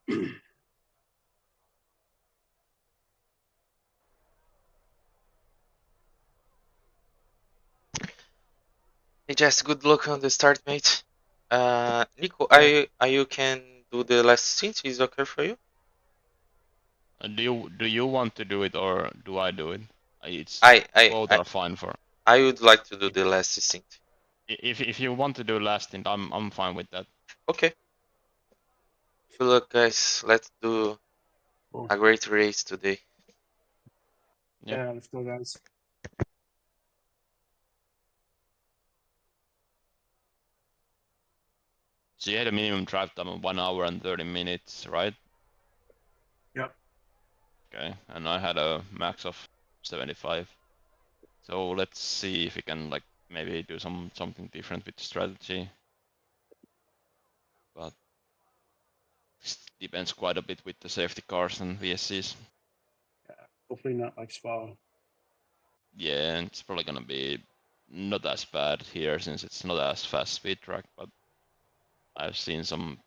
Hey Jess, good luck on the start, mate. Nico, Yeah. are you can do the last stint? Is okay for you? Do you want to do it or do I do it? It's I I both I are fine for. I would like to do the last stint. If you want to do last stint, I'm fine with that. Okay. Good luck, guys. Let's do Cool. a great race today. Yep. Yeah, let's go, guys. So you had a minimum drive time of 1 hour and 30 minutes, right? Yep. Okay, and I had a max of 75. So let's see if we can like maybe do something different with the strategy. But depends quite a bit with the safety cars and VSCs. Yeah. Hopefully not like Spa. Yeah, and it's probably gonna be not as bad here since it's not as fast speed track, but I've seen some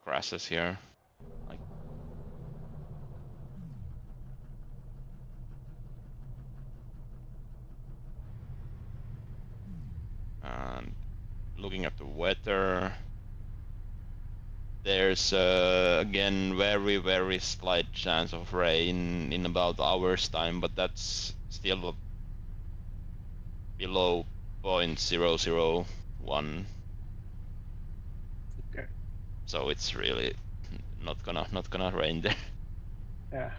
crashes here. Like and looking at the weather, there's again very slight chance of rain in about hour's time, but that's still below 0.001. Okay. So it's really not gonna rain there. Yeah.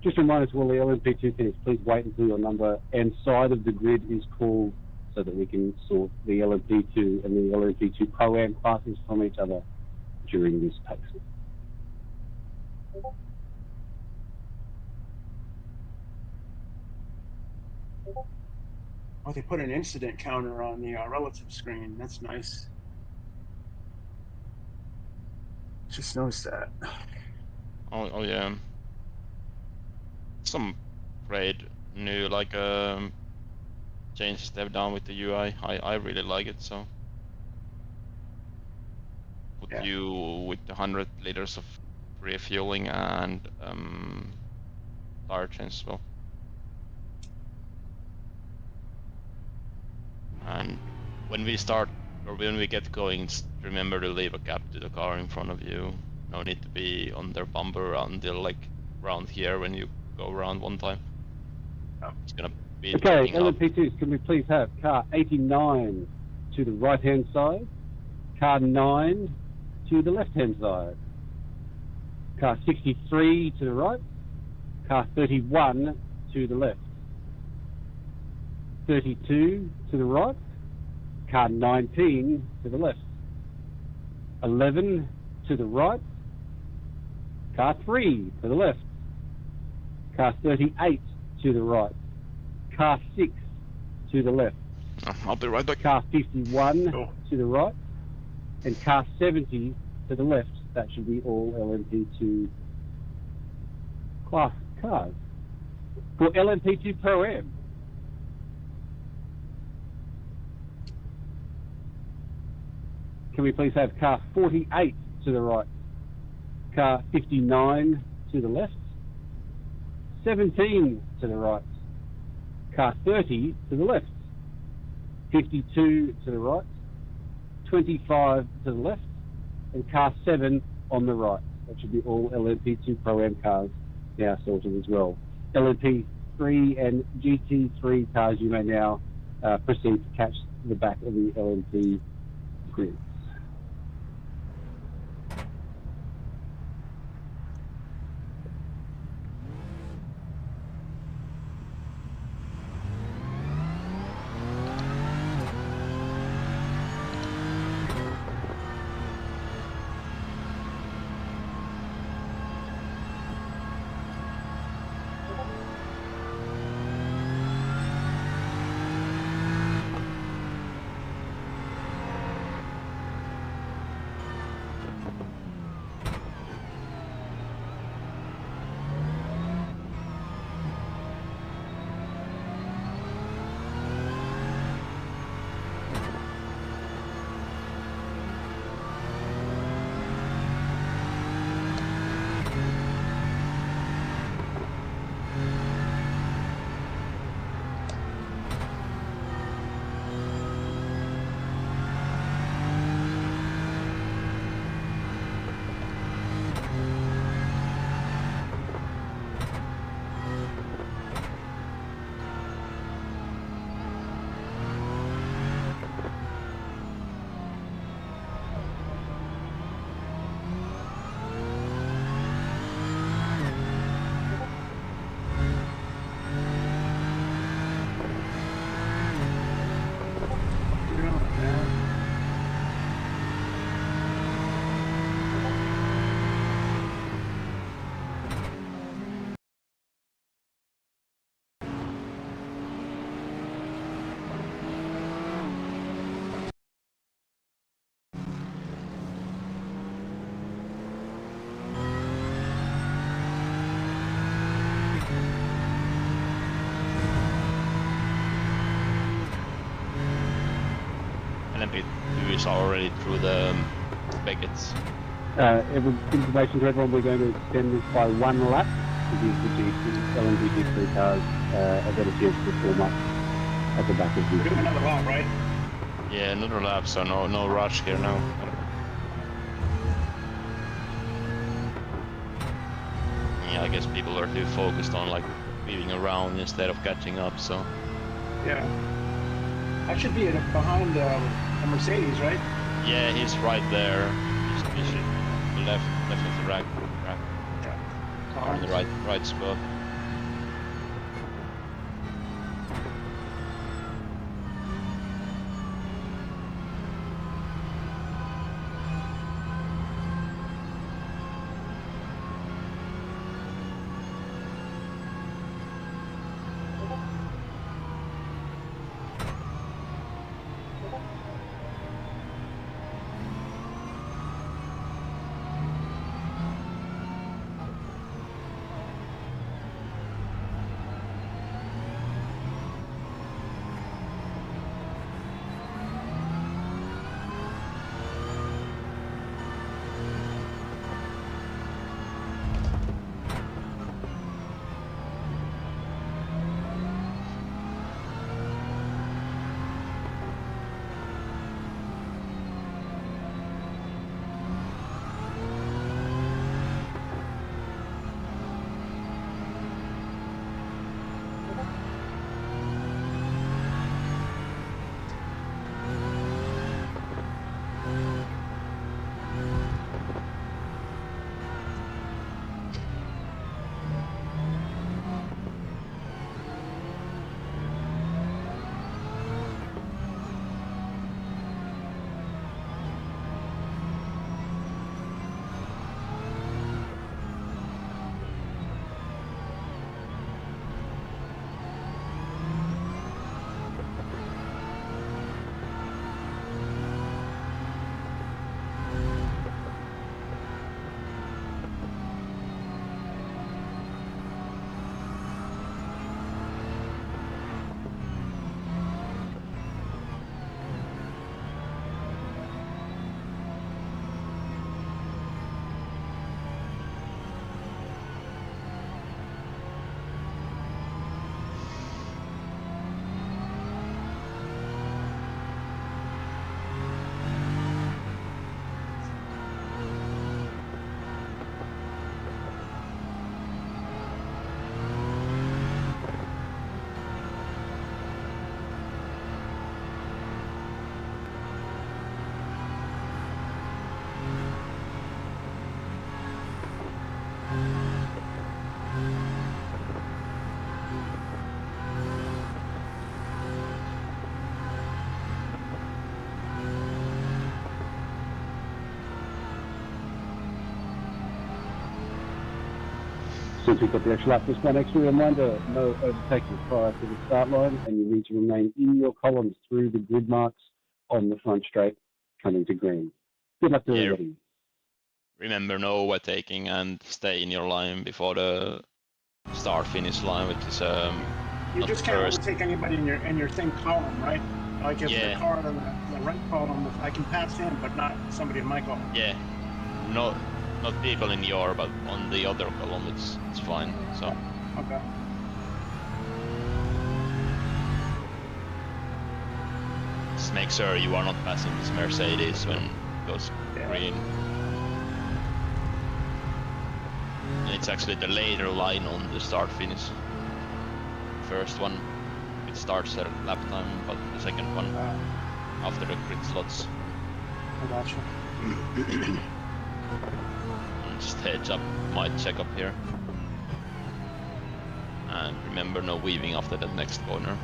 Just remind us, will the LMP2 finish? Please wait until your number and side of the grid is called so that we can sort the LMP2 and the LMP2 Pro-Am classes from each other during this pace. Oh, they put an incident counter on the relative screen. That's nice. Just noticed that. Oh yeah, some great new like changes they've done with the UI. I really like it. So put Yeah. you with the 100 liters of refueling and tire change as well. And when we start or when we get going, remember to leave a gap to the car in front of you. No need to be on their bumper until like around here when you go around one time. Oh. It's gonna be Okay, taking up. LMP2s, can we please have car 89 to the right-hand side, car 9 to the left-hand side, car 63 to the right, car 31 to the left, 32 to the right, car 19 to the left, 11 to the right, car 3 to the left, car 38 to the right, car 6 to the left, I'll be right back. car 51 Cool. to the right, and car 70 to the left. That should be all LMP2 class cars. For LMP2 Pro-Am, can we please have car 48 to the right, car 59 to the left, 17 to the right, car 30 to the left, 52 to the right, 25 to the left, and car 7 on the right. That should be all LMP2 Pro-Am cars now sorted as well. LMP GT3 and GT3 cars, you may now proceed to catch the back of the LMP grid. LMP2 is already through the Beckett's. Information to everyone, we're going to extend this by 1 lap to give the LMP3 cars a better chance to form up at the back of the We're doing another lap, right? Yeah, another lap, so no rush here now. Yeah, I guess people are too focused on like weaving around instead of catching up, so. Yeah. I should be behind the Mercedes, right? Yeah, he's right there. He should left of the rack. Yeah. Or in the right spot. Since we've got the extra lap, just one extra reminder, no overtaking prior to the start line, and you need to remain in your columns through the grid marks on the front straight coming to green. Good luck to Yeah. everybody. Remember, no overtaking and stay in your line before the start-finish line, which is You not just the can't first. overtake anybody in your same column, right? Like if Yeah. the car in the right column, I can pass him, but not somebody in my column. Yeah, not people in your, but on the other column, it's fine. So Okay. just make sure you are not passing this Mercedes when it goes Yeah. green. And it's actually the later line on the start-finish. First one, it starts at lap time, but the second one after the grid slots. I gotcha. And just heads up, might check up here. And remember, no weaving after that next corner.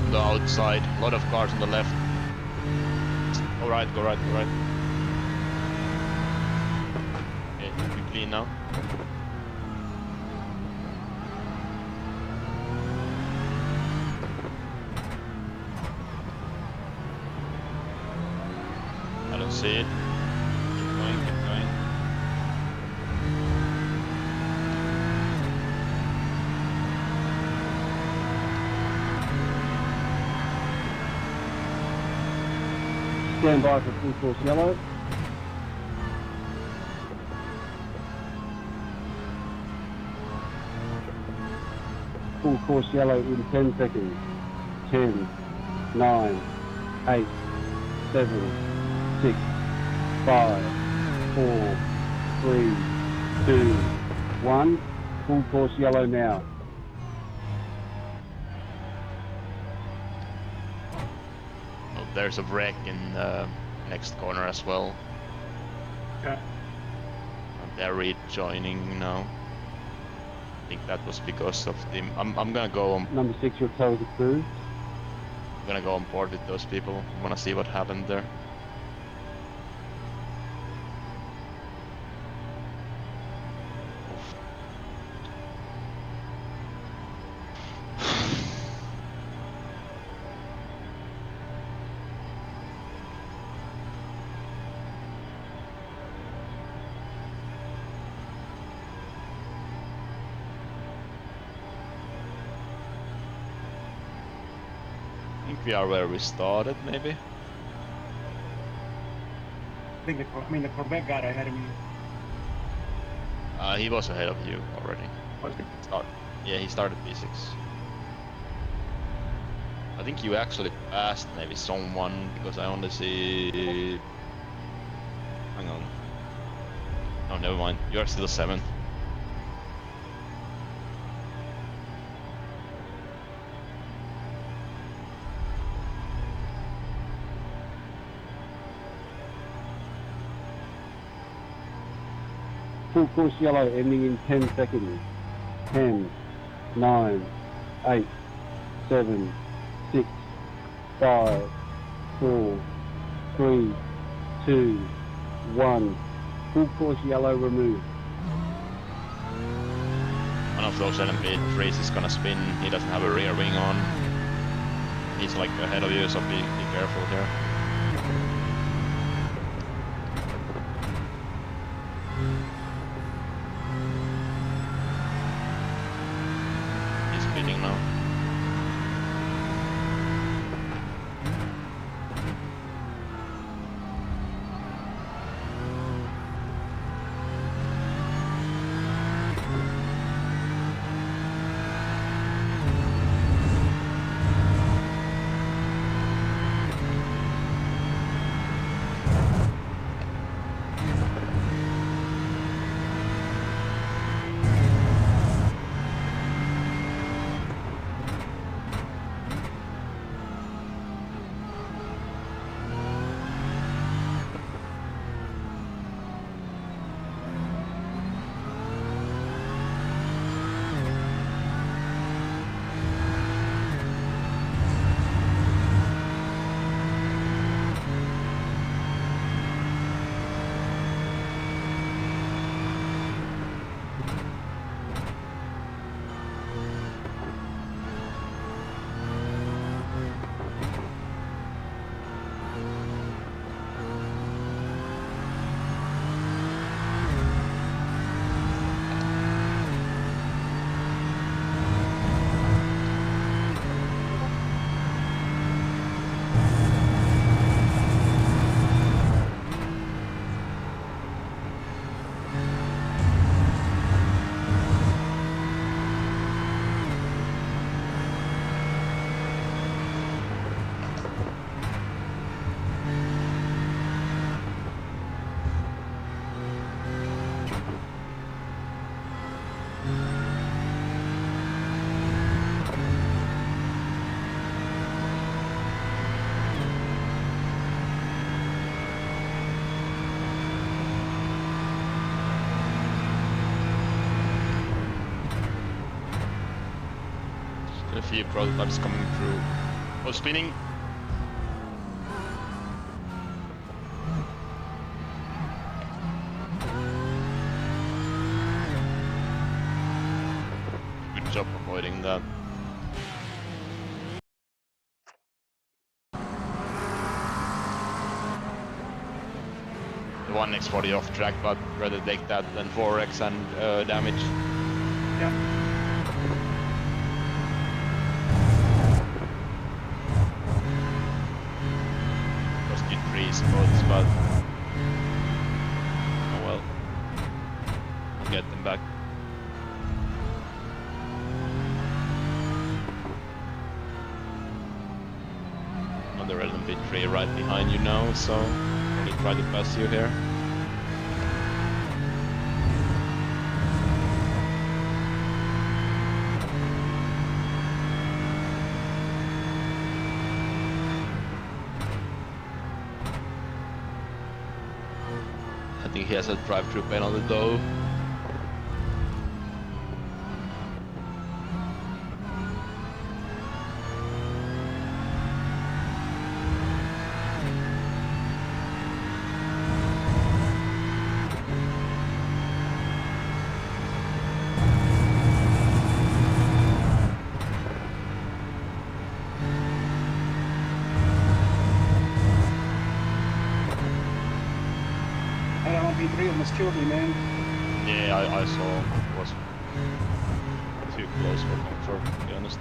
The outside, a lot of cars on the left. Go right, go right, go right. Okay, you clean now. I don't see it. Keep going, keep going. Stand by for full course yellow. Full course yellow in 10 seconds. 10, 9, 8, 7, 6, 5, 4, 3, 2, 1. Full course yellow now. Oh, there's a wreck in the next corner as well. Okay. And they're rejoining now. I think that was because of the. I'm gonna go on. Number 6, your tow is approved. I'm gonna go on board with those people. I wanna see what happened there. I think we are where we started, maybe. I think the Corvette got ahead of me. He was ahead of you already. Was it? Yeah, he started P6. I think you actually passed maybe someone because I only see. Hang on. Oh, never mind. You are still 7th. Full course yellow ending in 10 seconds. 10, 9, 8, 7, 6, 5, 4, 3, 2, 1. Full course yellow removed. One of those LMP3s is gonna spin. He doesn't have a rear wing on. He's like ahead of you, so be careful here. few prototypes coming through. Oh, spinning. Good job avoiding that. The 1x40 off track, but rather take that than 4x and damage. Yeah. Just did 3 spots, but oh well. We'll get them back. Another LMP3 right behind you now, so probably try to pass you here. I think he has a drive-through penalty though. That LMP3 almost killed me, man. Yeah, I saw it was too close for comfort, to be honest.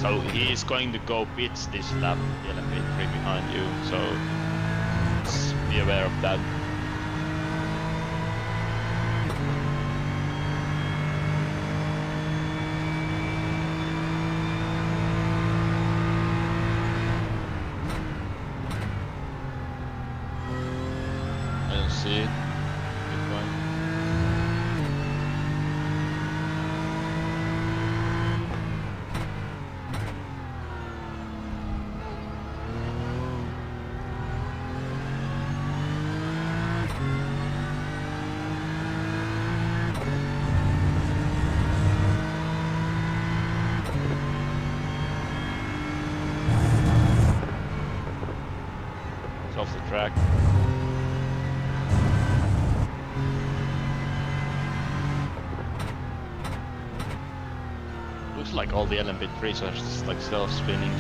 So he's going to go pits this lap, the LMP3 behind you, so just be aware of that. I don't see it. Good point. It's off the track. Looks like all the LMP3s are just like self-spinning.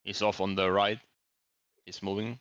He's off on the right. He's moving.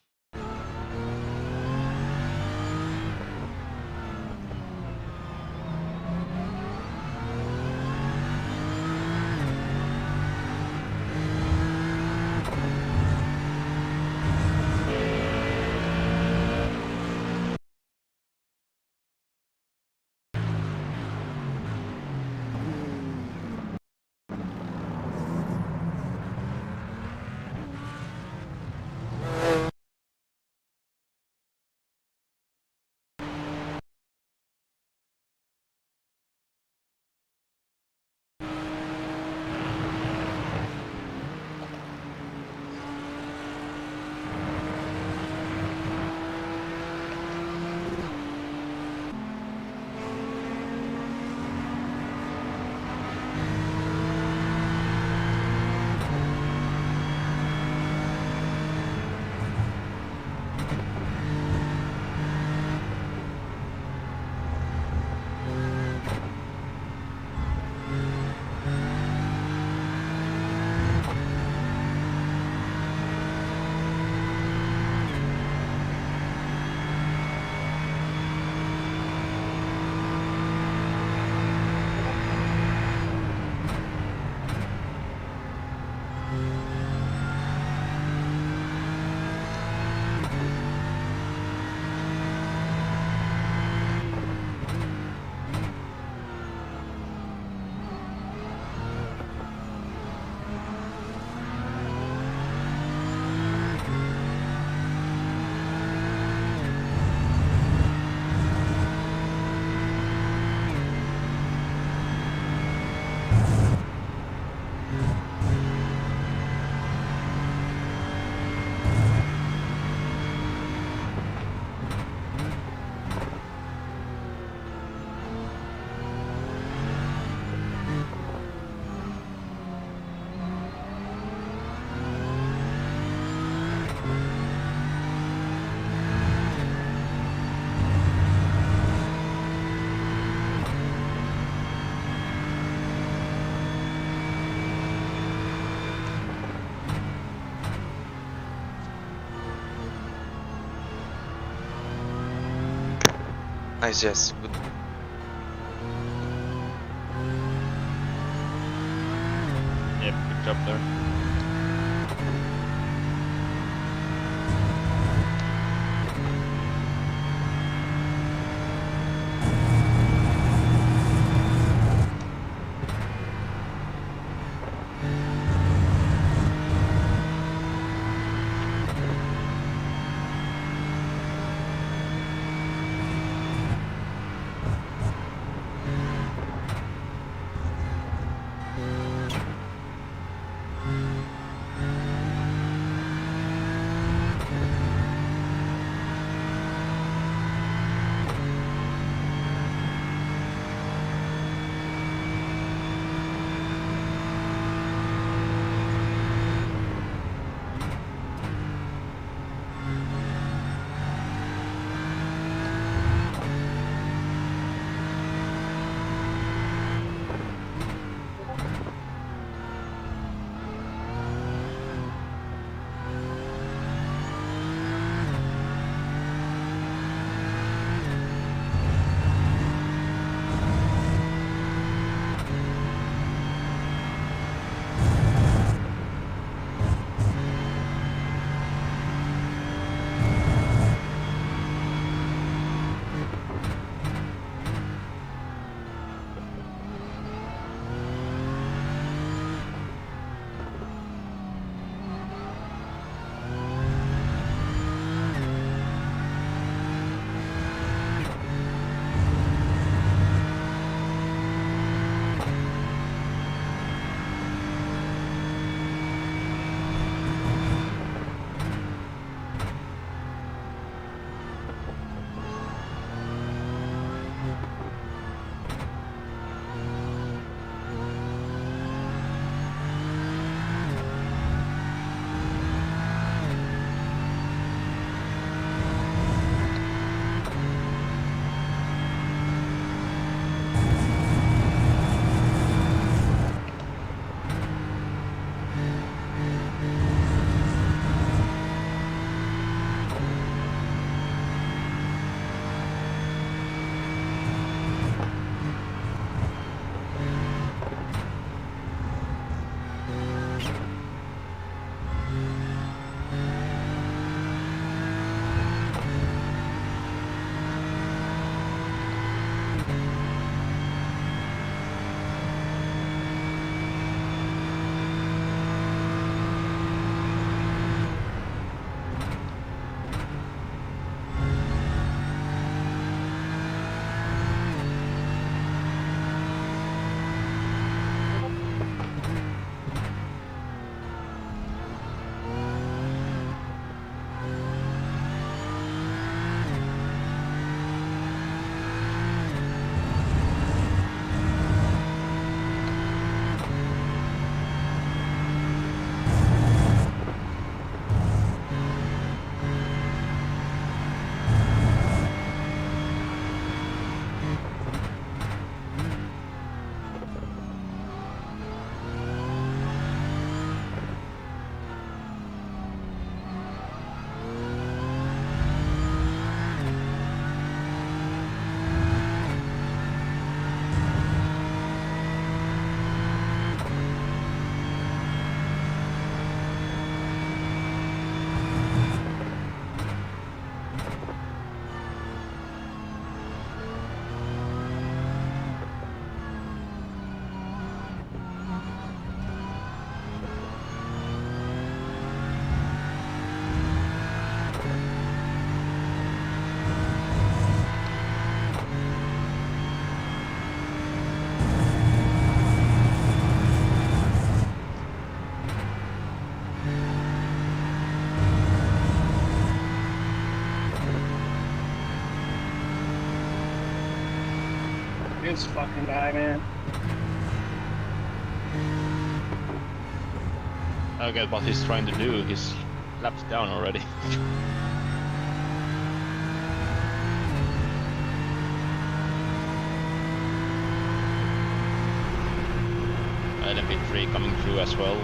Nice, yes. Good. Yep, good job there. This fucking guy, man. I get what he's trying to do. He's laps down already. LMP3 coming through as well.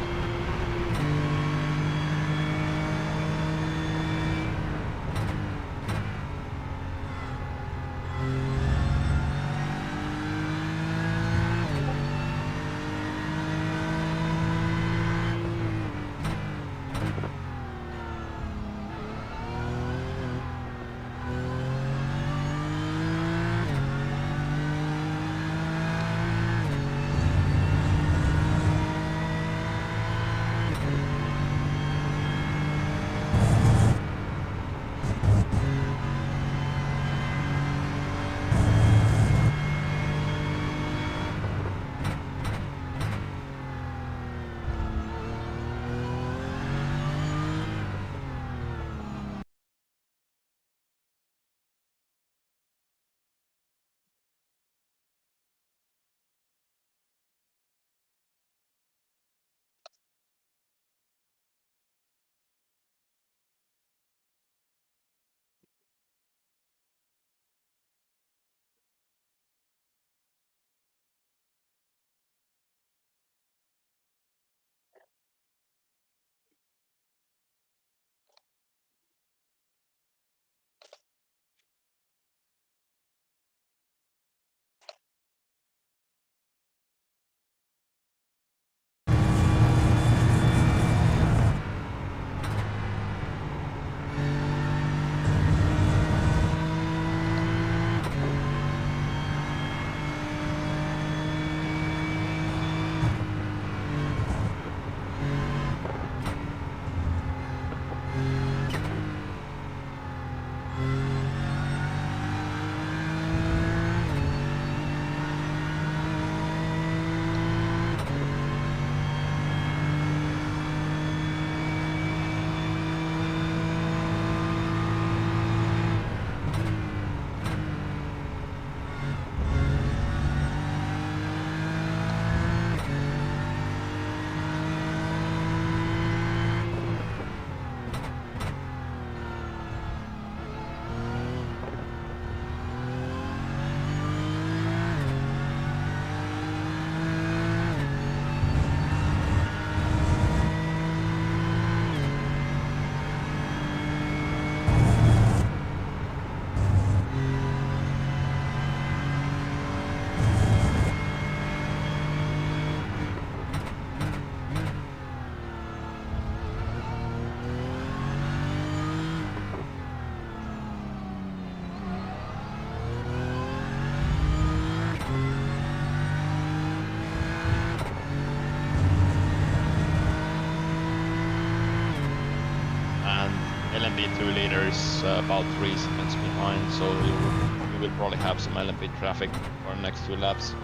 V2 leader is about 3 seconds behind, so you will probably have some LMP traffic for the next 2 laps.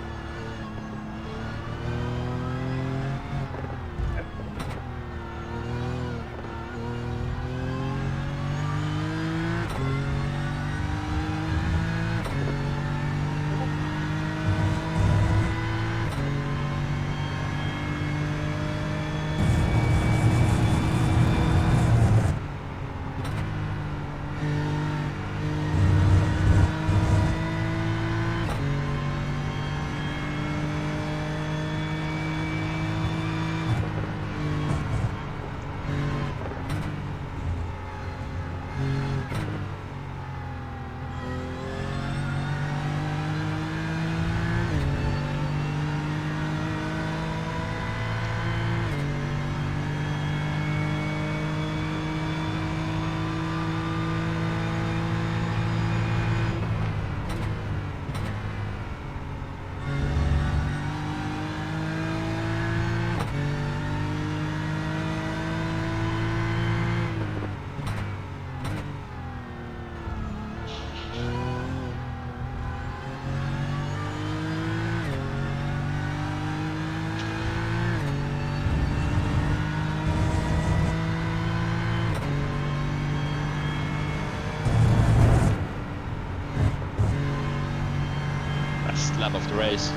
Last lap of the race.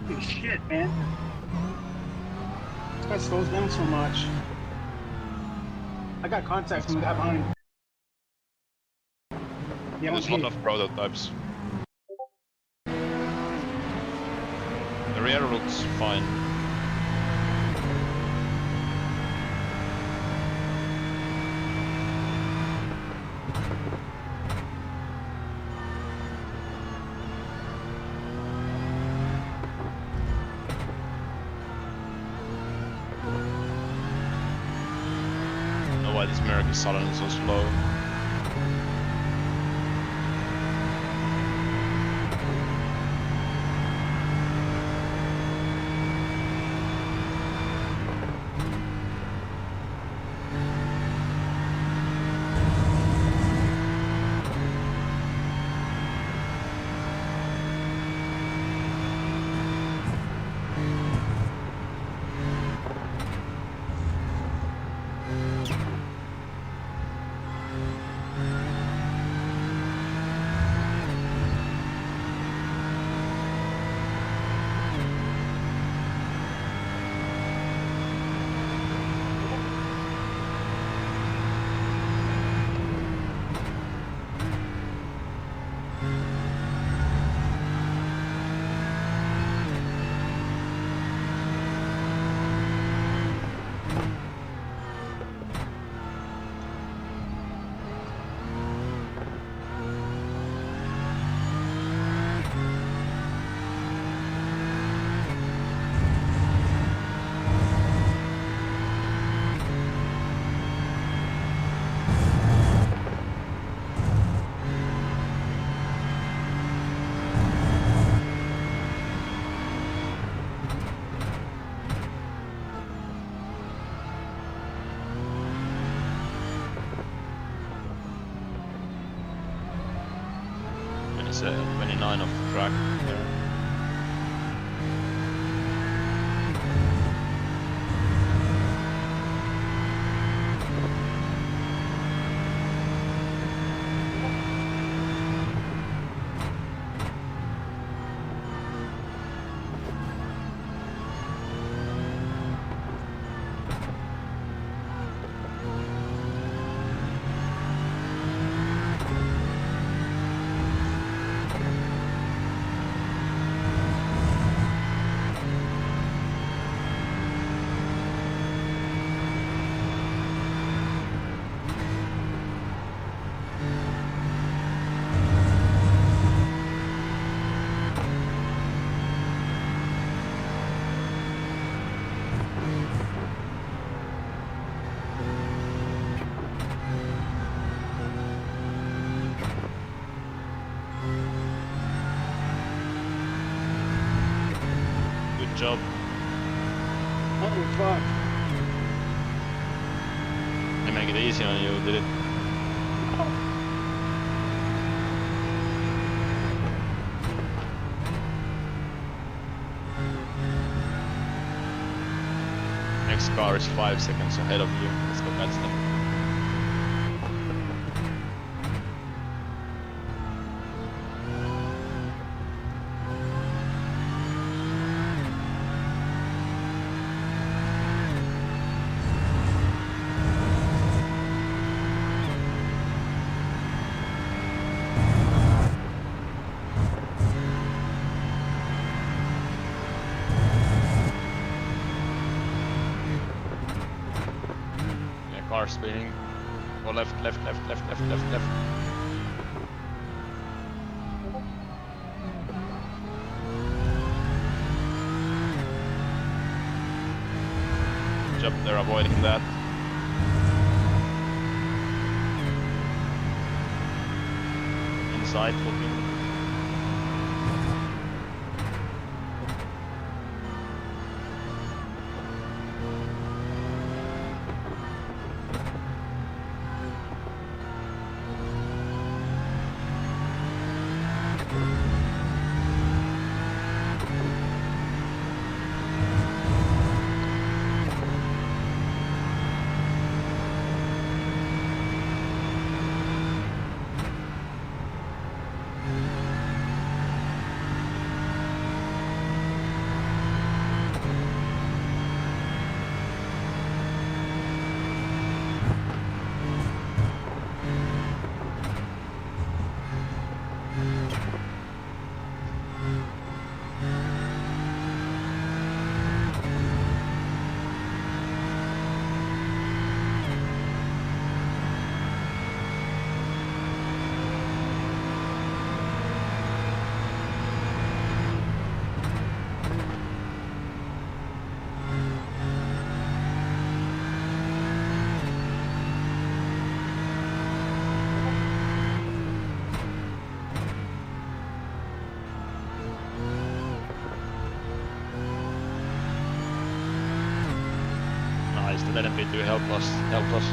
Holy shit, man. This guy slows down so much. I got contact from the guy behind. Yeah, There's a lot of prototypes. The rear looks fine. I don't know why this Merc is suddenly so slow. It's 29 off the track there. Good job. That was fun. I make it easy on you, did it? Next car is 5 seconds ahead of you. Let's go catch them. Car spinning. Go left, left, left, left, left, left, left. Good job, they're avoiding that. Inside looking. Nice, the LMP2 help us, help us.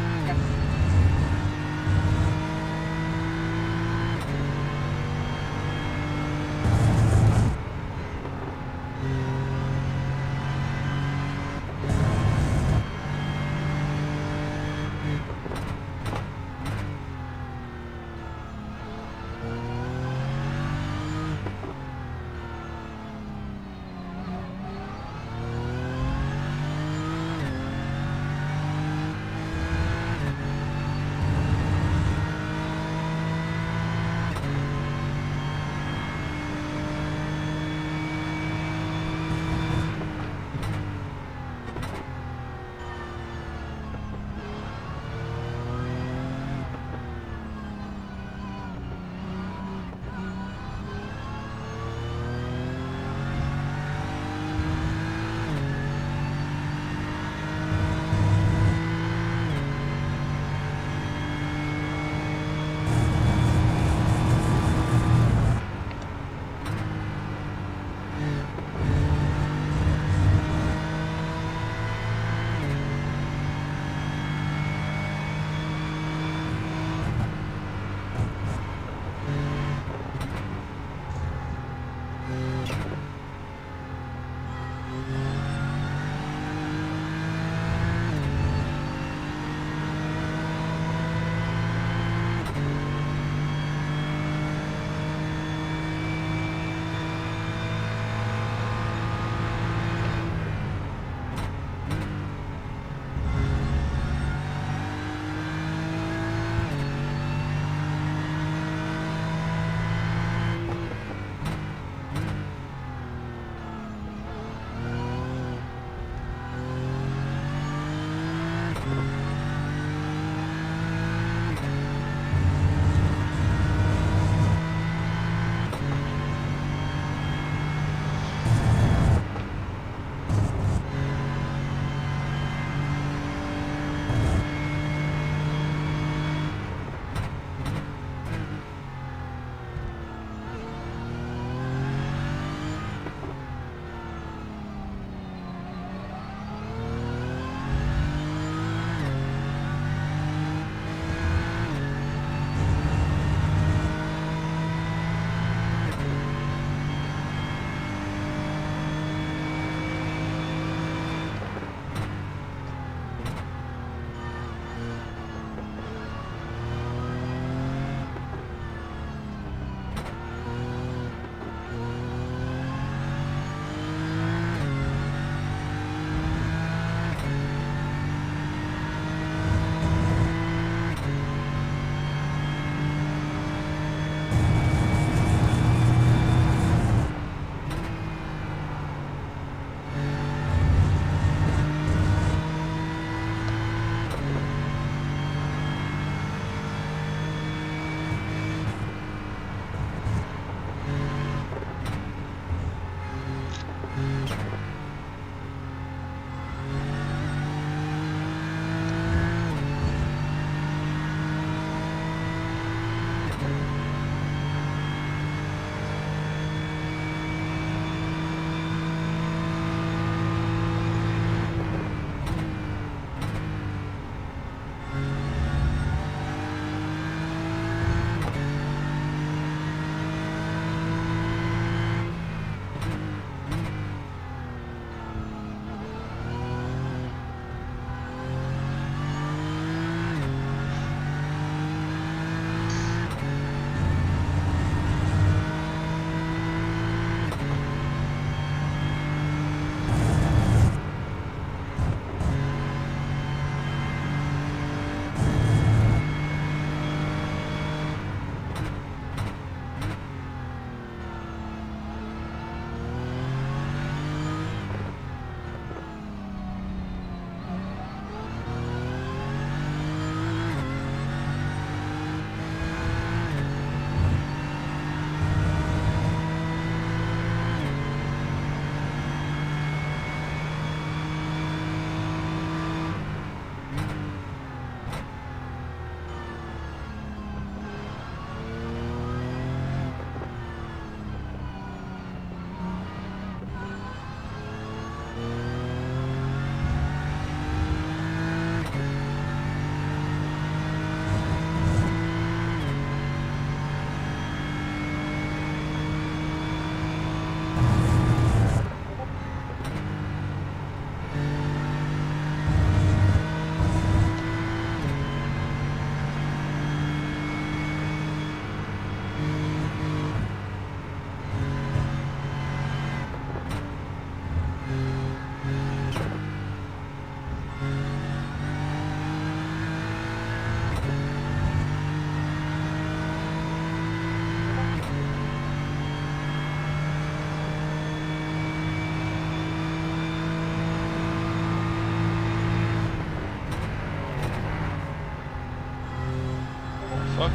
fuck?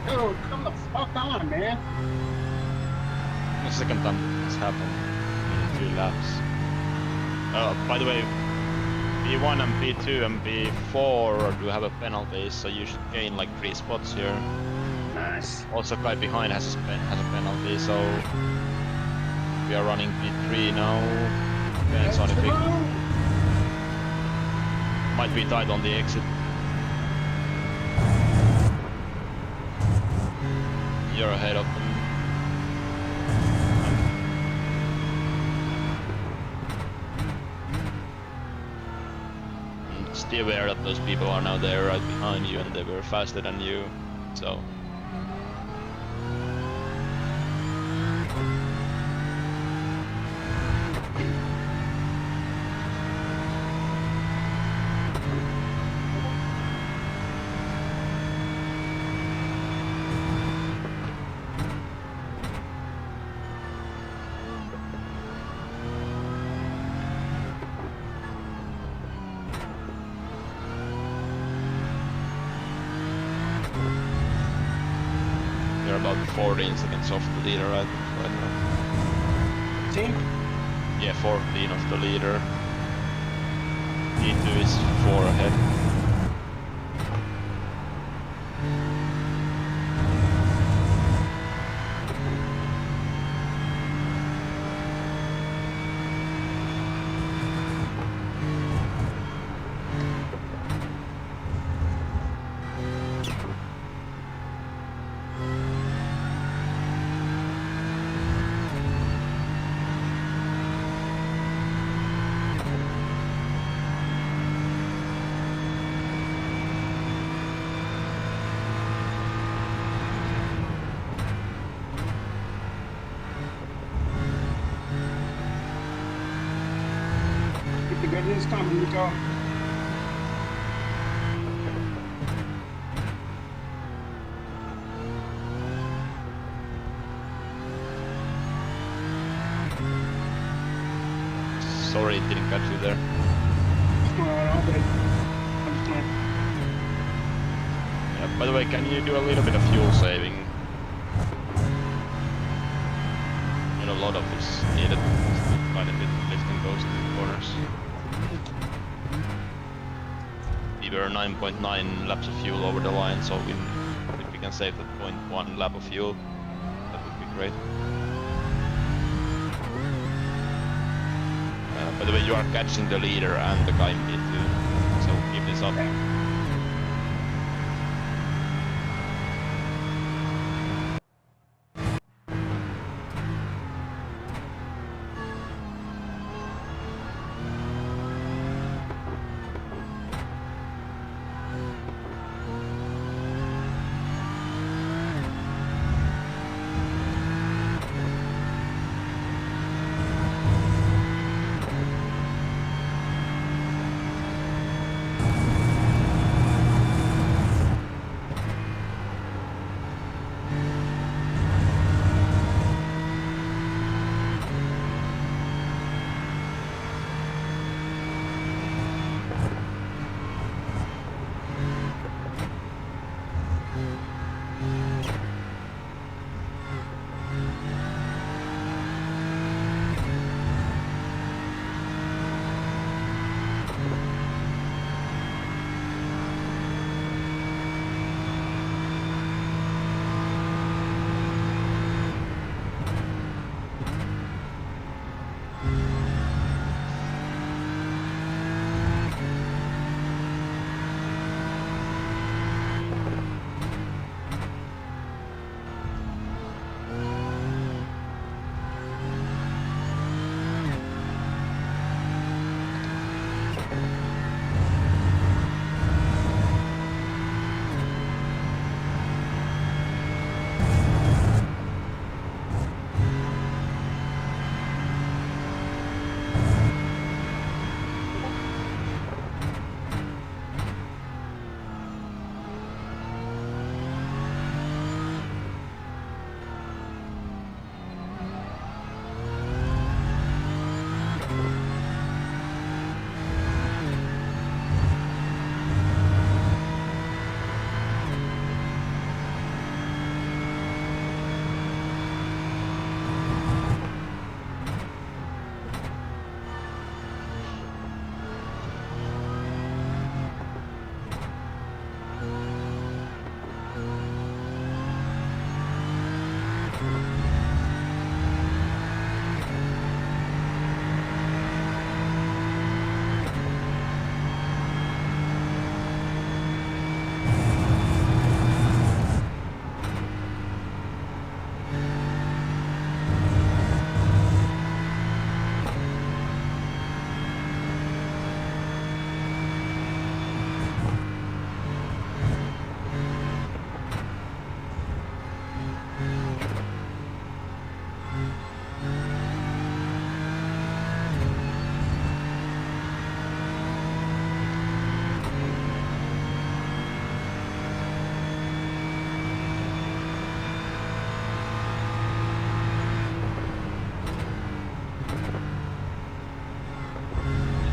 Yo, come the fuck on, man. The second time it's happened in 2 laps. By the way, P1 and P2 and P4 do have a penalty, so you should gain like 3 spots here. Nice. Also, guy behind has a penalty, so we are running P3 now. Depends on if we might be tight on the exit. You're ahead of them. And stay aware that those people are now there right behind you and they were faster than you, so. You're about 14 seconds off the leader right now. Team? Yeah, 14 of the leader. E2 is 4 ahead. Keep the good news coming, Nico. Sorry, it didn't catch you there. All good. I'm just playing. Yeah, by the way, can you do a little bit of fuel saving? Not a lot of this needed. Quite a bit of lifting goes to the corners. We were 9.9 laps of fuel over the line, so if we can save that 0.1 lap of fuel, that would be great. By the way, you are catching the leader and the guy in P2, so keep this up.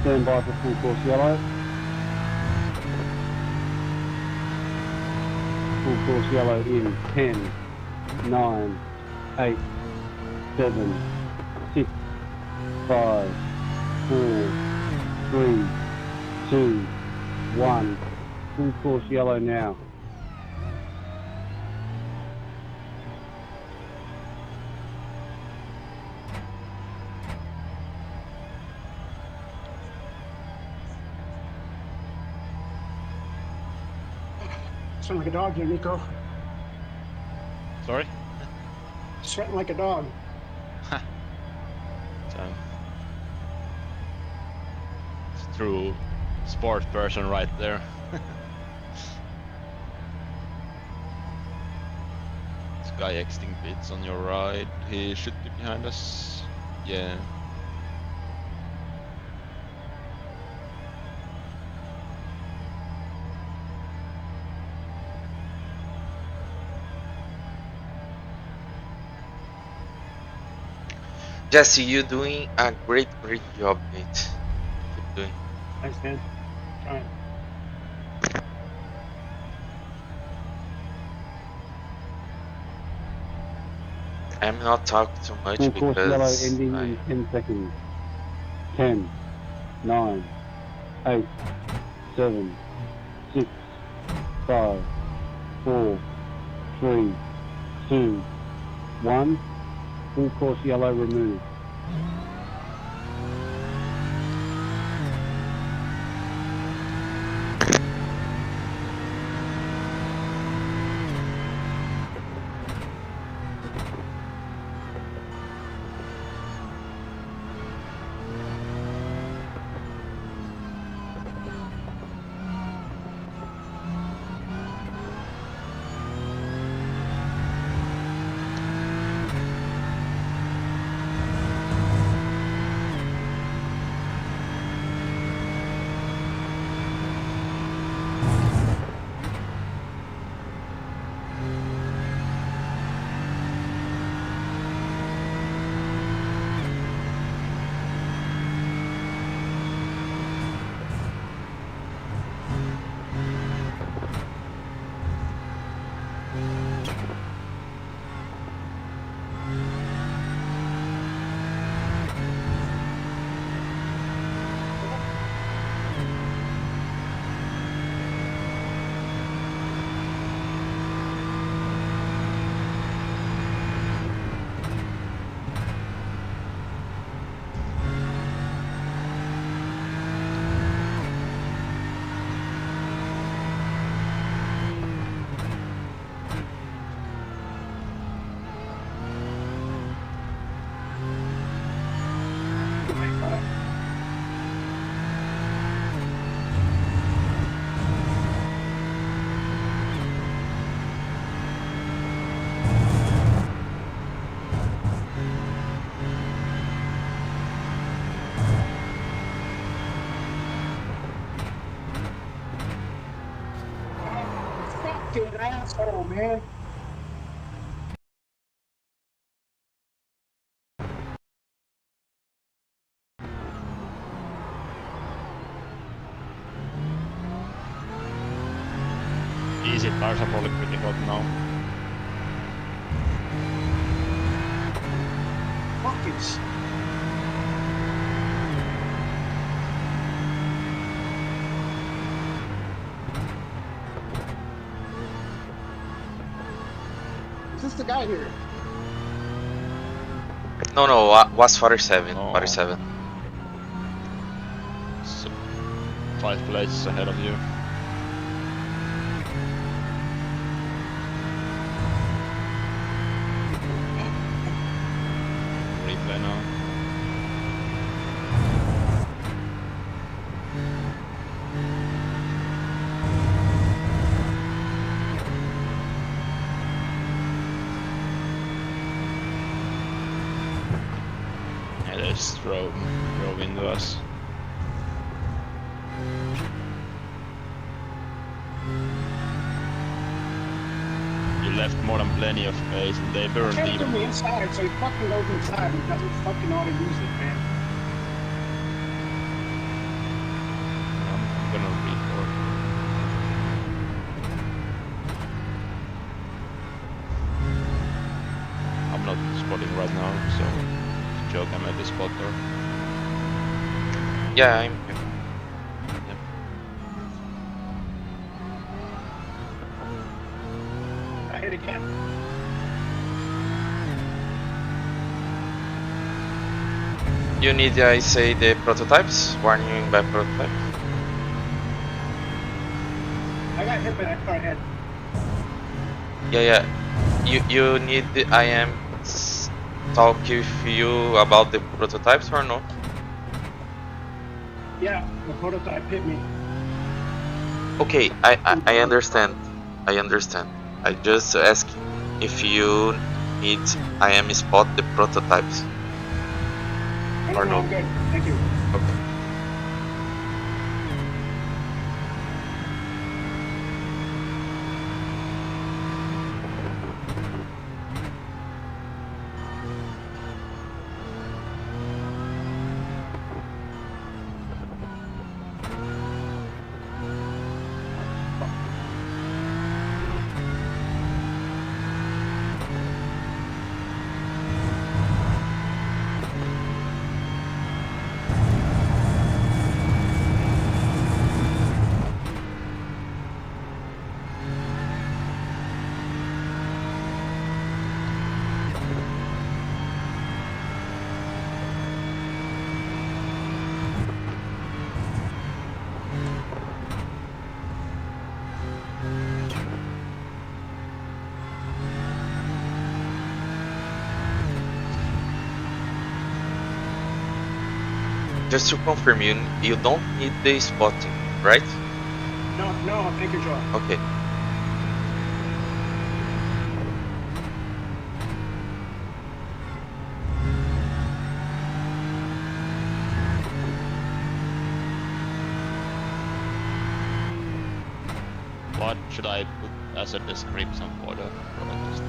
Stand by for full course yellow. Full course yellow in 10, 9, 8, 7, 6, 5, 4, 3, 2, 1. Full course yellow now. Sound like a dog here, Nico. Sorry? Sweating like a dog. So, it's a true sport person right there. This guy exiting pits on your right. He should be behind us. Yeah. Jesse, you doing a great job, mate. Keep doing. Thanks, man. Trying. I'm not talking too much Full course yellow because ending in 10 seconds. 10, 9, 8, 7, 6, 5, 4, 3, 2, 1. Full course yellow removed. Fucking asshole, man. Easy tires are probably pretty hot now. Buckets. Is this the guy here? No, was 47. Oh. 47. So, 5 places ahead of you. Replay now. Yeah, they just drove into us. You left more than plenty of space and they weren't Can't do even. me inside, so he fucking goes inside and doesn't fucking know how to use it, man. spotting right now, so Joe can maybe spot her. Yeah, I'm here. I hit again. You need, I say, the prototypes? Warning by prototype? I got hit by that car ahead. Yeah. You need the, I am talk with you about the prototypes or no? Yeah, the prototype hit me. Okay, I understand. I understand. I just ask if you need I am spot the prototypes. Or no? I'm good. Thank you. Okay. Just to confirm, you don't need the spotting, right? No, thank you, Joe. Okay. What should I put as a description for the product?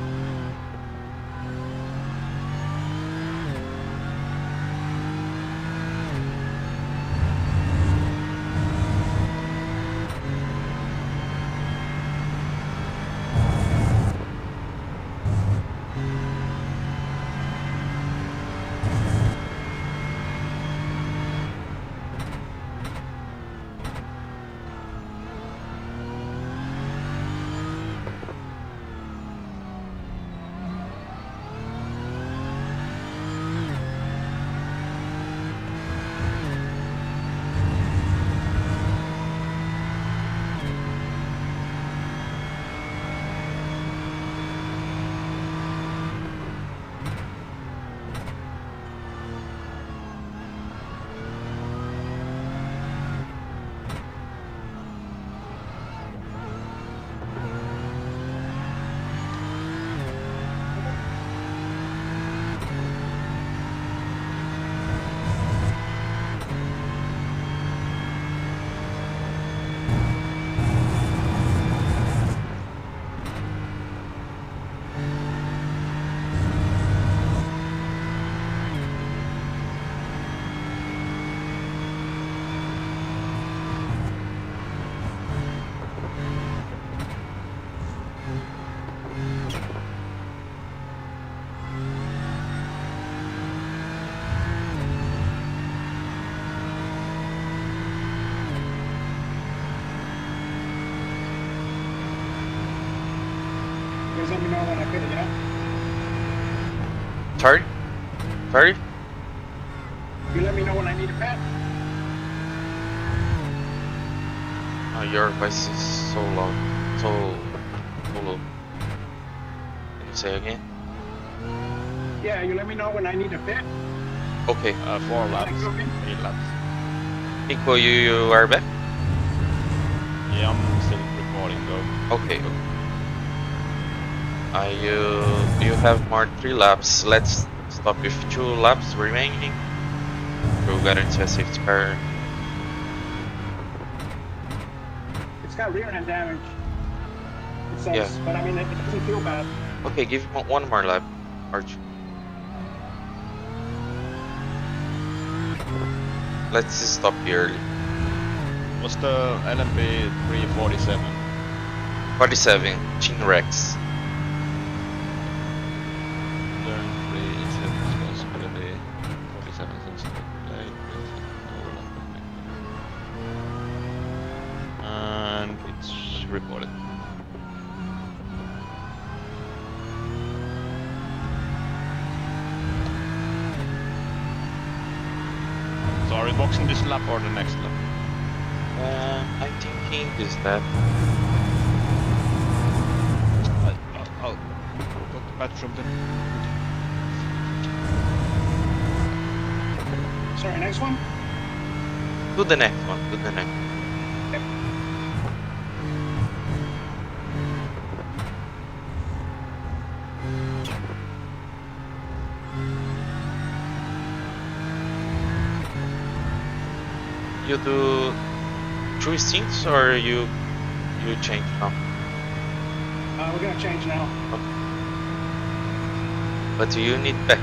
Guys, let me know when I hit it, yeah? Sorry? Sorry? You let me know when I need a pad? Oh, your voice is so loud. So low. Can you say again? Yeah, you let me know when I need a pit. Okay. 4 laps, Like, okay. 3 laps. Nico, you are back? Yeah, I'm still recording though. Okay. You have more 3 laps. Let's stop with 2 laps remaining. We'll get into a safety car. It's got rear end damage. It says, Yeah. but I mean, it doesn't feel bad. Okay, give him one more lap, Arch. Let's stop here early. Was the LMP 347? 47, Chin Rex. Turn 3. boxing this lap or the next lap? I'm thinking is that I'll talk to Pat from then. Sorry, next one? to the next one, to the next. You do 3 stints or you change now? We're gonna change now. But you need back.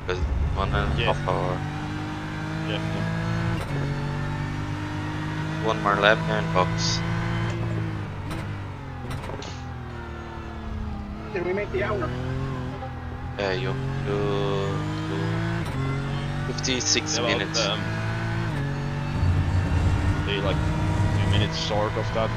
Because 1.5 hour. Yeah. 1 more lap and box. Did we make the hour? Yeah, you 56 About, minutes. They like 2 minutes short of that.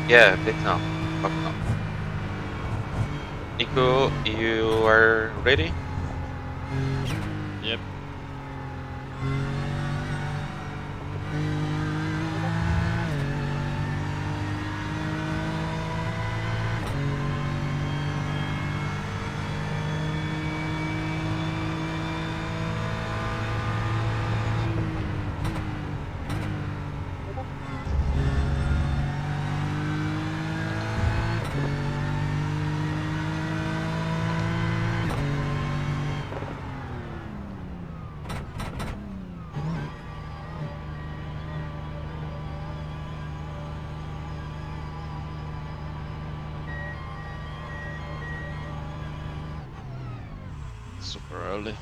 Yeah, bit now. Fuck now. Nico, you are ready? Yep. Super early.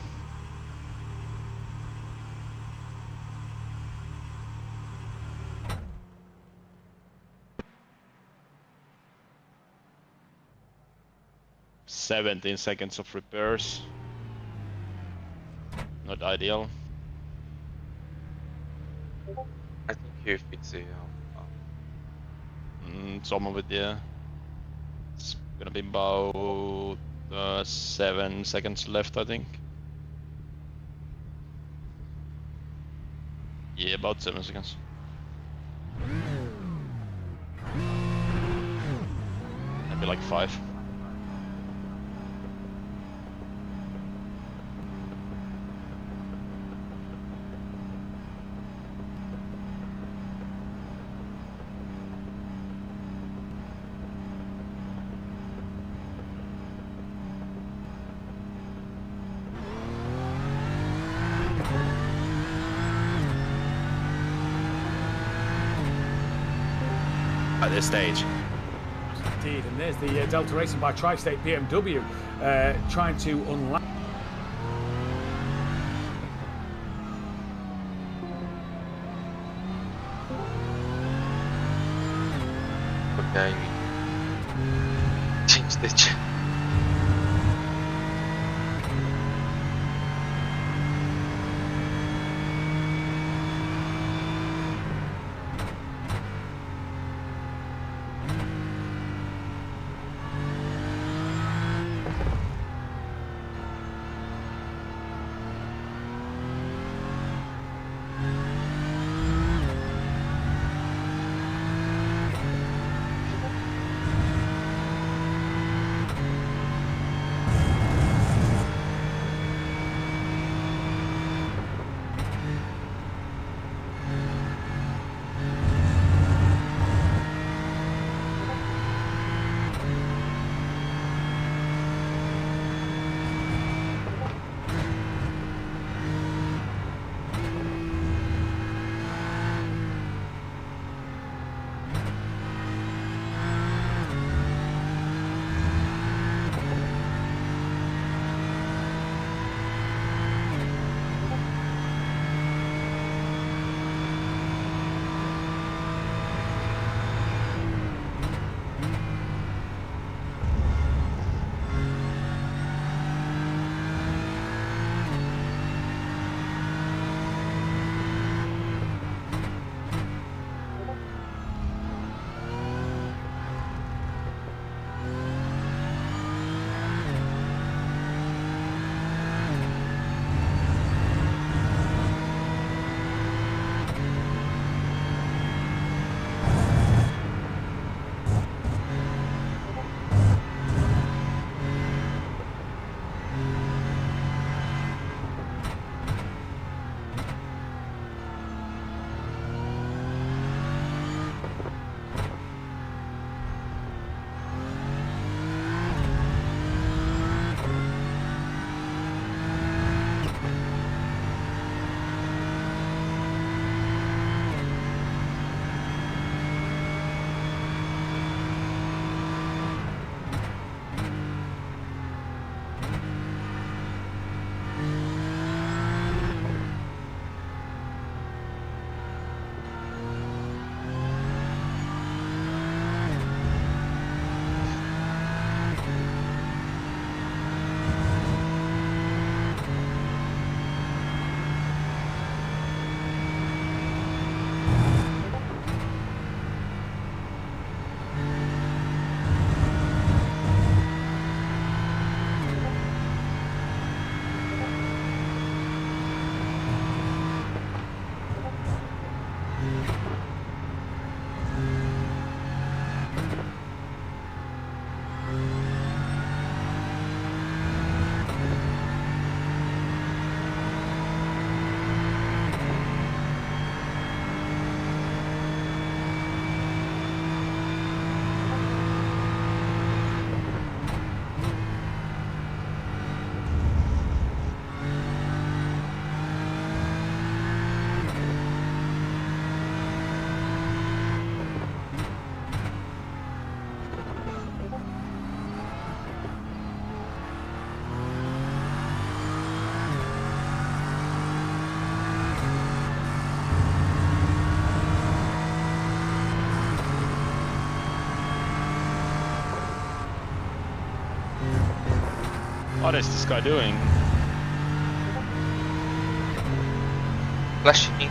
"17 seconds of repairs. Not ideal. I think you fix it. Some of it, yeah. It's gonna be about 7 seconds left, I think. Yeah, about 7 seconds. Maybe like 5. At this stage. Indeed, and there's the Delta Racing by Tri-State BMW trying to unlock. Okay. Change the What is this guy doing? Flashing.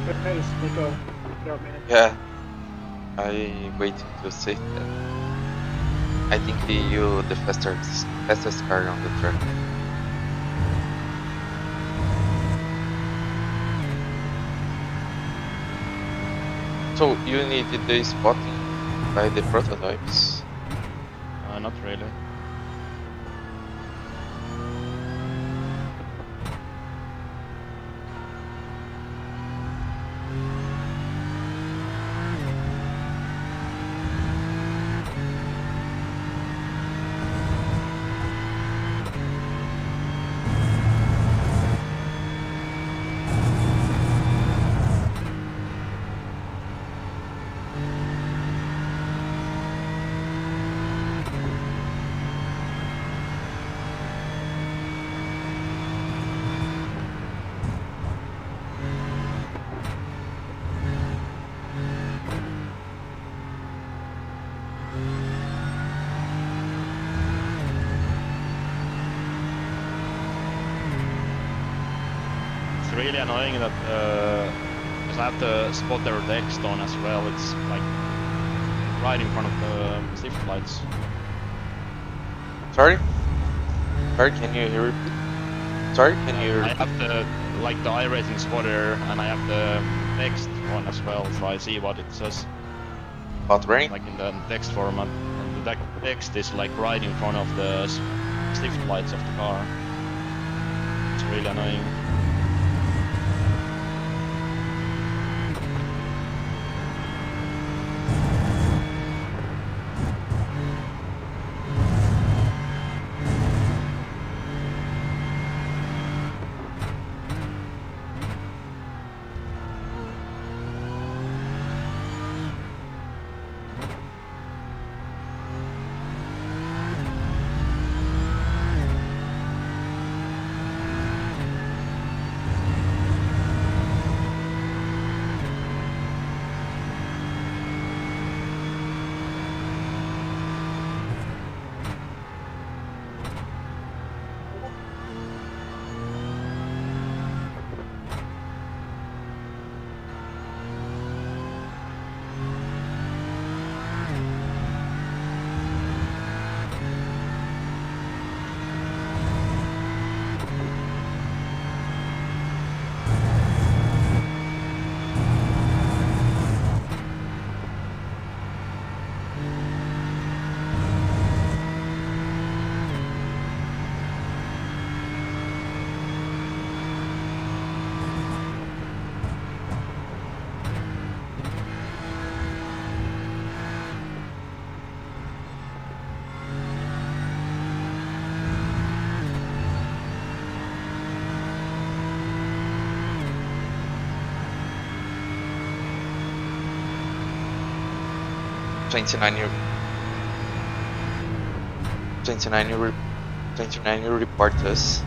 Good pace, Nico. Good job, man. Yeah, I waiting to see that. I think you the fastest car on the track. So you needed the spotting by the prototypes. Not really. It's really annoying that because I have the spotter text on as well. It's like right in front of the shift lights. Sorry? Sorry, can you repeat? Sorry, can you I repeat? have the like the iRacing spotter and I have the text on as well, so I see what it says About rain? like in the text format. And the text is like right in front of the shift lights of the car. It's really annoying. You 29 you report us.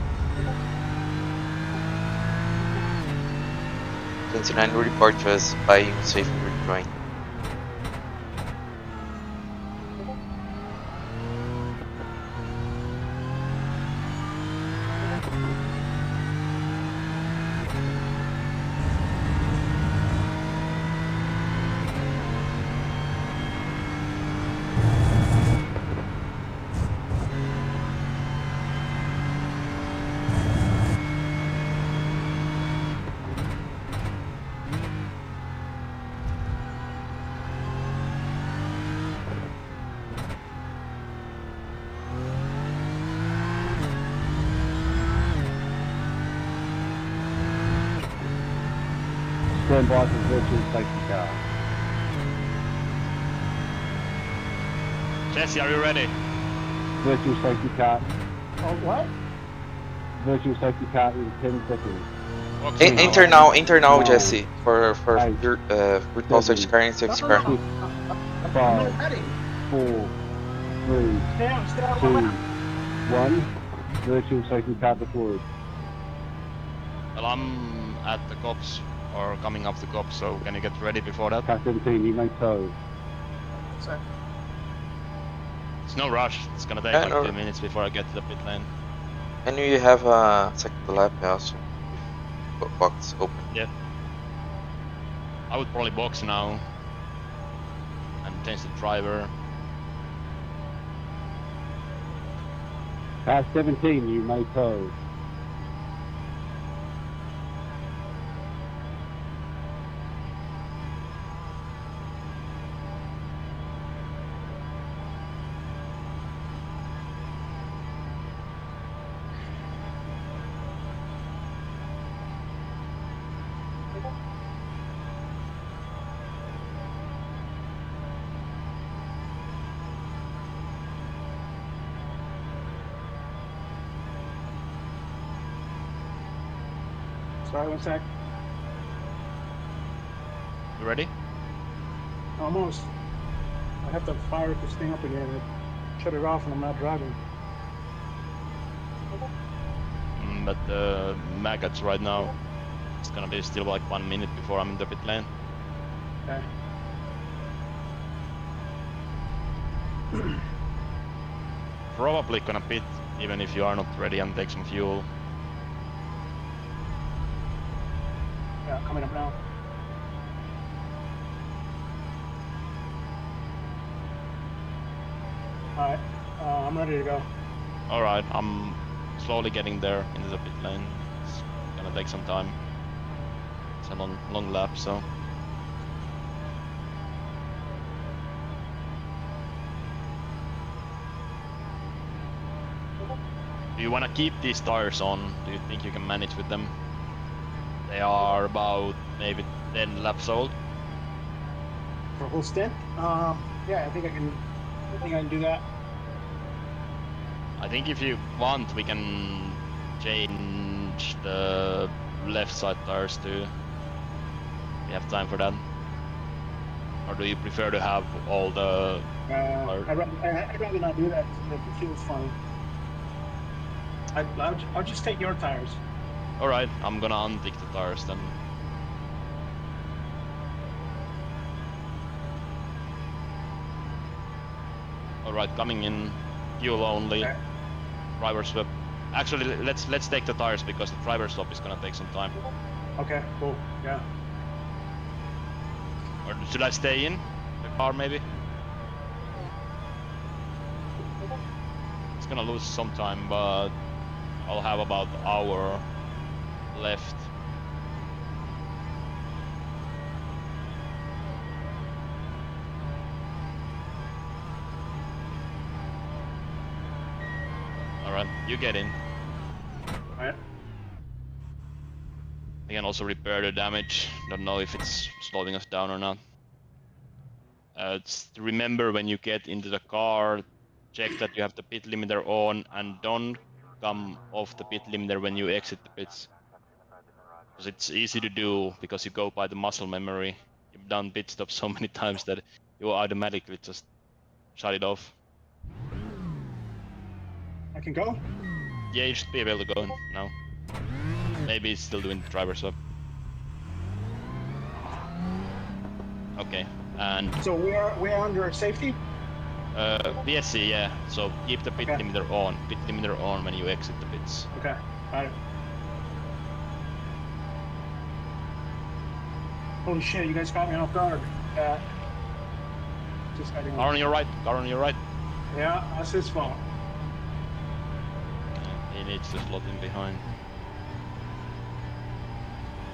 29 you report us by unsafe rejoin. Stand by for virtual safety car. Jesse, are you ready? Virtual safety car. Oh, what? Virtual safety car in 10 seconds. Okay, Enter now, No. Jesse, for Eight, your virtual safety car and safety car. I'm not ready. 4, 3, Stay out, 2, I'm out. 1. Virtual safety car deployed. Well, I'm at the cops or coming up the cops, so can you get ready before that? Car 17, you may tow. So, It's no rush. It's gonna take Yeah, like no. 2 minutes before I get to the pit lane. And you have a second lap also with box open. Yeah. I would probably box now and change the driver. Past 17, you may tow. Sorry, one sec. You ready? Almost. I have to fire this thing up again and shut it off when I'm not driving. But the maggots right now, it's gonna be still like 1 minute before I'm in the pit lane. Okay. Probably gonna pit even if you are not ready and take some fuel. Yeah, coming up now. Alright, I'm ready to go. Alright, I'm slowly getting there into the pit lane. It's gonna take some time. It's a long lap, so. Do you wanna keep these tires on? Do you think you can manage with them? They are about maybe 10 laps old. For a whole stint? Yeah, I think I can do that. I think if you want, we can change the left side tires too. We have time for that. Or do you prefer to have all the... I'd rather not do that because it feels funny. I'll just take your tires. Alright, I'm gonna untick the tires then. Alright, coming in, fuel only, Okay. driver swap. Actually, let's take the tires because the driver swap is gonna take some time. Okay, cool, yeah. Or should I stay in the car maybe? It's gonna lose some time, but I'll have about an hour left. Alright, you get in. Alright. I can also repair the damage. Don't know if it's slowing us down or not. Just remember when you get into the car, check that you have the pit limiter on and don't come off the pit limiter when you exit the pits. Because it's easy to do because you go by the muscle memory. You've done pit stops so many times that you automatically just shut it off. I can go? Yeah, you should be able to go now. Maybe it's still doing the driver swap. Okay, and So we're under safety? VSC, yeah. So keep the pit Okay. limiter on. Pit limiter on when you exit the pits. Okay, alright. Holy shit, you guys caught me off guard. Just I didn't. Car on your right. Car on your right. Yeah, that's his fault. He needs to slot in behind.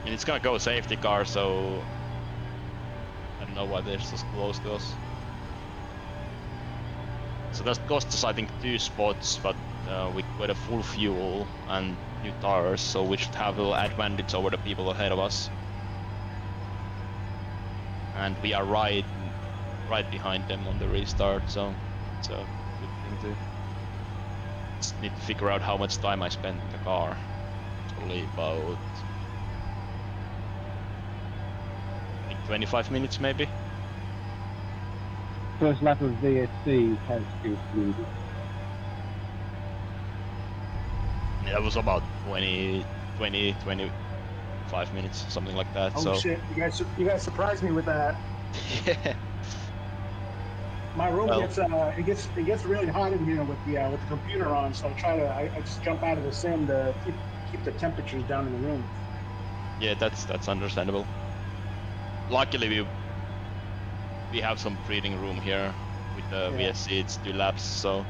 And it's gonna go safety car, so I don't know why they're so close to us. So that cost us, I think, 2 spots, but we got a full fuel and new tires, so we should have a little advantage over the people ahead of us. And we are right behind them on the restart, so it's a good thing to. Just need to figure out how much time I spent in the car. Probably about, I think 25 minutes maybe. First lap of VSC has concluded. Yeah, that was about 25 minutes, something like that. Oh so shit, you guys surprised me with that. yeah. My room Well- gets it gets really hot in here with the computer on, so I just jump out of the sim to keep the temperatures down in the room. Yeah, that's understandable. luckily we have some breathing room here with the Yeah. VSC. It's 2 laps, so.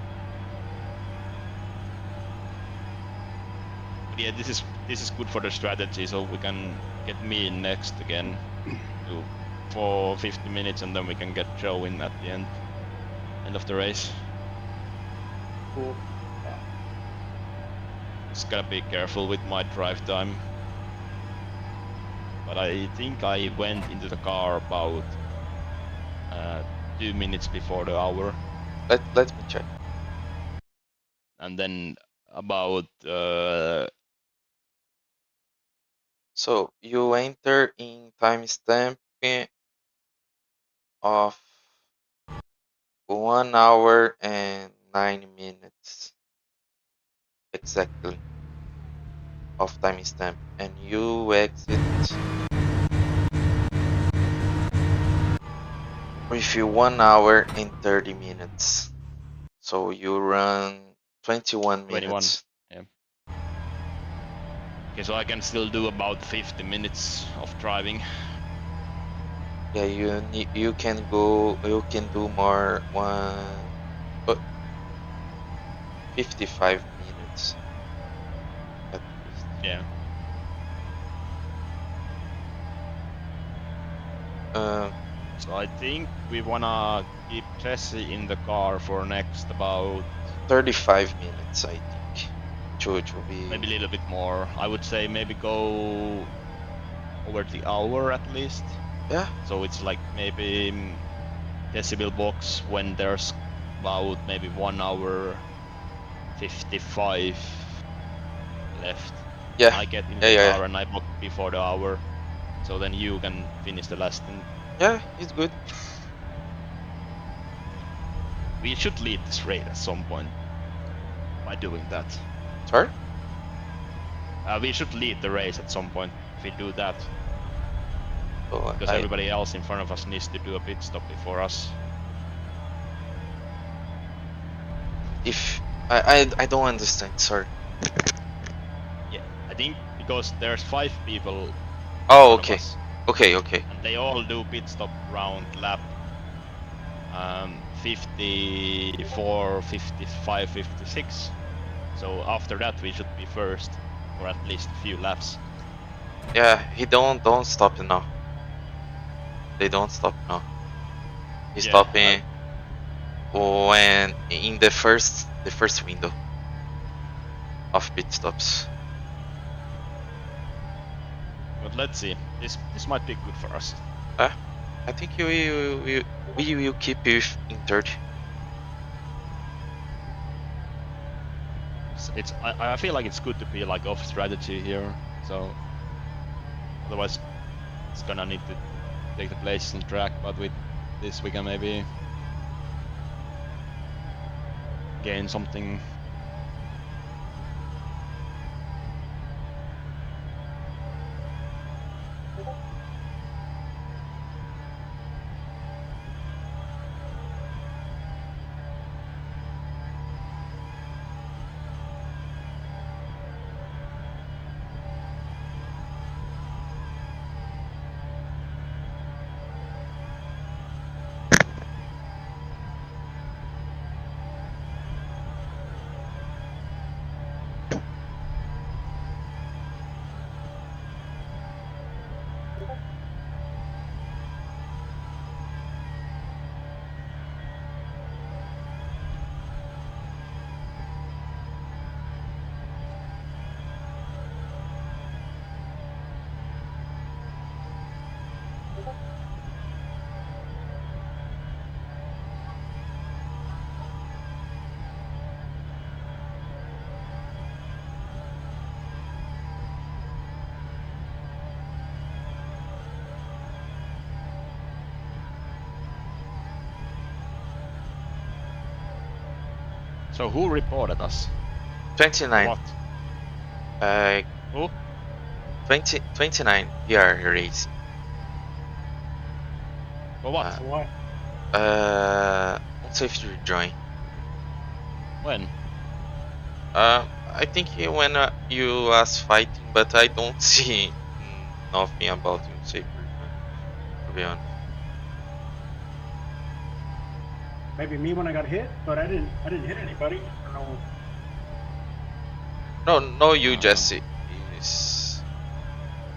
But yeah, this is good for the strategy, so we can get me in next again for 50 minutes, and then we can get Joe in at the end of the race. Cool. Just gotta be careful with my drive time. But I think I went into the car about 2 minutes before the hour. Let me check. And then about So you enter in timestamp of 1 hour and 9 minutes exactly of timestamp, and you exit with 1 hour and 30 minutes. So you run 21 21. minutes. Yeah. Okay, so I can still do about 50 minutes of driving. Yeah, you can do more 55 minutes at least. Yeah. So I think we wanna keep Jesse in the car for next about 35 minutes, I think. To be maybe a little bit more. I would say maybe go over the hour at least. yeah. So it's like maybe decibel box when there's about maybe 1 hour 55 left. Yeah. I get in Yeah, the yeah, car yeah. and I book before the hour. So then you can finish the last thing. Yeah, it's good. We should lead this race at some point by doing that. Sorry? We should lead the race at some point if we do that. So Because everybody else in front of us needs to do a pit stop before us. if I don't understand, sorry. Yeah, I think because there's 5 people. Oh, in front of okay. us, Okay. and they all do pit stop round lap 54, 55, 56. So after that we should be first for at least a few laps. Yeah, he don't stop now. They don't stop now. He's Yeah, stopping when in the first window of pit stops. But let's see. This might be good for us. I think we will keep you in third. I feel like it's good to be like off strategy here. So otherwise it's gonna need to take the place on track. But with this we can maybe gain something. So who reported us? 29. What? Who? 29 PR racing. For what? Why? Unsafety join. When? I think when you was fighting, but I don't see nothing about unsafety join, to be be honest. Maybe me when I got hit, but I didn't hit anybody. I don't know. No, you, Jesse. It's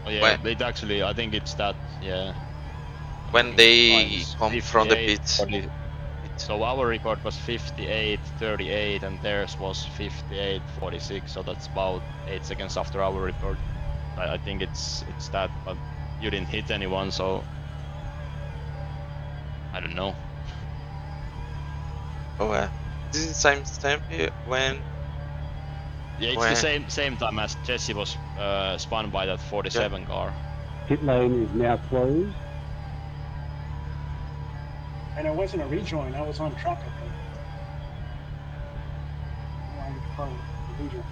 Oh yeah, when, it actually, I think it's that, yeah. when they Times come from the 58, pit. 40. So our record was 58.38 and theirs was 58.46, so that's about 8 seconds after our record. I think it's that, but you didn't hit anyone, so I don't know. Oh, this is the same here when. Yeah, it's the same time as Jesse was spun by that 47 car. Pit lane is now closed. And it wasn't a rejoin. I was on track, I think. I would call it a rejoin.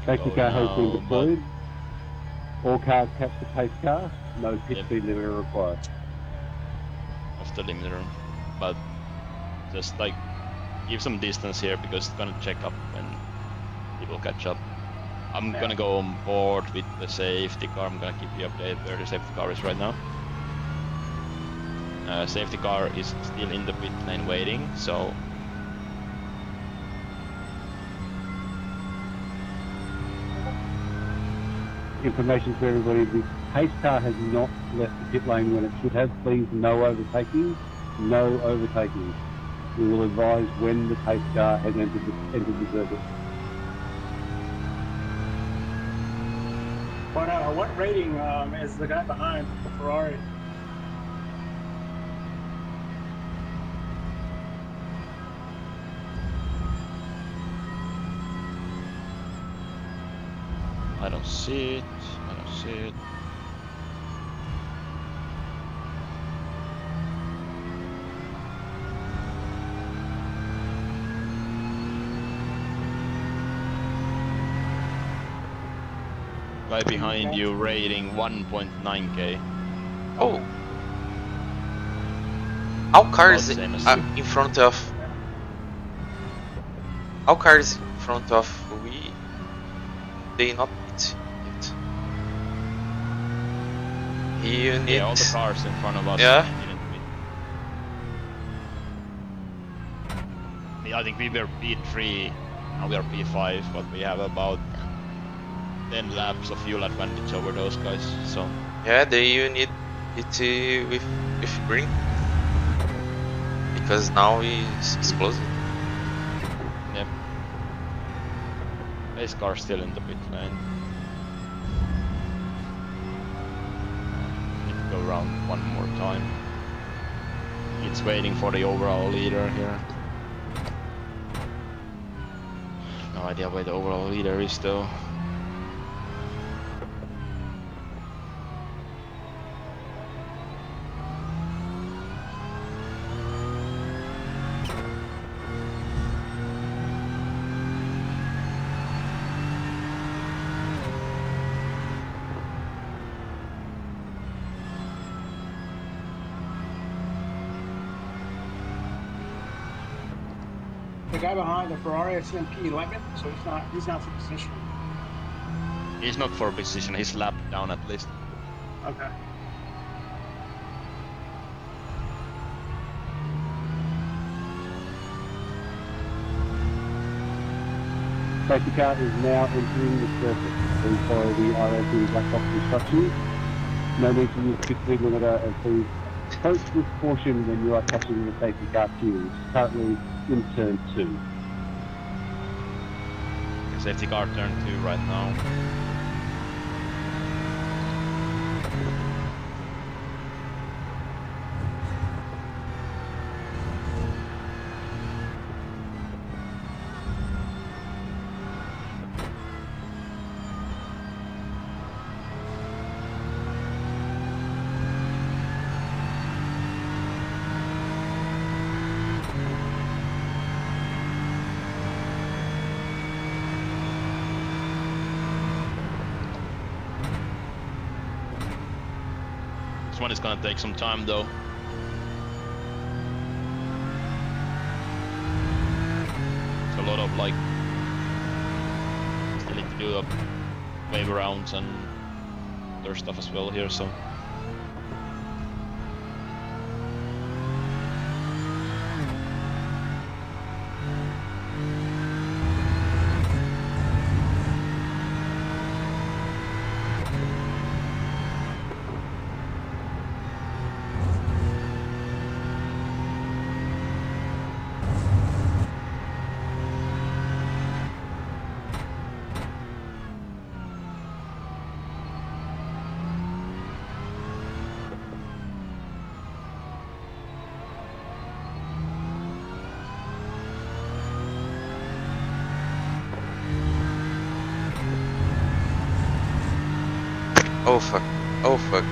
Safety car has been deployed. All cars catch the pace car. No pit speed limiter required. Off the limiter, but just like give some distance here because it's gonna check up when people catch up. I'm gonna go on board with the safety car. I'm gonna keep you updated where the safety car is right now. Safety car is still in the pit lane waiting, so information to everybody, the pace car has not left the pit lane when it should have. Please, no overtaking. No overtaking. We will advise when the pace car has entered the circuit. But what rating is the guy behind the Ferrari? I don't see it. I don't see it. Guy behind you rating 1.9k. Oh, our car is About the same as you. in front of. Our car is in front of we. They not pit yet. You need. Yeah, all the cars in front of us didn't win. I think we were P3, now we are P5, but we have about 10 laps of fuel advantage over those guys, so... Yeah, you need it with green. Because now it's explosive. Yep. This car's still in the pit lane. Need to go around one more time. It's waiting for the overall leader here. No idea where the overall leader is though. The guy behind the Ferrari is in P11, so he's not for position. He's not for position, he's lap down at least. Okay. Safety car is now entering the circuit. Please follow the RSE black box instructions. No need to use pit speed limiter, and please approach with caution when you are catching the safety car queues. Currently in turn 2. Safety car turn 2 right now. This one is gonna take some time though. So a lot of like still need to do a wave rounds and other stuff as well here, so. Oh fuck. Oh fuck.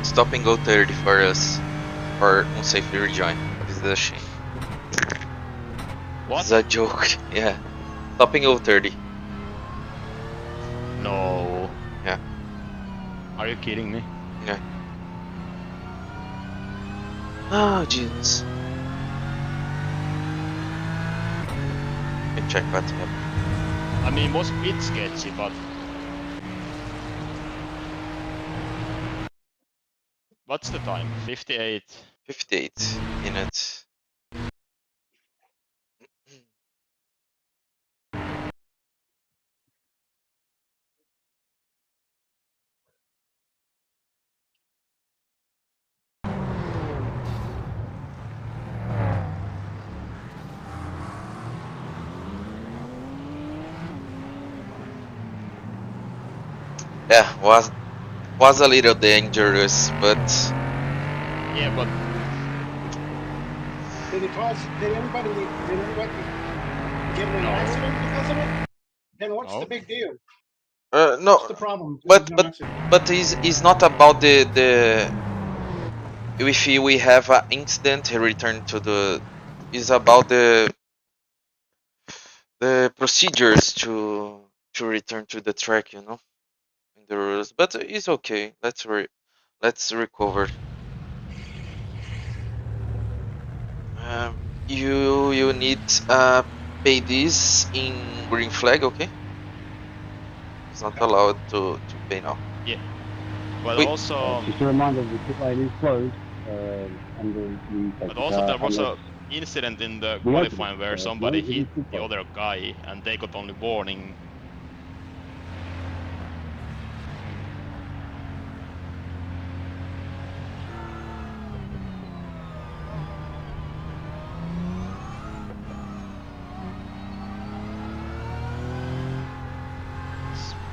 Stop and go 30 for us. Or unsafe rejoin. This is a shame. What? This is a joke. Yeah. Stop and go 30. No. Yeah. Are you kidding me? Yeah. Oh Jesus. Let me check what's happening. I mean, it was a bit sketchy, but. What's the time? 58. 58 minutes. Yeah, was a little dangerous, but Yeah, but Did anybody get in an accident because of it? Then what's No. the big deal? no. What's the problem? But There's no accident. but is not about the if we have an incident return to the is about the procedures to return to the track, you know, in the rules. But it's okay. Let's recover. You need pay this in green flag, okay? It's not allowed to pay now. yeah. But Wait. also, Just a reminder, the pit lane is closed under the safety but also car, there was a unless incident in the we open qualifying it. where No, somebody it is hit still the closed. other guy and they got only warning.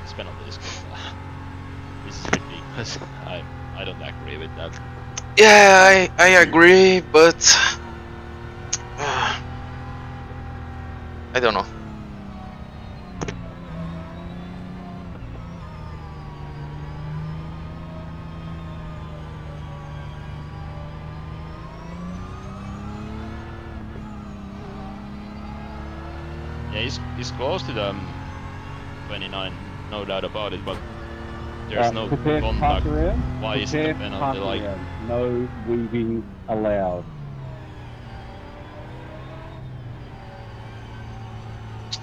This penalty is this is ridiculous. I don't agree with that. Yeah, I agree, but I don't know. Yeah, he's close to the 29, no doubt about it, but there's no prepare to pass contact. around. Why is the Prepare to penalty pass like? around. No weaving allowed.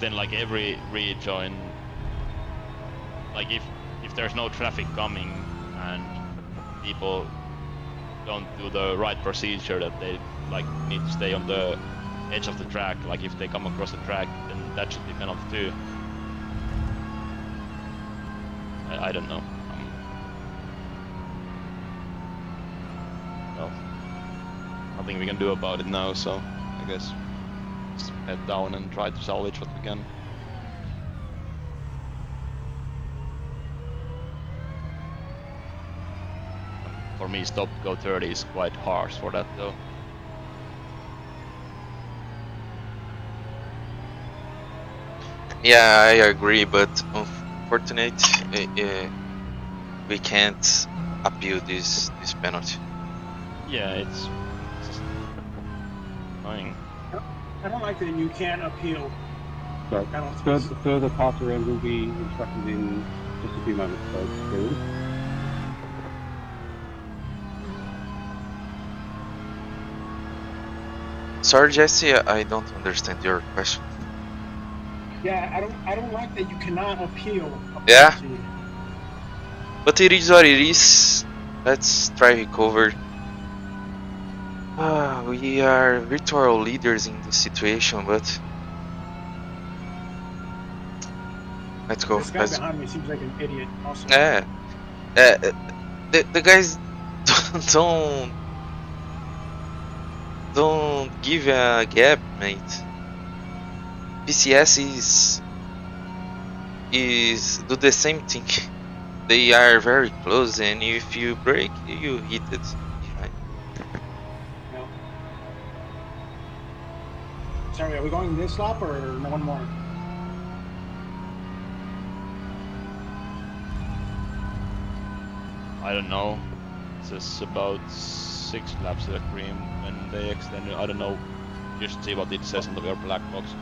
Then like every rejoin, like if there's no traffic coming and people don't do the right procedure that they like need to stay on the edge of the track, like if they come across the track, then that should be penalty too. I don't know. Well, nothing we can do about it now, so I guess just head down and try to salvage what we can. For me, stop go 30 is quite harsh for that though. Yeah, I agree, but unfortunately, we can't appeal this penalty. Yeah, it's annoying. I don't like that you can't appeal So penalties. further pass around will be instructed in just a few moments. So bear with us. Sorry, Jesse, I don't understand your question. Yeah, I don't like that you cannot appeal a Yeah, penalty. but it is what it is. Let's try recover. We are virtual leaders in this situation, but let's go. This guy Let's. behind me seems like an idiot. Also, Yeah, the guys don't don't give a gap, mate. PCS is do the same thing. They are very close, and if you break, you hit it behind. no. Sorry, are we going this lap or no one more? I don't know. It says about 6 laps to the cream when they extended. I don't know. Just see what it says on the your black box.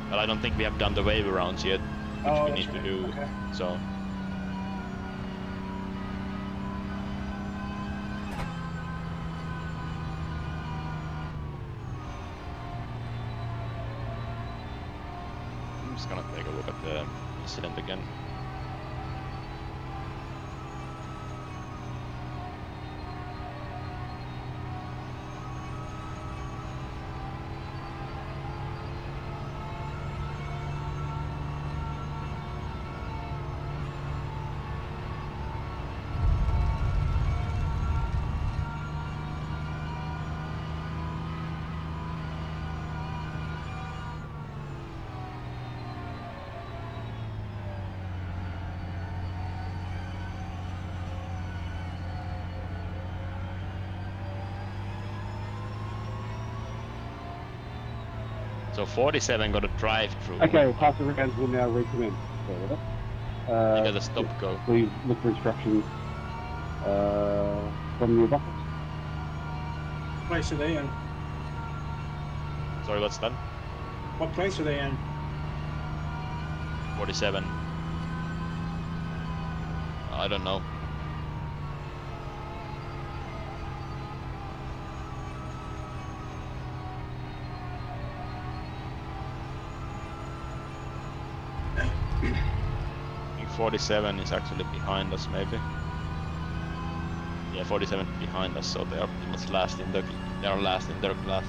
But I don't think we have done the wave rounds yet, which Oh, we that's need to right. do. Okay. So I'm just gonna take a look at the incident again. So 47 got a drive through. Okay, pass around will now recommence. You Uh, got a stop go. please look for instructions from your buckets. What place are they in? Sorry, what's that? What place are they in? 47. I don't know. I think 47 is actually behind us, maybe. Yeah, 47 behind us, so they are pretty much last in they are last in their class.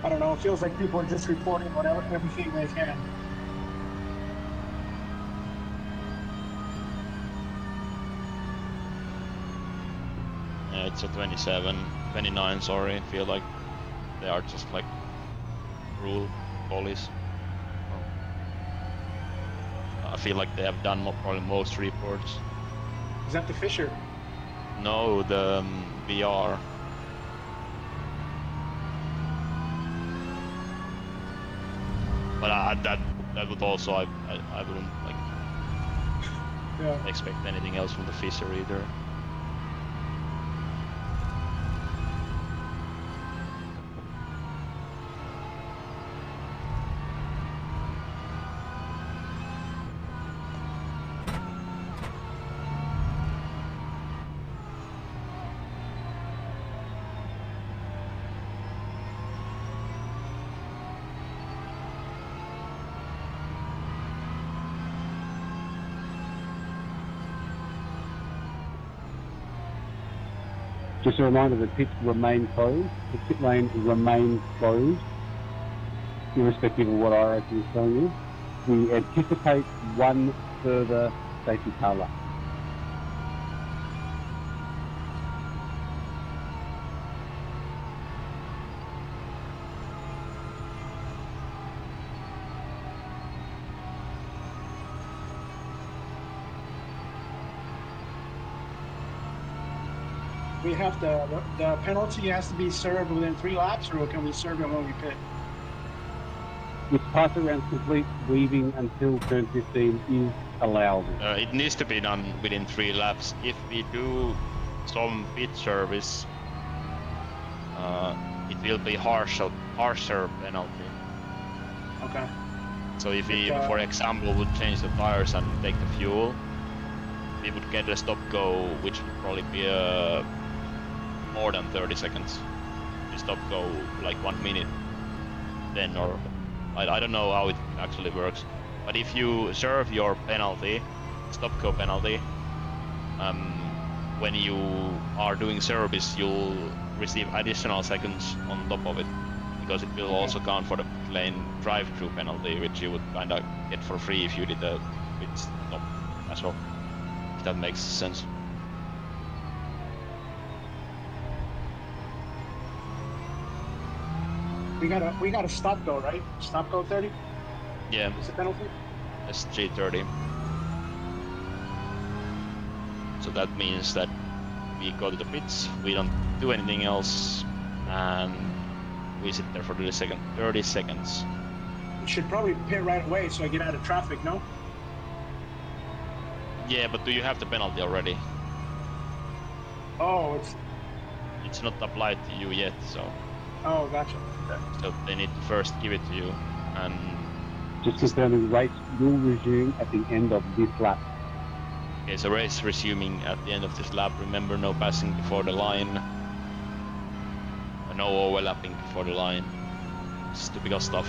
I don't know. It feels like people are just reporting whatever everything they can. Yeah, it's a 27, 29, sorry. I feel like they are just like rule police. I feel like they have done probably most reports. Is that the Fisher? No, the VR. But that would also I wouldn't like Yeah. expect anything else from the Fisher either. Just a reminder, the pits remain closed. The pit lane remains closed, irrespective of what iRacing is telling you. We anticipate one further safety car lap. We have the penalty has to be served within 3 laps, or can we serve it when we pit? If pass around complete, weaving until turn 15 is allowable. It needs to be done within 3 laps. If we do some pit service, it will be harsher penalty. Okay. So if we, for example, would change the tires and take the fuel, we would get a stop-go, which would probably be more than 30 seconds. The stop-go like 1 minute then, or I don't know how it actually works. But if you serve your penalty, stop-go penalty, when you are doing service, you'll receive additional seconds on top of it, because it will also count for the pit lane drive-through penalty, which you would kind of get for free if you did a pit stop as well. If that makes sense. We got a stop go, right? Stop go 30? Yeah, Is the penalty? SG30. So that means that we go to the pits, we don't do anything else, and we sit there for 30 seconds. We should probably pit right away so I get out of traffic, no? Yeah, but do you have the penalty already? Oh, It's not applied to you yet, so gotcha. Okay. so they need to first give it to you, and Just confirming, race will resume at the end of this lap. okay, so race resuming at the end of this lap. Remember, no passing before the line, no overlapping before the line. It's typical stuff.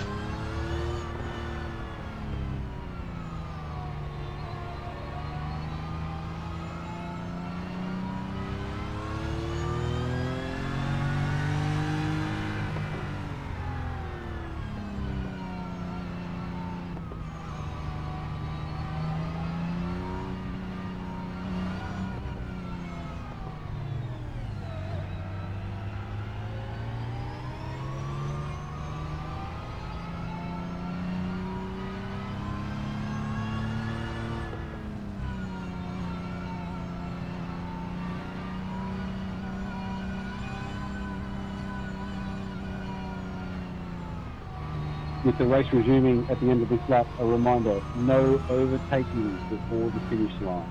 With the race resuming at the end of this lap, a reminder, no overtaking before the finish line.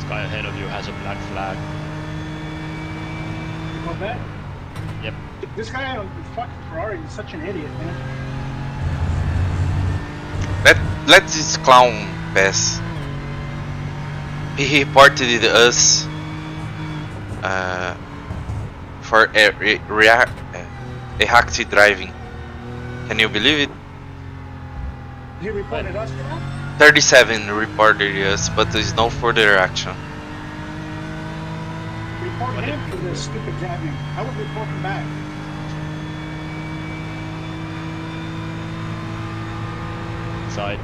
guy ahead of you has a black flag. You call that? Yep. This guy on the fucking Ferrari is such an idiot, man. Let this clown pass. He reported us for erratic driving. Can you believe it? He reported us for that? 37 reported us, but there's no further action. Report him for this stupid driving. I would report him back. Side.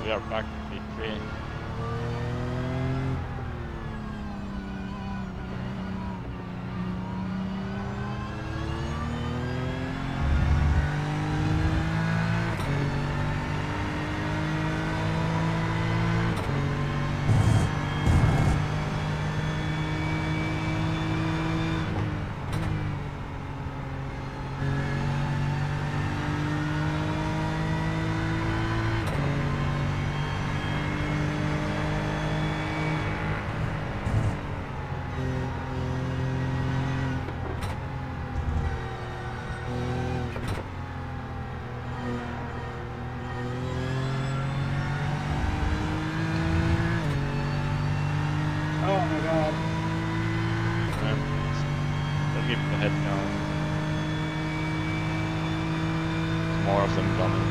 We are back to P3. Oh my god. Let me put the head down. There's more of them coming.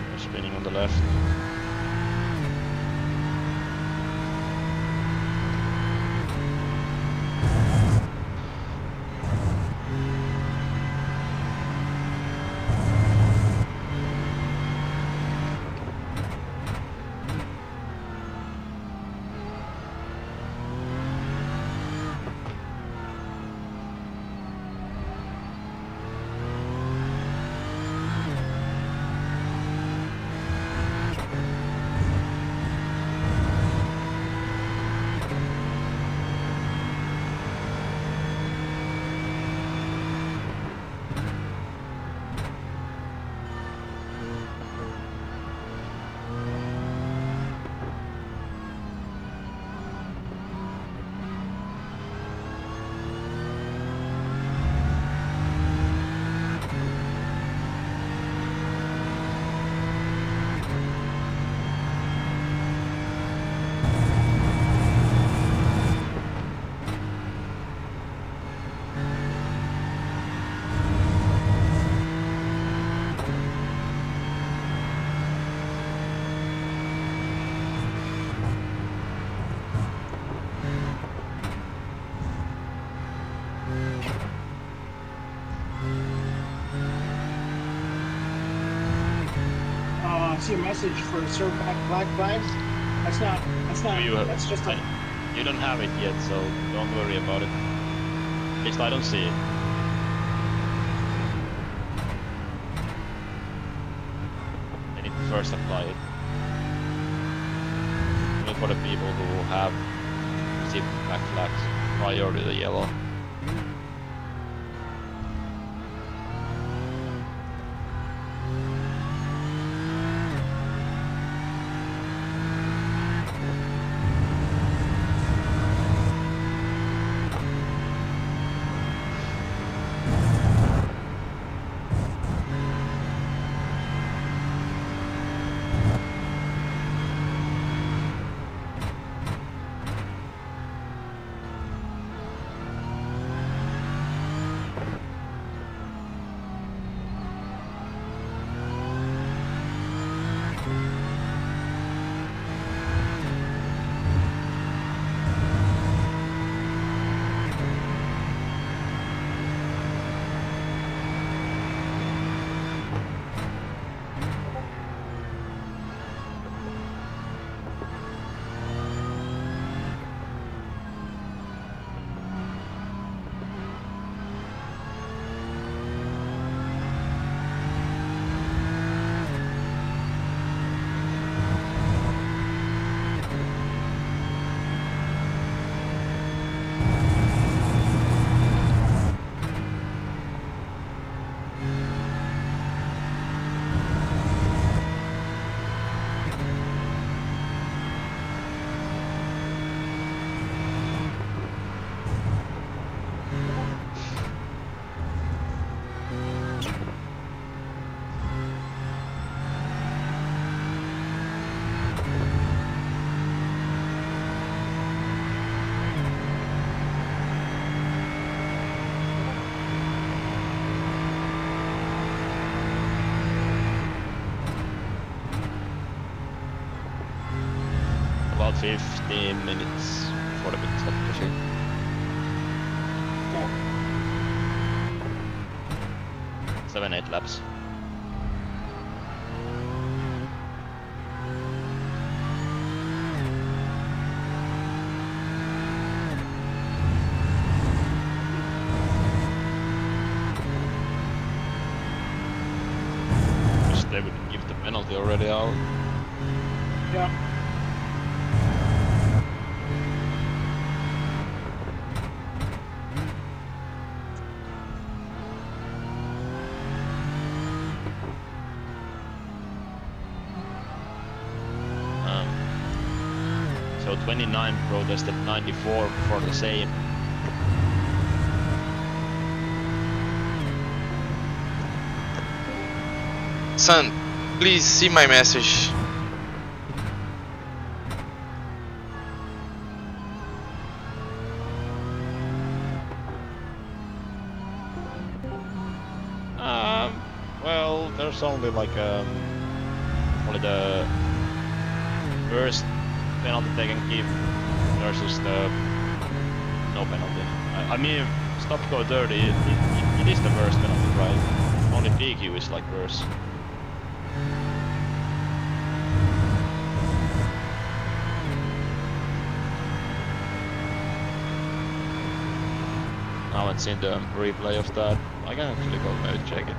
They're spinning on the left. I see a message for serve back black flags. That's not, that's just a... You don't have it yet, so don't worry about it. At least I don't see it. I need to first apply it. Only for the people who have zip back flags prior to the yellow. About 15 minutes for the pit stop machine. 7-8 laps. Wish they would give the penalty already out. Yeah. So 29 protested, 94 for the same. Son, please see my message. Well, there's only like only the first penalty they can give versus the no penalty. I mean, stop go dirty. It is the worst penalty, right? Only DQ is like worse. I haven't seen the replay of that. I can actually go maybe check it.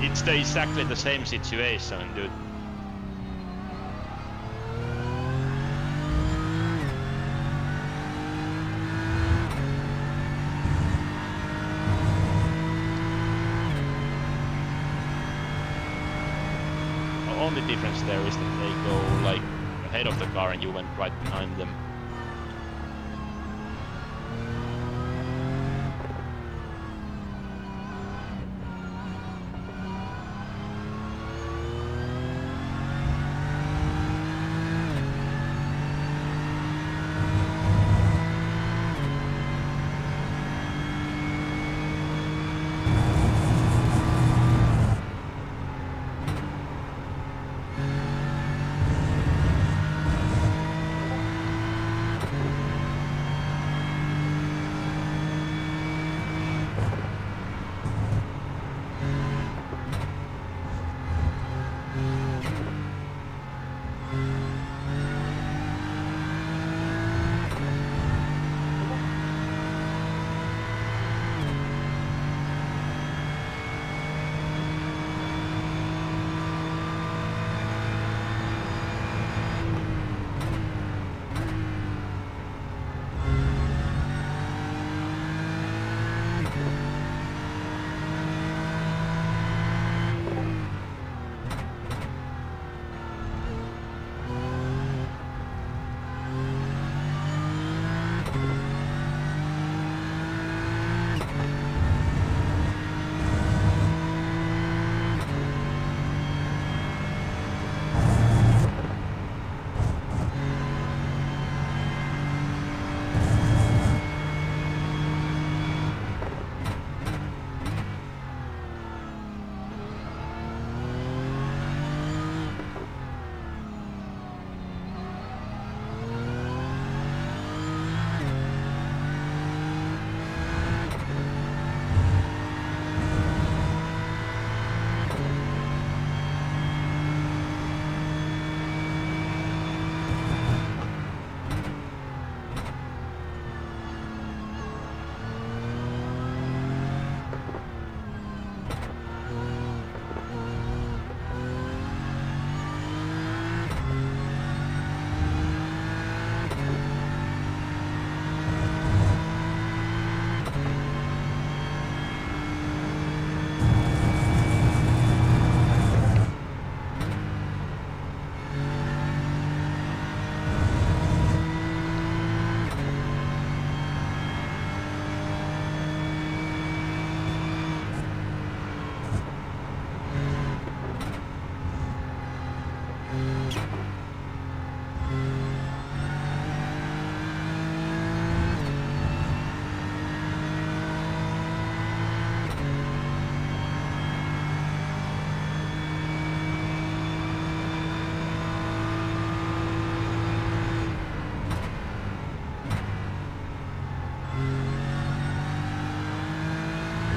It's exactly the same situation, dude. The only difference there is that they go like ahead of the car and you went right behind them.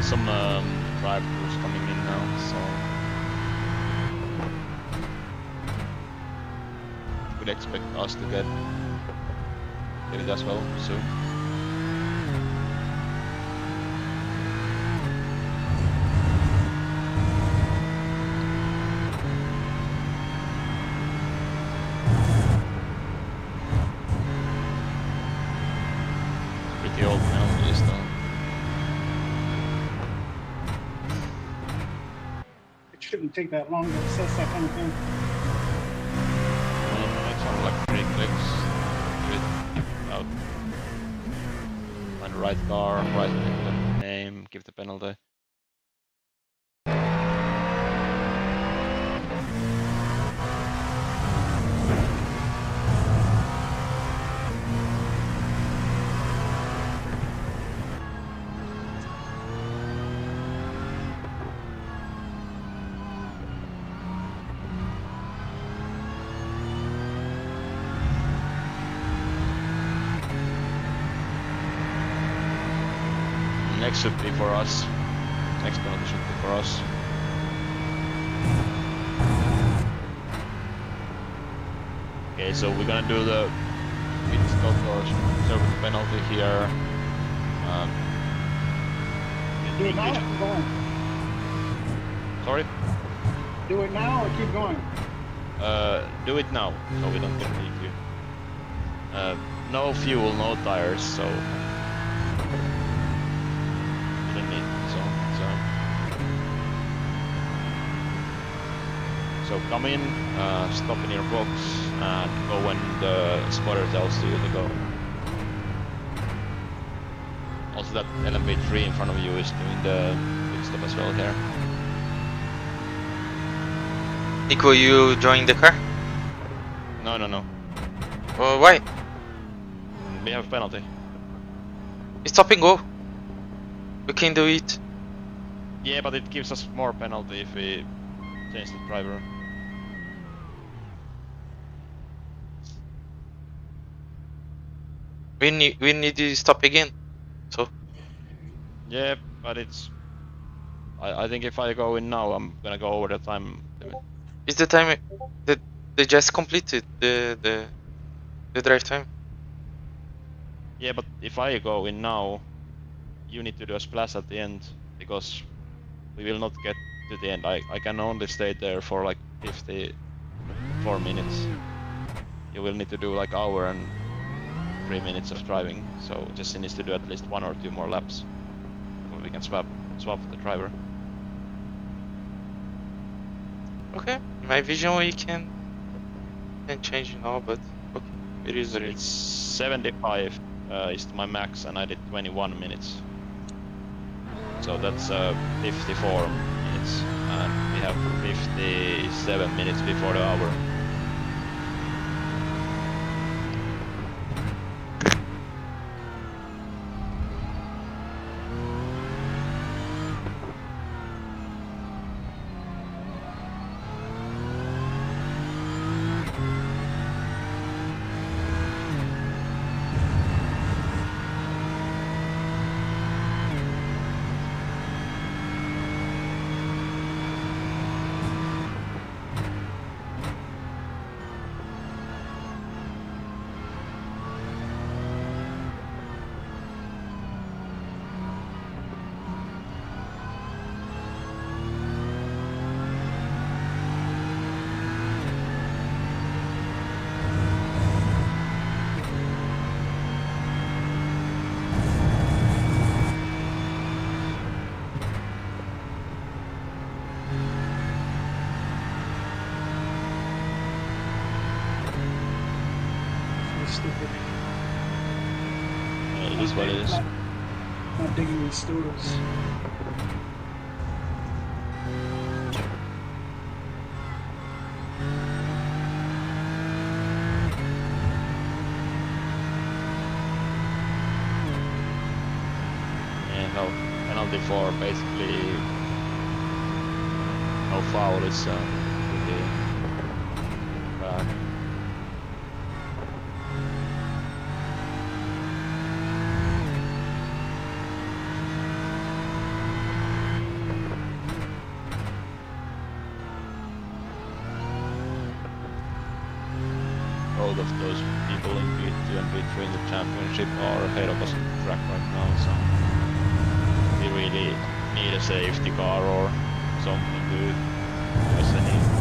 some drive-throughs coming in now, so would expect us to get it as well soon. Pretty old penalties though. It shouldn't take that long to assess that kind of thing. It's only like 3 clicks. Do it out. Find the right car, right name, give the penalty. Next should be for us. Next penalty should be for us. Okay, so we're gonna do the pit stop or service penalty here. Do it now or keep going? Sorry? Do it now or keep going? Do it now, so we don't get DQ. No fuel, no tires, so So come in, stop in your box, and go when the spotter tells you to go. Also that LMP3 in front of you is doing the pit stop as well here. Nico, you join the car? No, no, no. Why? We have a penalty. It's stop and go. We can do it. Yeah, but it gives us more penalty if we change the driver. We need to stop again. So Yeah, but it's... I think if I go in now, I'm gonna go over the time limit. it's the time that they just completed the drive time. Yeah, but if I go in now, you need to do a splash at the end, because we will not get to the end. I can only stay there for like 54 minutes. You will need to do like hour and 3 minutes of driving, so Jesse needs to do at least 1 or 2 more laps before we can swap the driver. Okay, in my vision we can change now, but okay, it is what it It's is. 75 is my max, and I did 21 minutes. So that's 54 minutes, and we have 57 minutes before the hour. Stupid. Yeah, it is what it is. Not digging these stools. Yeah, no penalty for basically no foul is pretty bad. both of those people in P2 and P3 in the championship are ahead of us on the track right now, so we really need a safety car or something to give us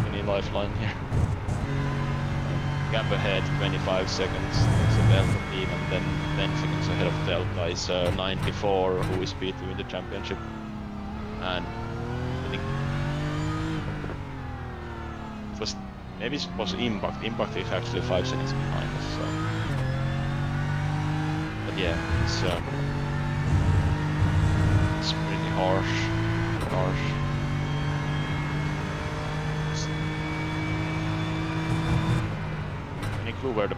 any lifeline here. Gap ahead, 25 seconds, that's the Delta team, and then 10 seconds ahead of Delta is 94, who is P2 in the championship. And I think it was, maybe it was Impact. Impact is actually 5 seconds behind us, so. But yeah, it's pretty harsh. Any clue where the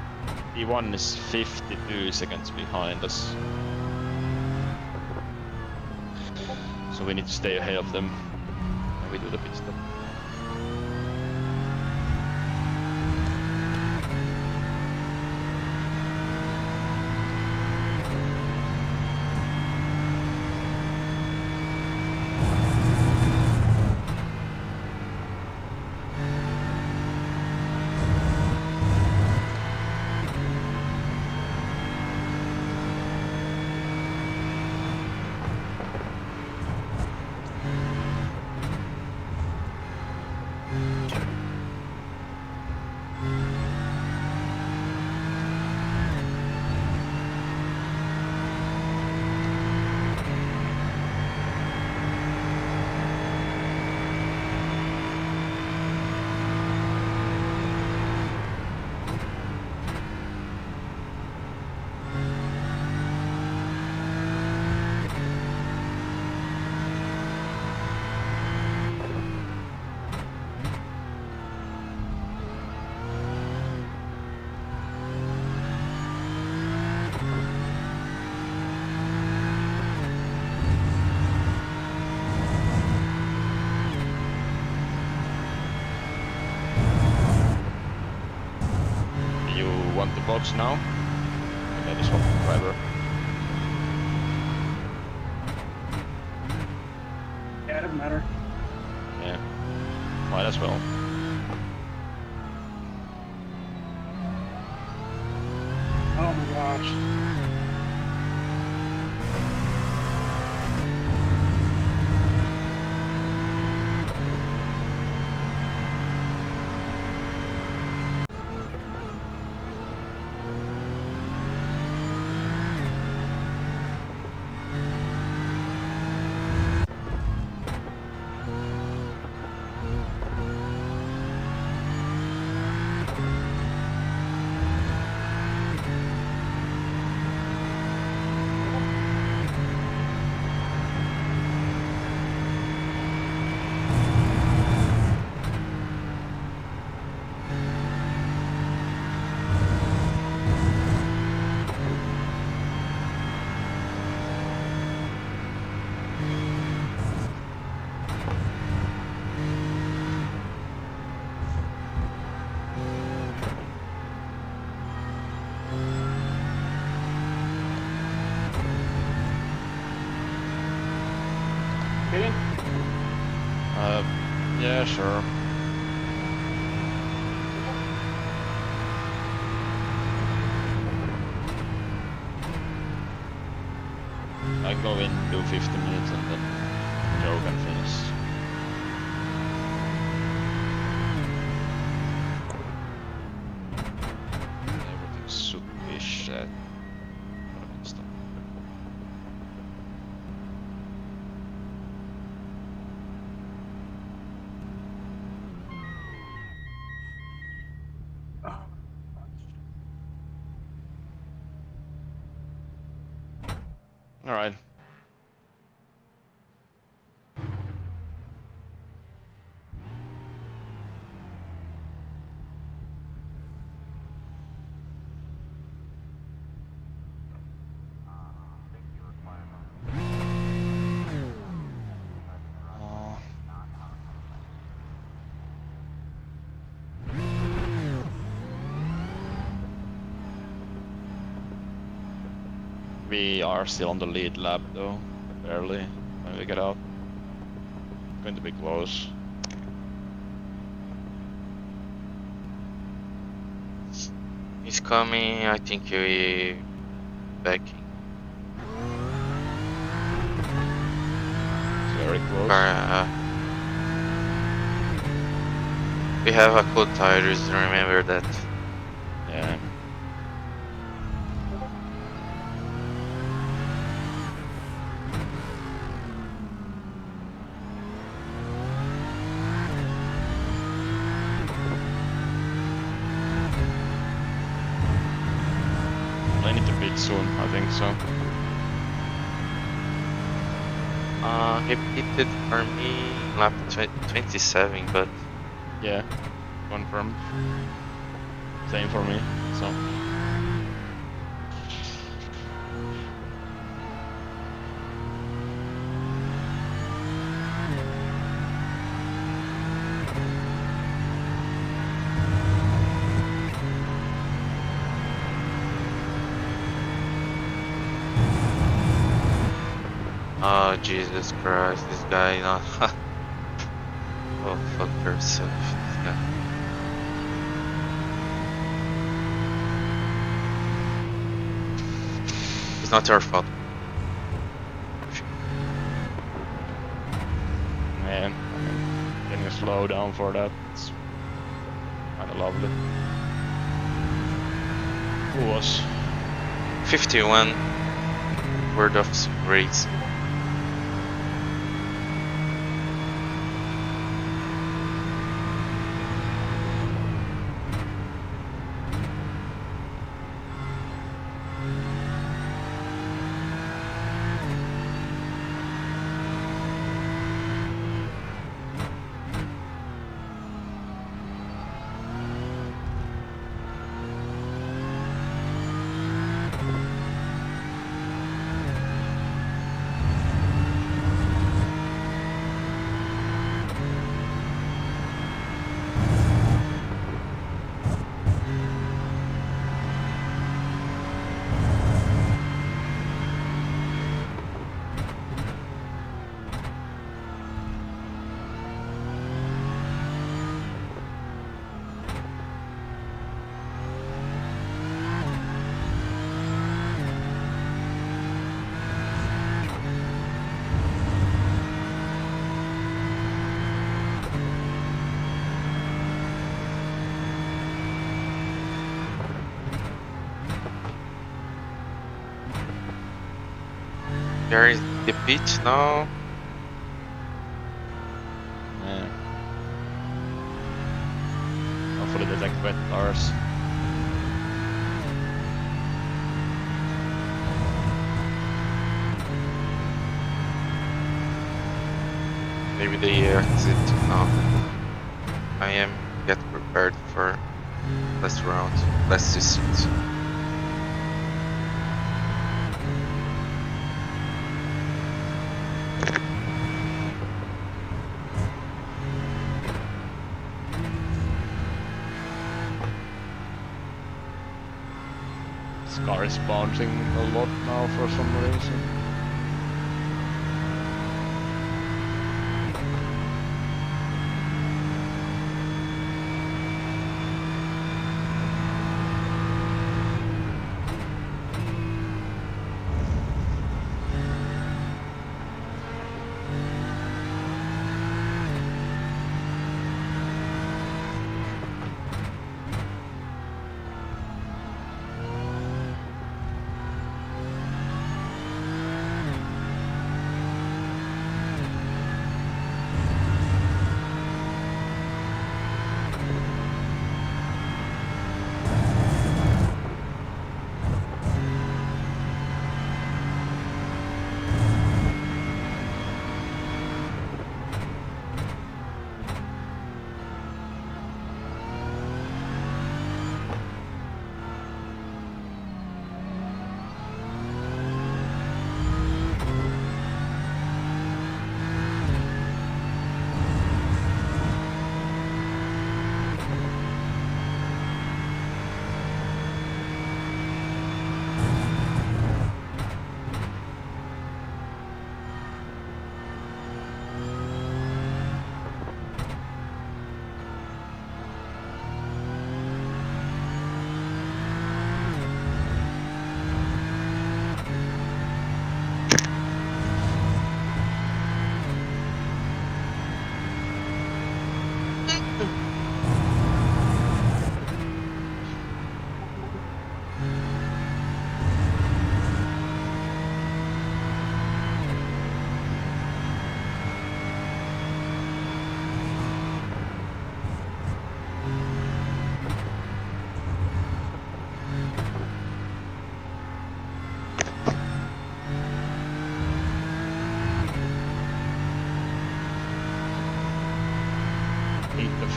P1 is 52 seconds behind us? So we need to stay ahead of them and we do the pit stop. Want the box now? Maybe swap the driver. Yeah, it doesn't matter. Yeah, might as well. Oh my gosh. Hitting? Yeah, sure. I go in, do 50 minutes and then Joe can finish. Everything should be shit. Alright. We are still on the lead lap though, barely, when we get out. Going to be close. He's coming. I think he backing. Very close. We have a cold tires. Remember that. Yeah. I need to pit soon, I think so. He pitted for me lap 27, but Yeah, confirmed. Same for me, so. oh Jesus Christ, this guy not. Oh fuck yourself, this guy. It's not your fault. Man, I mean, getting a slow down for that, it's kinda lovely. Who was? 51 word of race. There is the pitch now. Yeah. Hopefully they take wet tires. Maybe the exit now. I am get prepared for last round, last distance. This car is bouncing a lot now for some reason.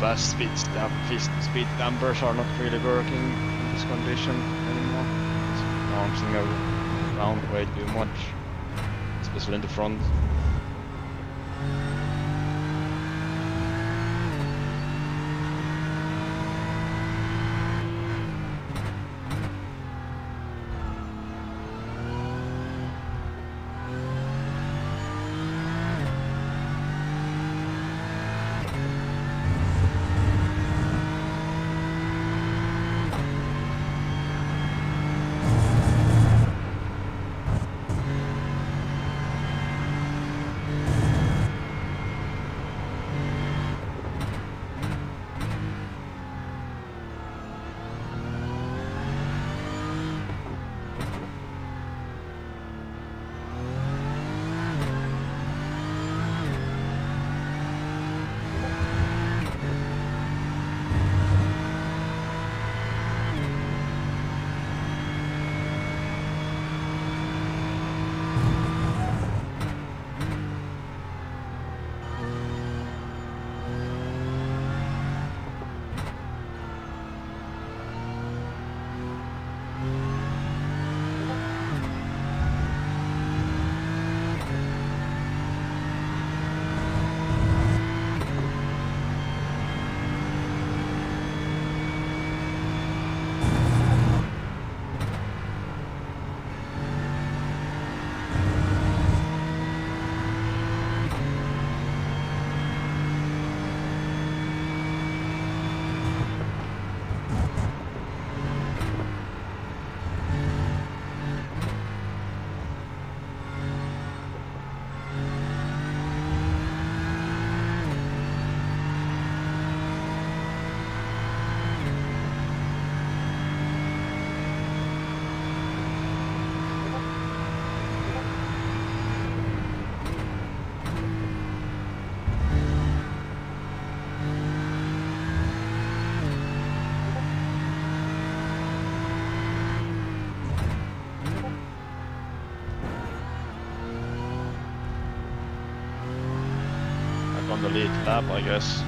fast speed dampers are not really working in this condition anymore. It's bouncing around way too much, especially in the front. On the lead lap, I guess.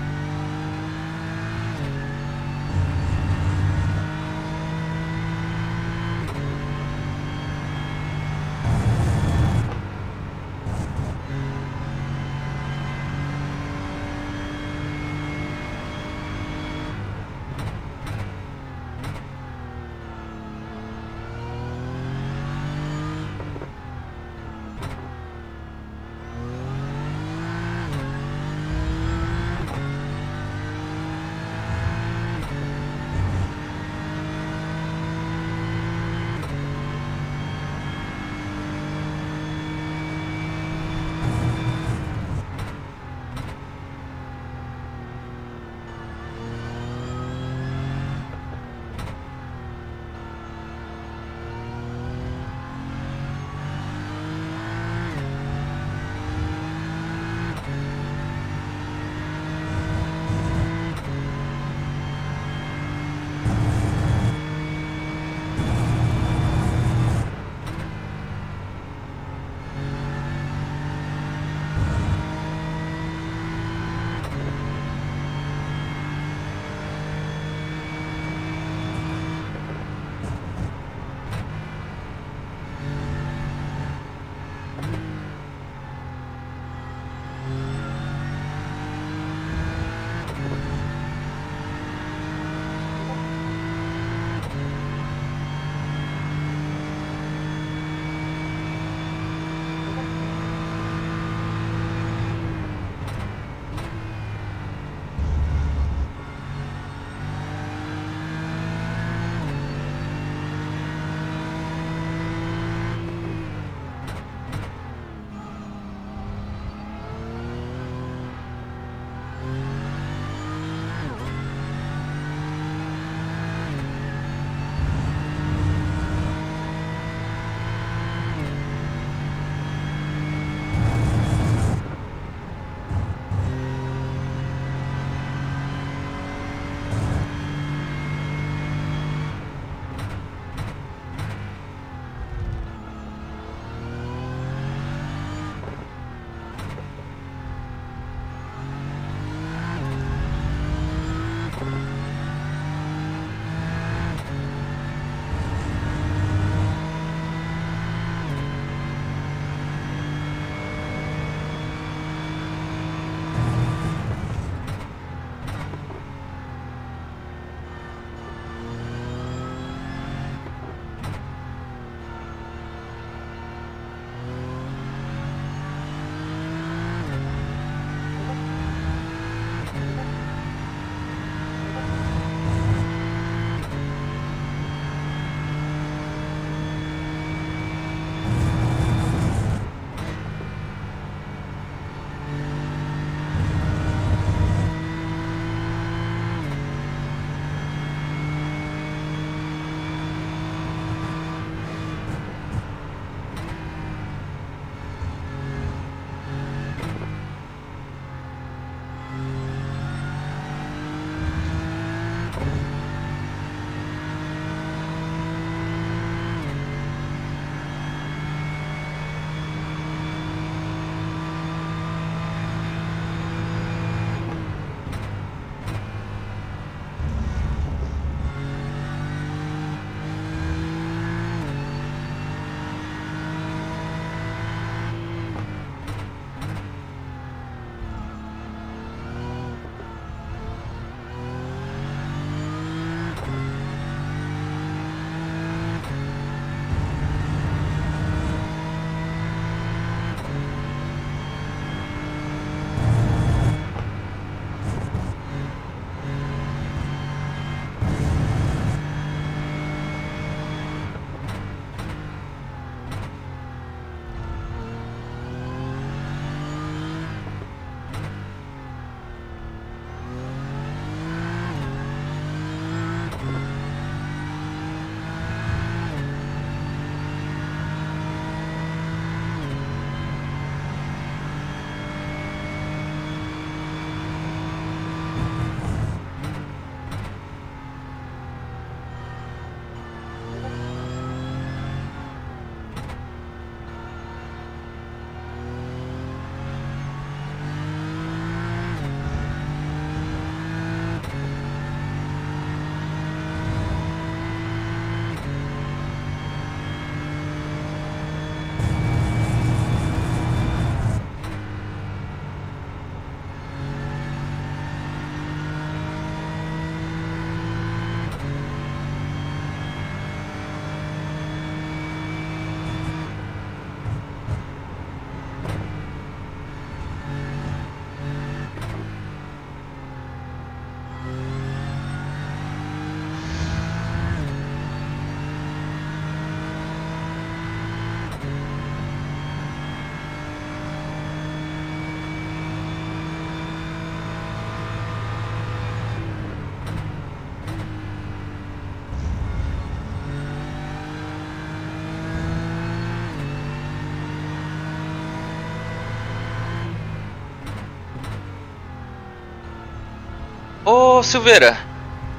Ô Silveira,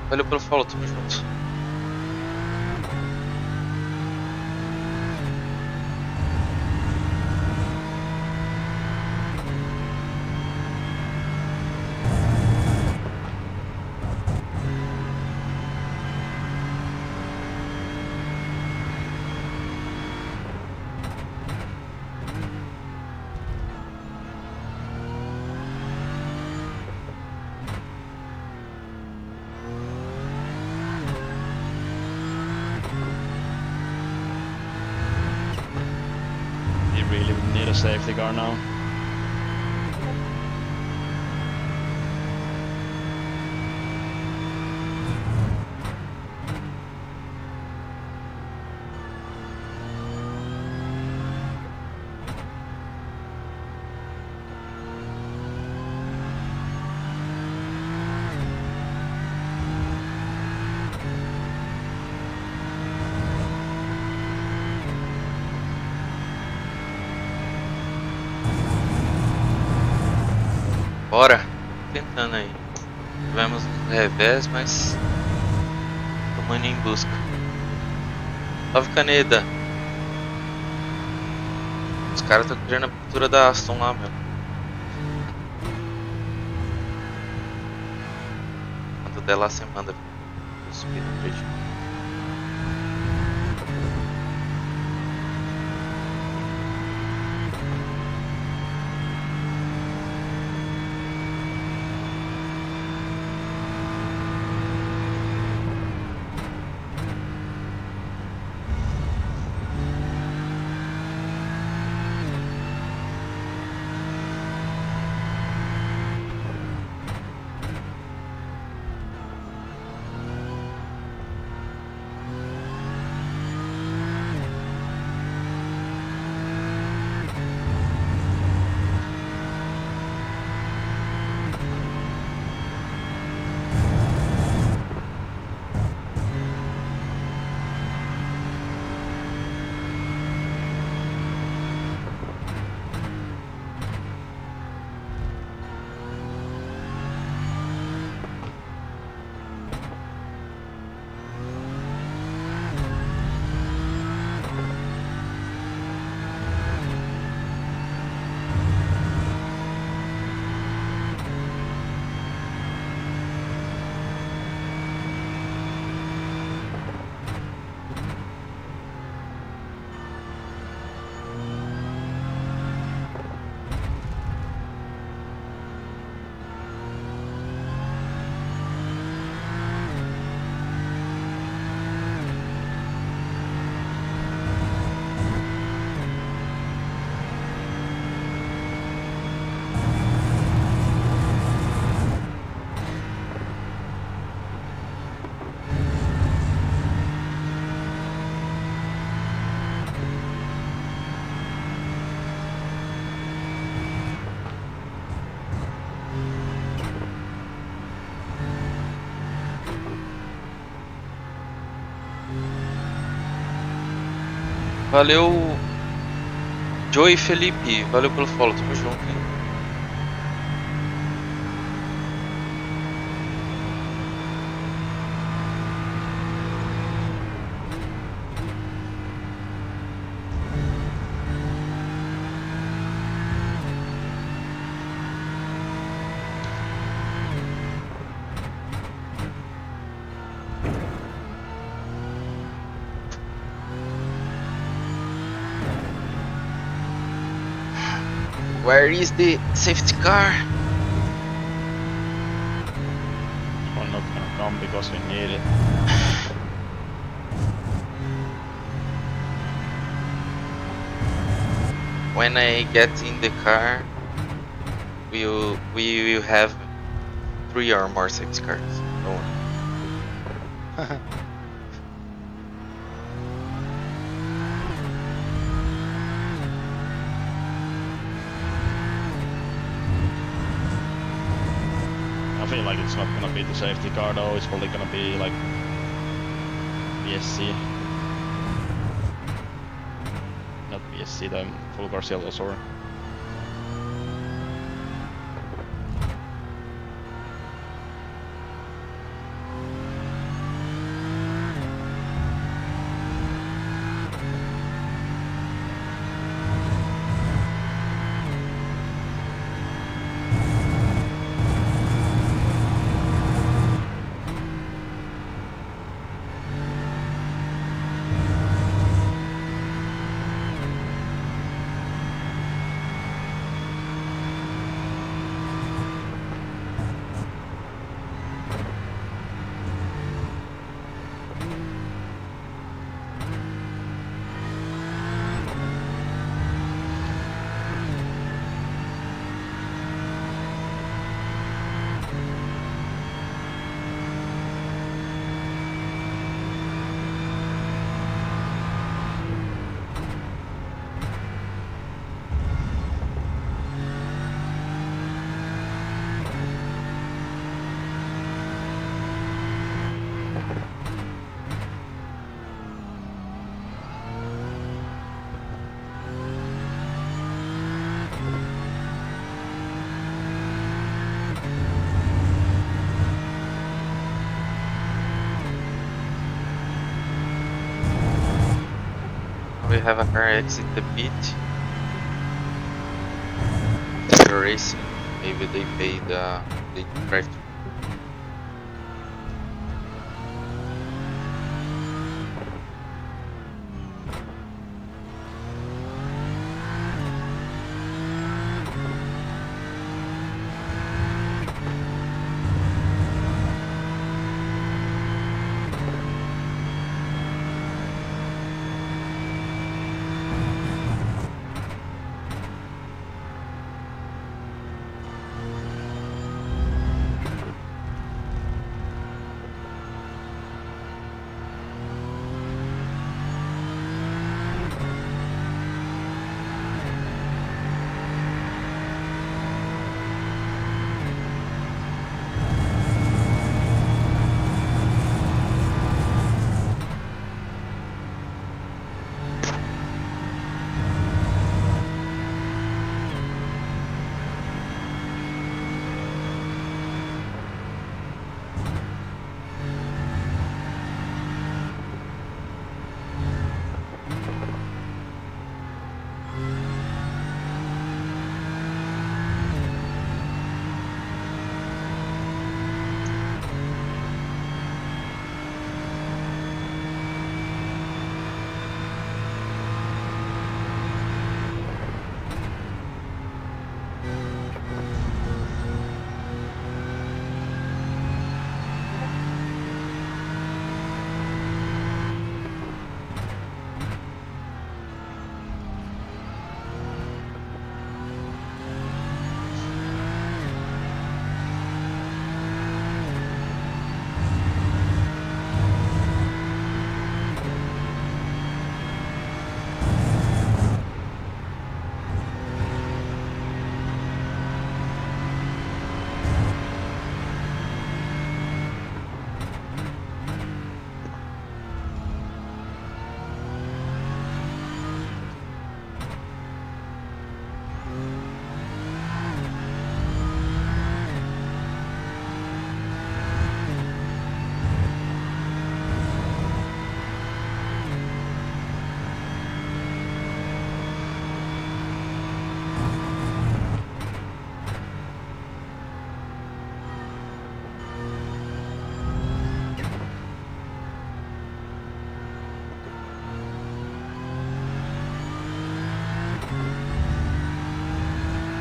valeu pelo follow, tamo junto. You really need a safety car now. Bora, tentando aí. Tivemos um revés, mas estamos indo em busca. Salve Caneda. Os caras estão querendo a pintura da Aston lá, meu. Quando der lá, você manda. Vou subir no prédio. Valeu, Joey Felipe, valeu pelo follow, tamo junto, hein? Where is the safety car? I'm not gonna come because we need it. When I get in the car, we will have 3 or more safety cars. Don't worry. I feel like it's not gonna be the safety car though, it's probably gonna be like BSC. Not BSC, the full car yellow, sorry. We have a car exit the pit. They're racing. Maybe they pay the drive.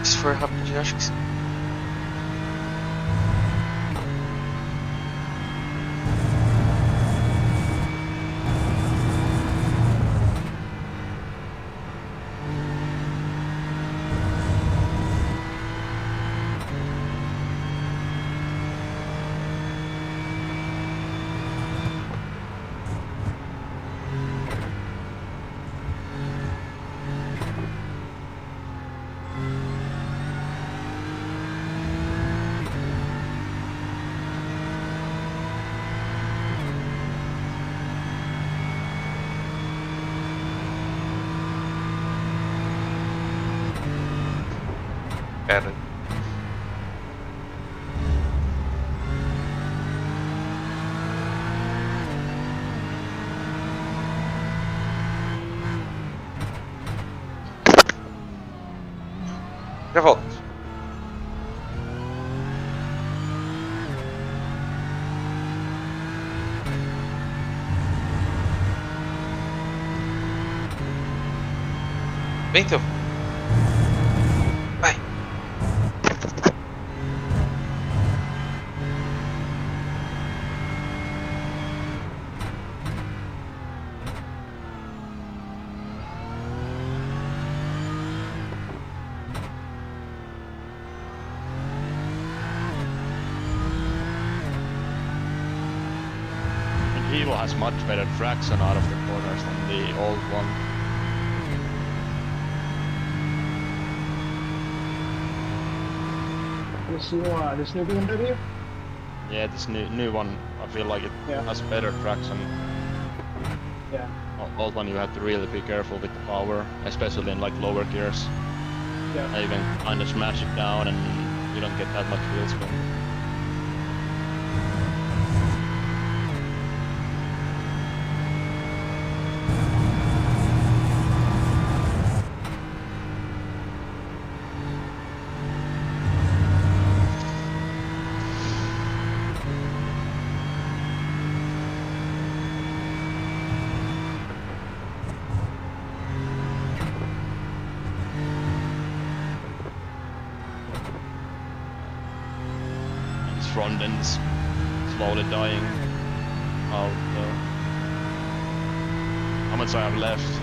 Se for rapidinho, acho que sim. Pera. Já volto. Vem, então. Vai. Evo has much better traction out of the corners than the old one. This new BMW? Yeah, this new one, I feel like it Yeah. has better traction. Yeah. Old one you have to really be careful with the power, especially in like lower gears. Yeah. You can kind of smash it down and you don't get that much wheel spin. front end's slowly dying out. How much I have left?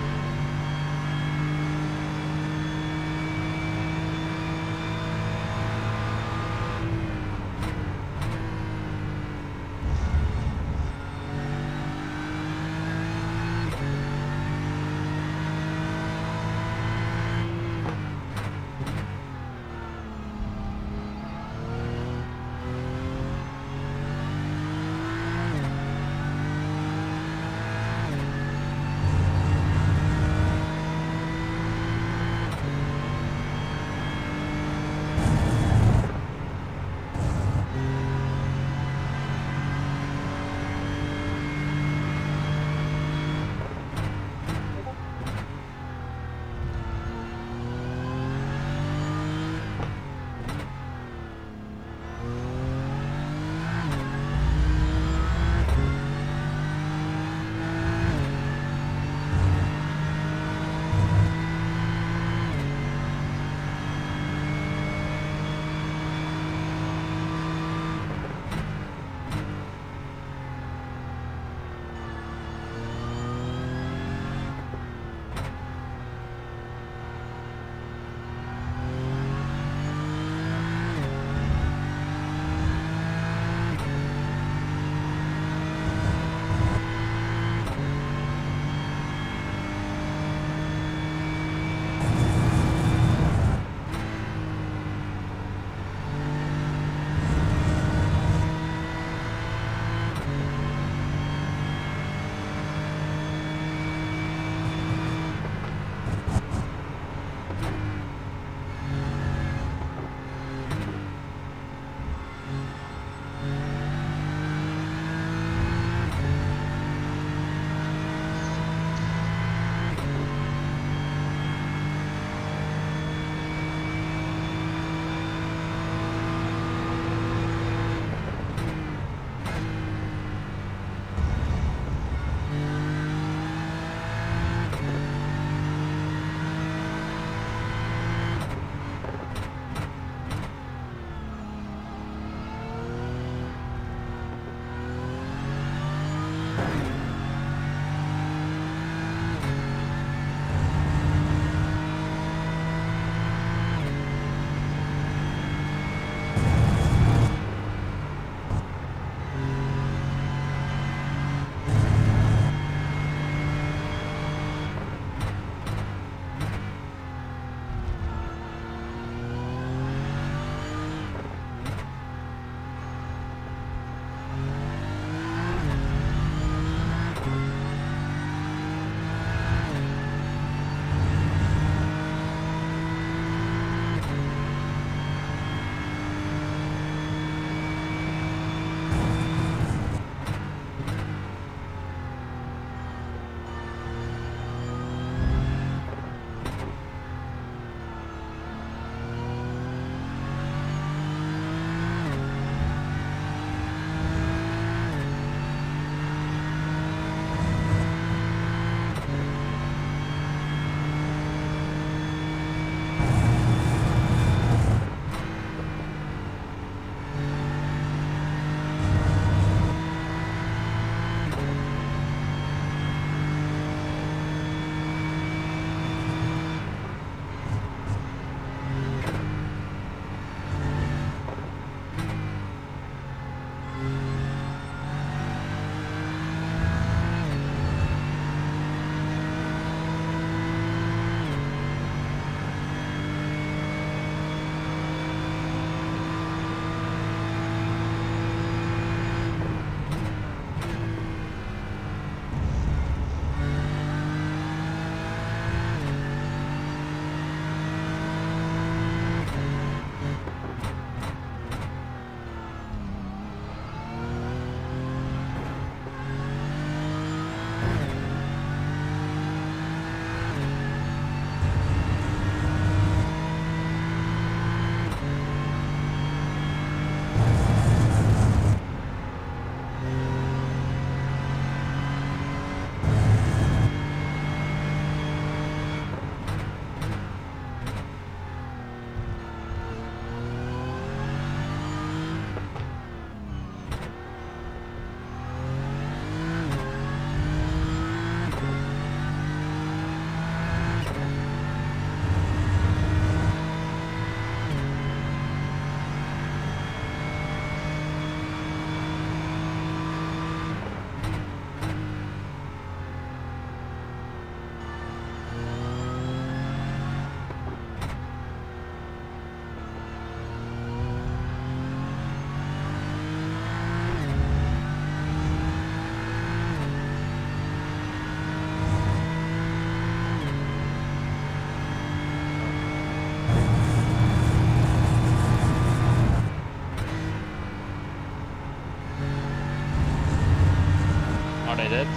dead?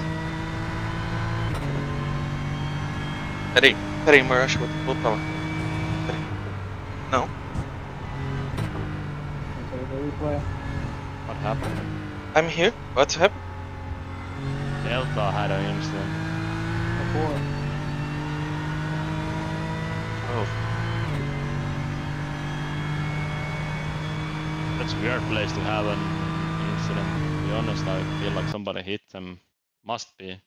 Peraí, amor, acho que eu vou ter que voltar lá. Peraí. Não. Into the replay. What happened? I'm here. What's happened? Delta had an incident. Before. Oh, That's a weird place to have an incident. To be honest, I feel like somebody hit them. Must be. I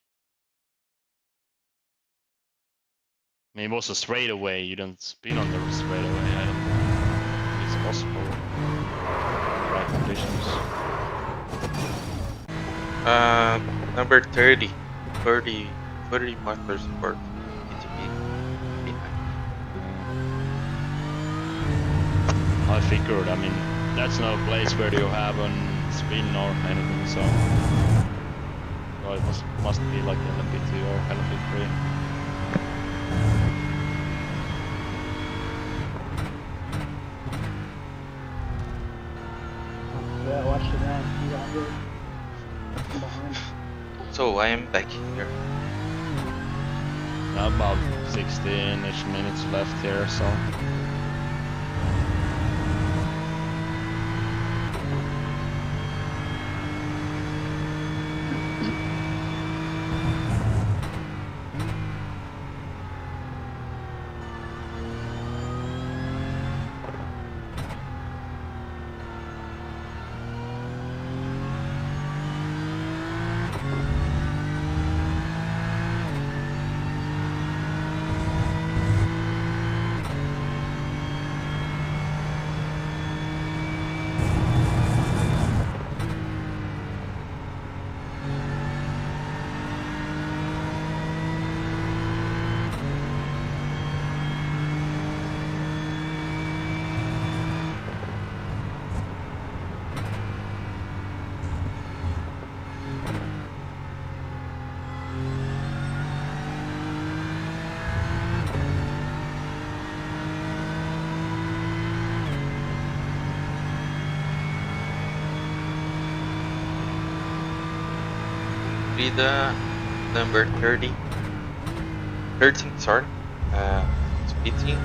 mean, it was a straightaway. You don't spin on the straightaway. I don't think it's possible. Right conditions. number 30 motorsport. Need to be behind. I figured. I mean, that's no place where you have a spin or anything. So it must be like LMP2 or LMP3. Yeah, watch it down. You got hit. From behind. So I am back here. About 16-ish minutes left here, so. Frida, number 13, sorry. Speed team.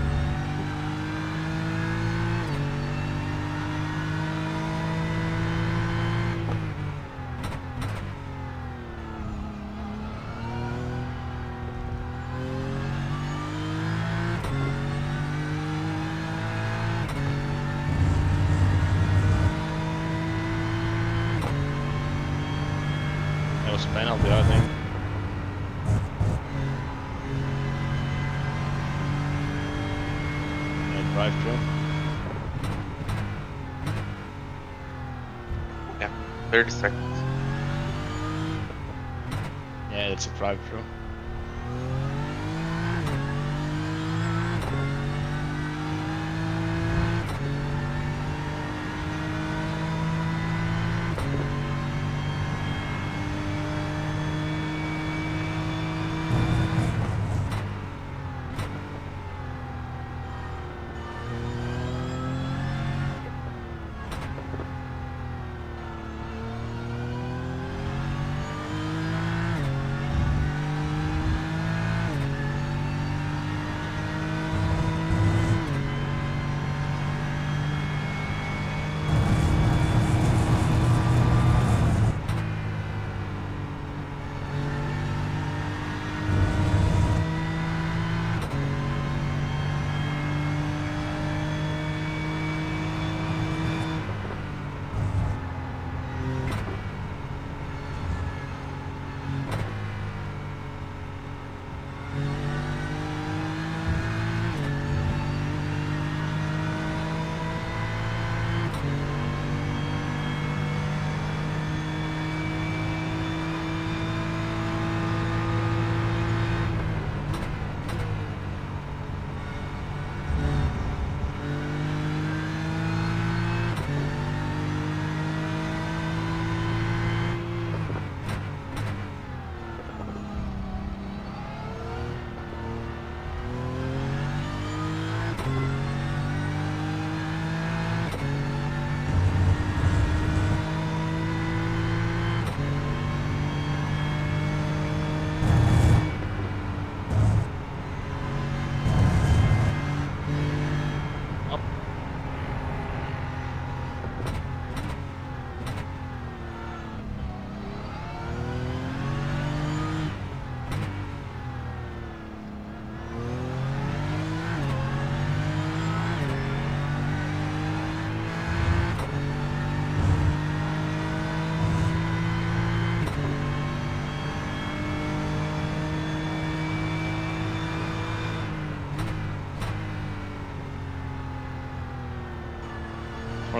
It was a penalty, I think. Yeah, drive through. Yeah, 30 seconds. Yeah, it's a drive through.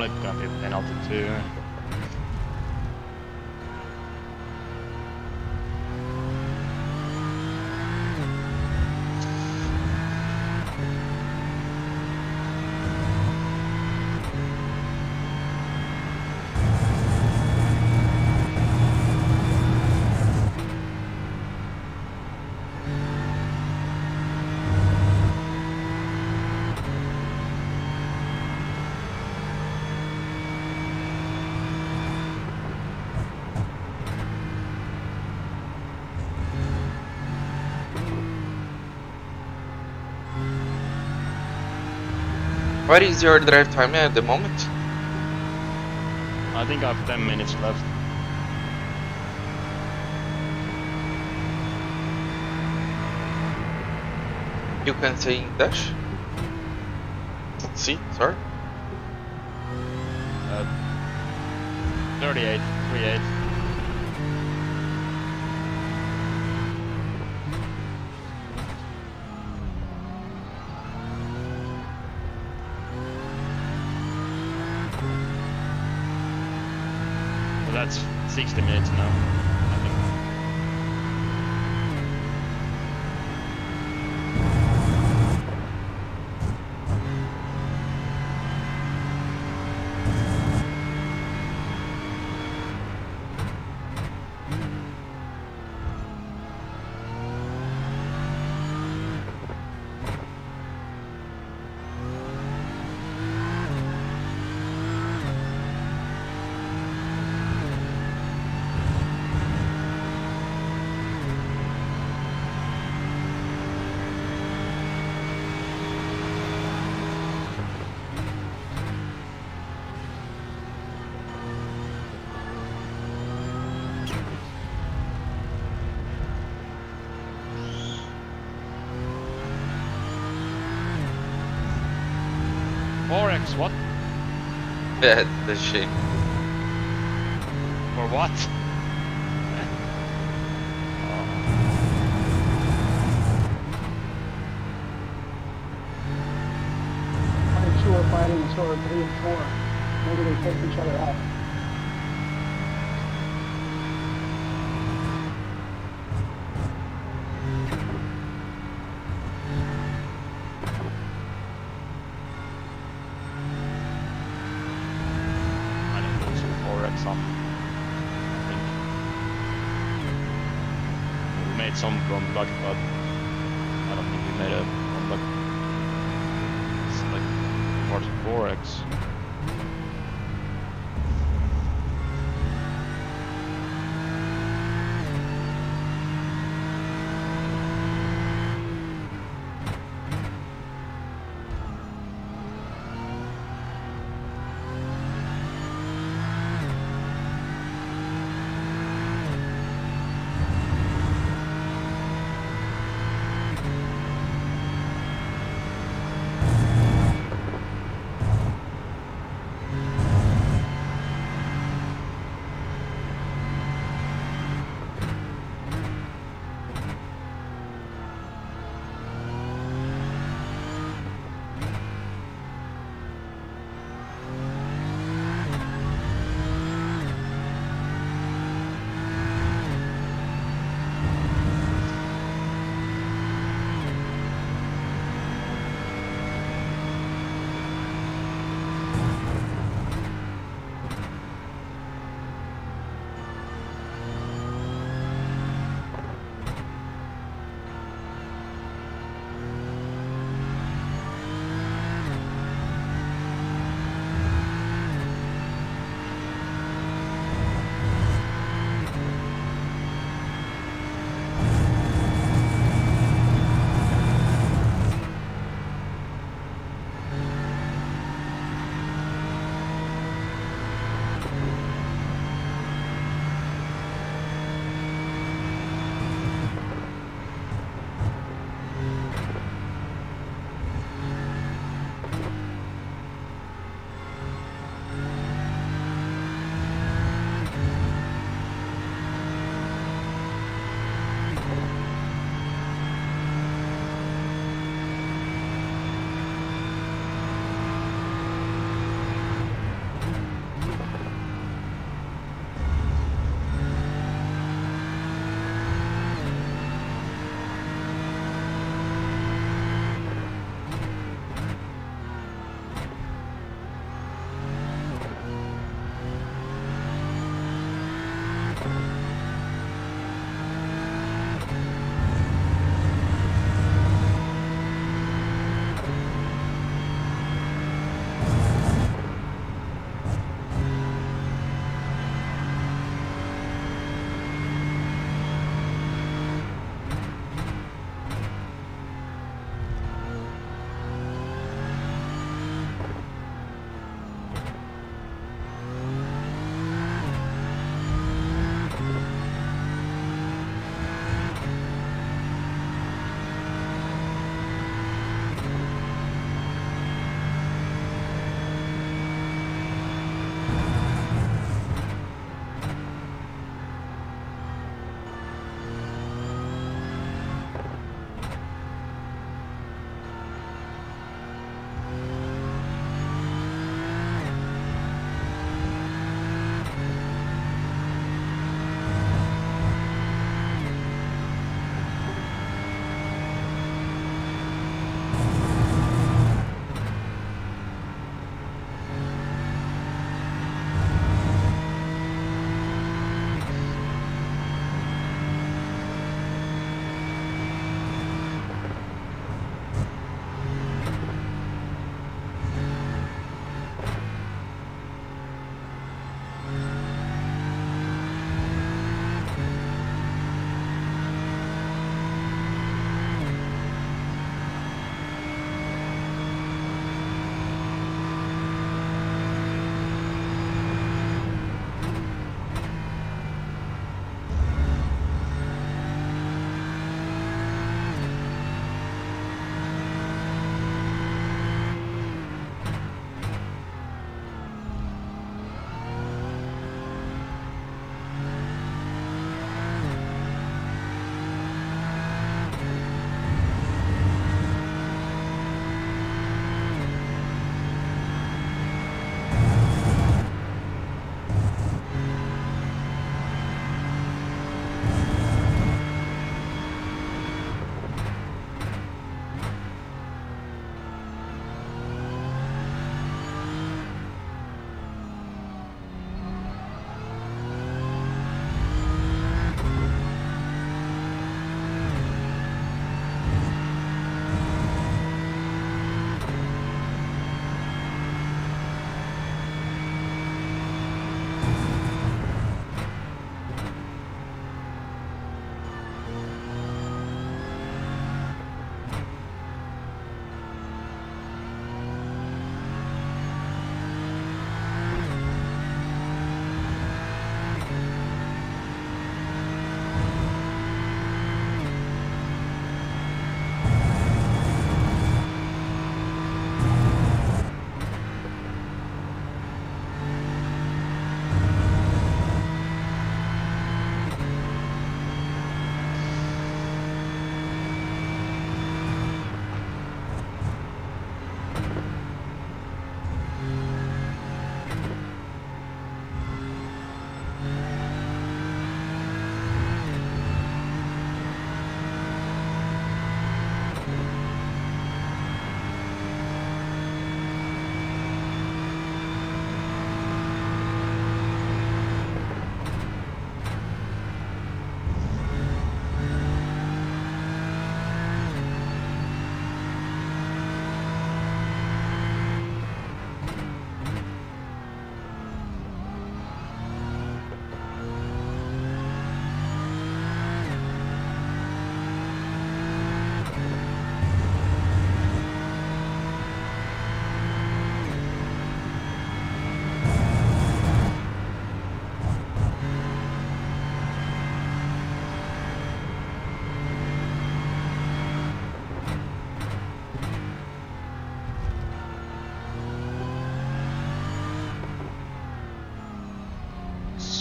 probably gonna be penalty too. What is your drive time at the moment? I think I have 10 minutes left. You can say dash. See, sorry. 38, 38. So that's 60 minutes now, I think. Forex, what? Yeah, the shame. For what? Two are fighting and so are 3 and 4. Maybe they take each other out. I don't know, some Forex on. I think. We made some contact, but I don't think we made a contact. It's like part of Forex.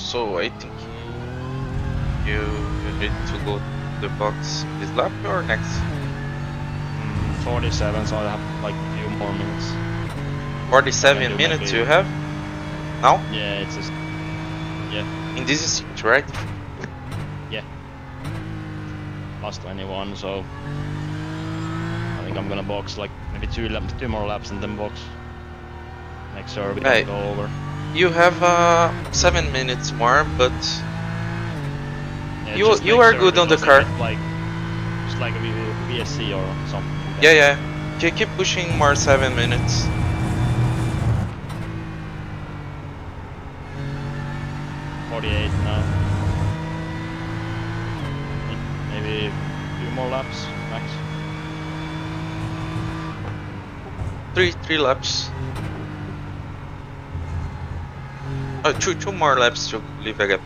So I think you need to go to the box this lap or next? 47, so I have like a few more minutes. 47 minutes maybe- you have now Yeah, it's just in this seat, right? plus 21, so I think I'm gonna box like maybe two more laps and then box. Make sure we Right. don't go over. You have 7 minutes more, but Yeah, You- just you make are sure good we on the don't car. get, like just like a VSC or something. like yeah, that. yeah. Keep pushing more 7 minutes. .48 now. Maybe a few more laps max. Three laps. Two more laps to leave a gap.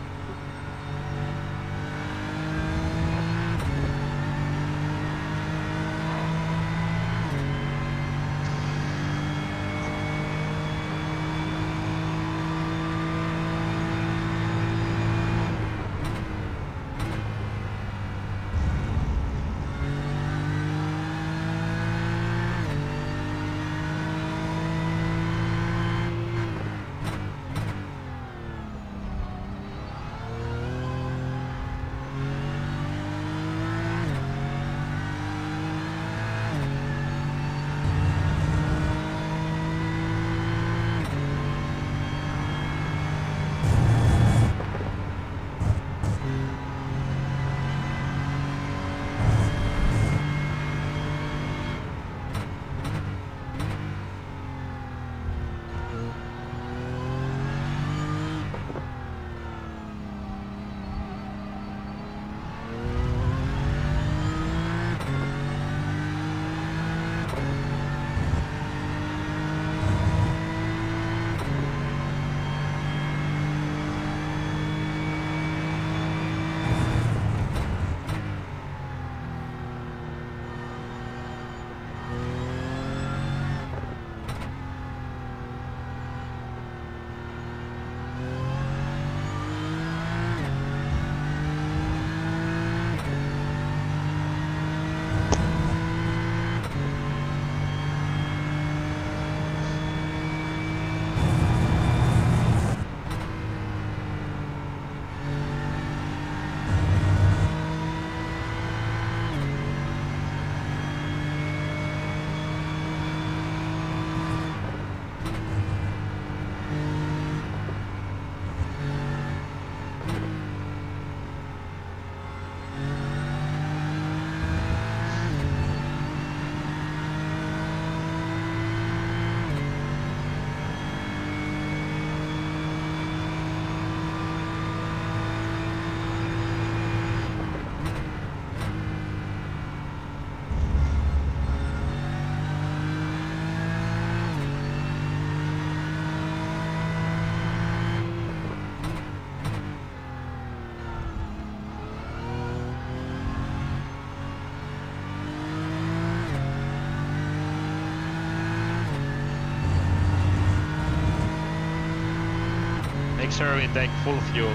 Make sure we take full fuel.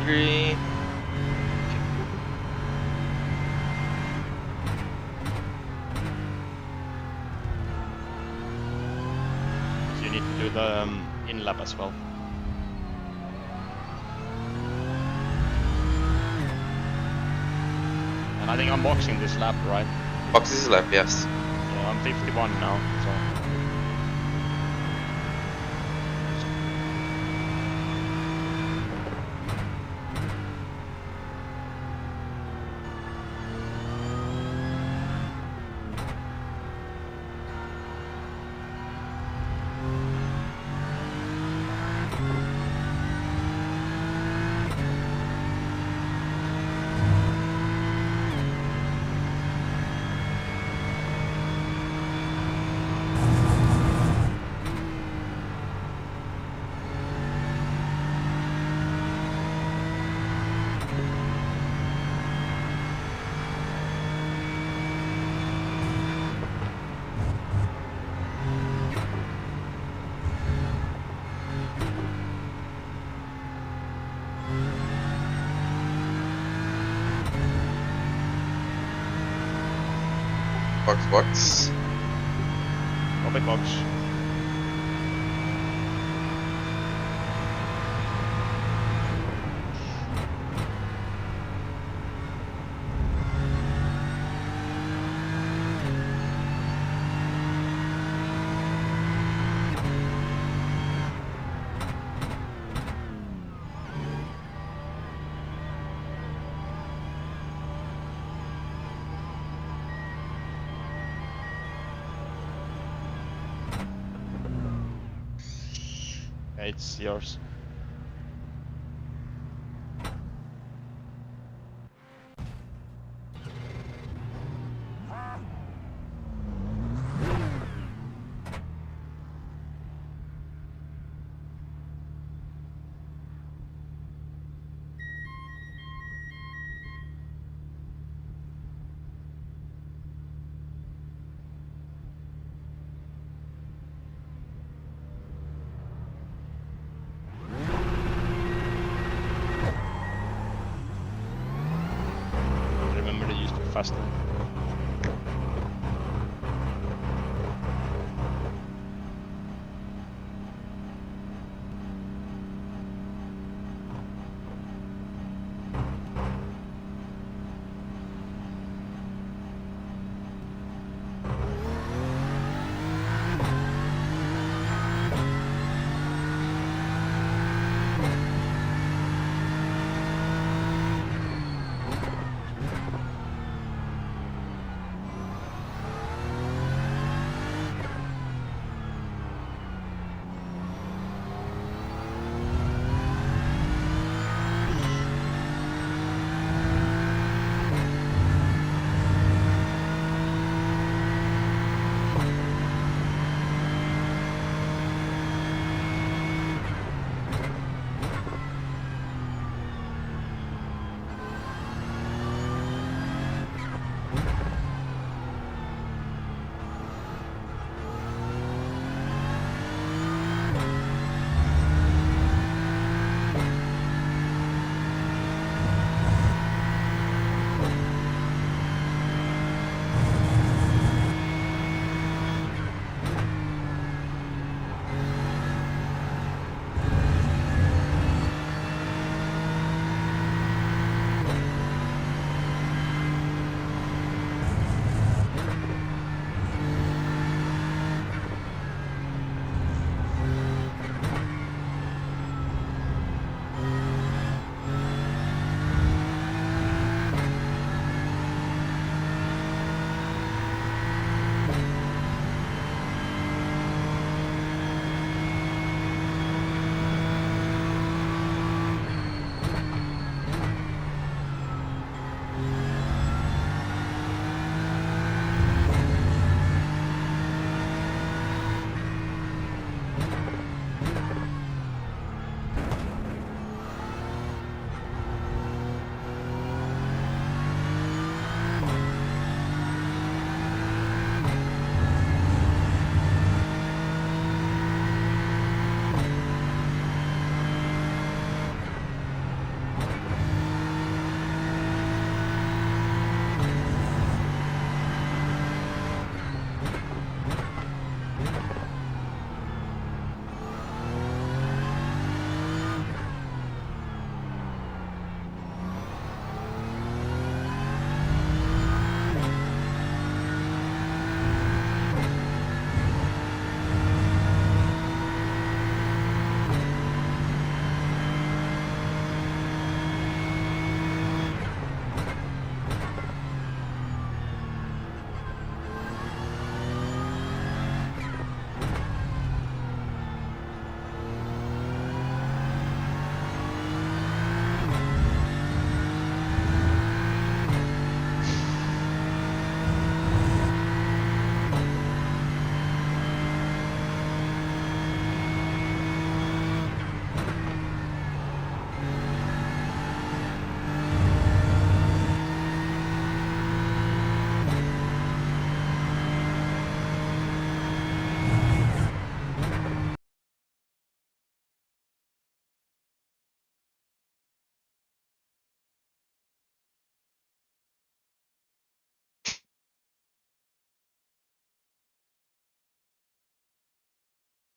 Three. So you need to do the in lap as well. And I think I'm boxing this lap, right? Box is left, yes. Yeah, I'm 51 now, so. box. Copy box. Okay, it's yours. Remember to use the fast lane.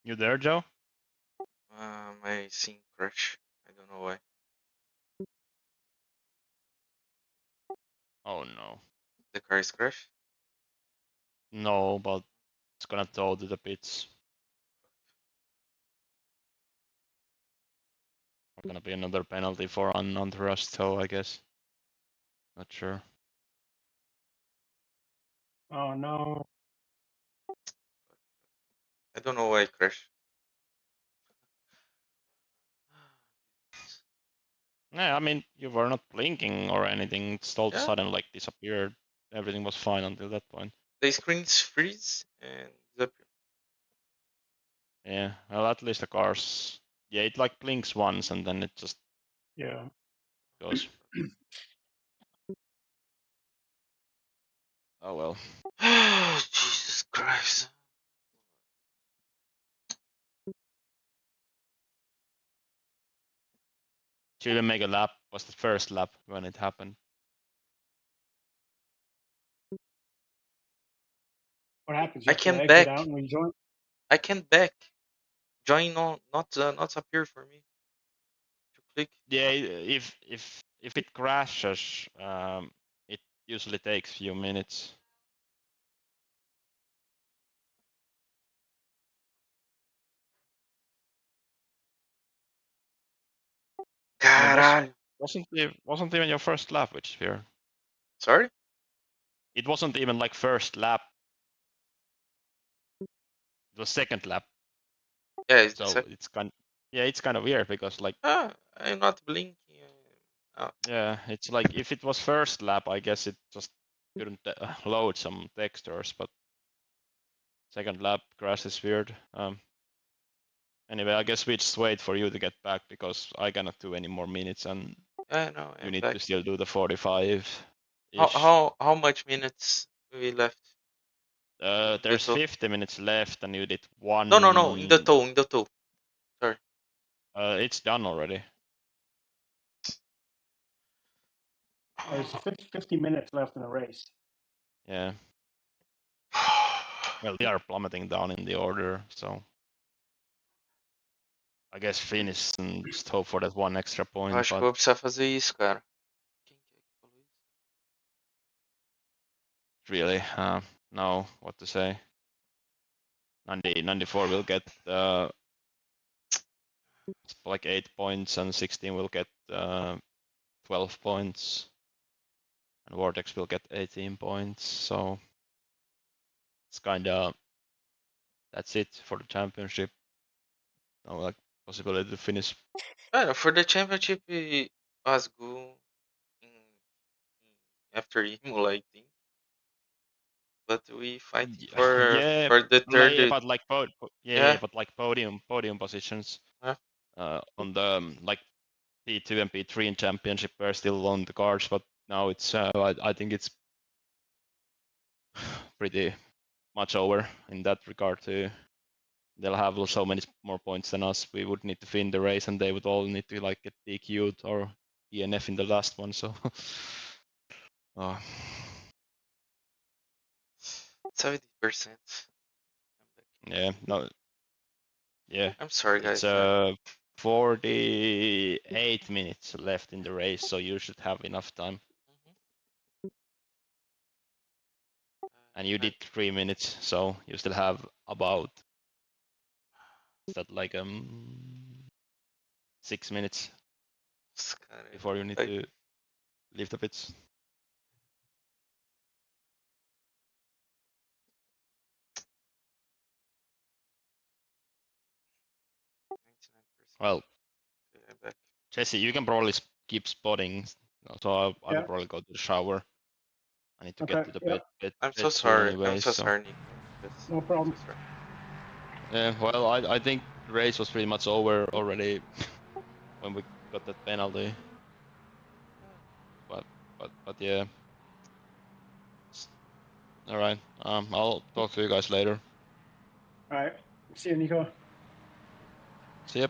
You there, Joe? My scene crash. I don't know why. Oh no. The car is crashed. No, but it's gonna tow to the pits. Gonna be another penalty for unauthorized tow, I guess. Not sure. Oh no. I don't know why it crashed. Yeah, I mean, you were not blinking or anything. It's all of a Yeah. sudden like disappeared. Everything was fine until that point. The screens freeze and disappear. Yeah, well, at least the cars. Yeah, it like blinks once and then it just Yeah. goes. Oh well. Jesus Christ. She didn't make a lap. Was the first lap when it happened. What happens? You I have to can exit back. out and rejoin. I can back. Join on not appear for me. To click. Yeah, if it crashes, it usually takes few minutes. And it wasn't even your first lap, which is weird. Sorry? It wasn't even like first lap. It was second lap. Yeah, it's So it's kind of weird because like I'm not blinking. yeah, it's like if it was first lap, I guess it just couldn't load some textures, but second lap crash is weird. Anyway, I guess we just wait for you to get back because I cannot do any more minutes and I know. you I'm need back. to still do the 45. How much minutes we left? There's 50 minutes left and you did one. No. In the tow. Sorry. It's done already. There's 50 minutes left in the race. Yeah. Well, we are plummeting down in the order, so I guess finish and just hope for that one extra point. Acho que But vou precisar fazer isso, cara. Quem que é que falou isso? really, no, what to say. 94 will get like 8 points, and 16 will get 12 points, and Vortex will get 18 points. So it's kind of that's it for the championship. No like possibility to finish. For the championship, was go after Imola, I think. But we fight for the third. But like but like podium positions. On the like P2 and P3 in championship were still on the cards, but now it's I think it's pretty much over in that regard too. They'll have so many more points than us. We would need to win the race, and they would all need to like get DQ'd or DNF in the last one. So, 70%. yeah, no, yeah. I'm sorry, guys. It's 48 minutes left in the race, so you should have enough time. And you did 3 minutes, so you still have about that like 6 minutes before you need to leave the pits. Well, Jesse, you can probably keep spotting, so I will probably go to the shower. I need to get to the bed. I'm so sorry. Anyway, I'm so sorry, Nico. No problem. Yeah, well, I think the race was pretty much over already when we got that penalty. But yeah. All right. I'll talk to you guys later. All right. See you, Nico. See ya.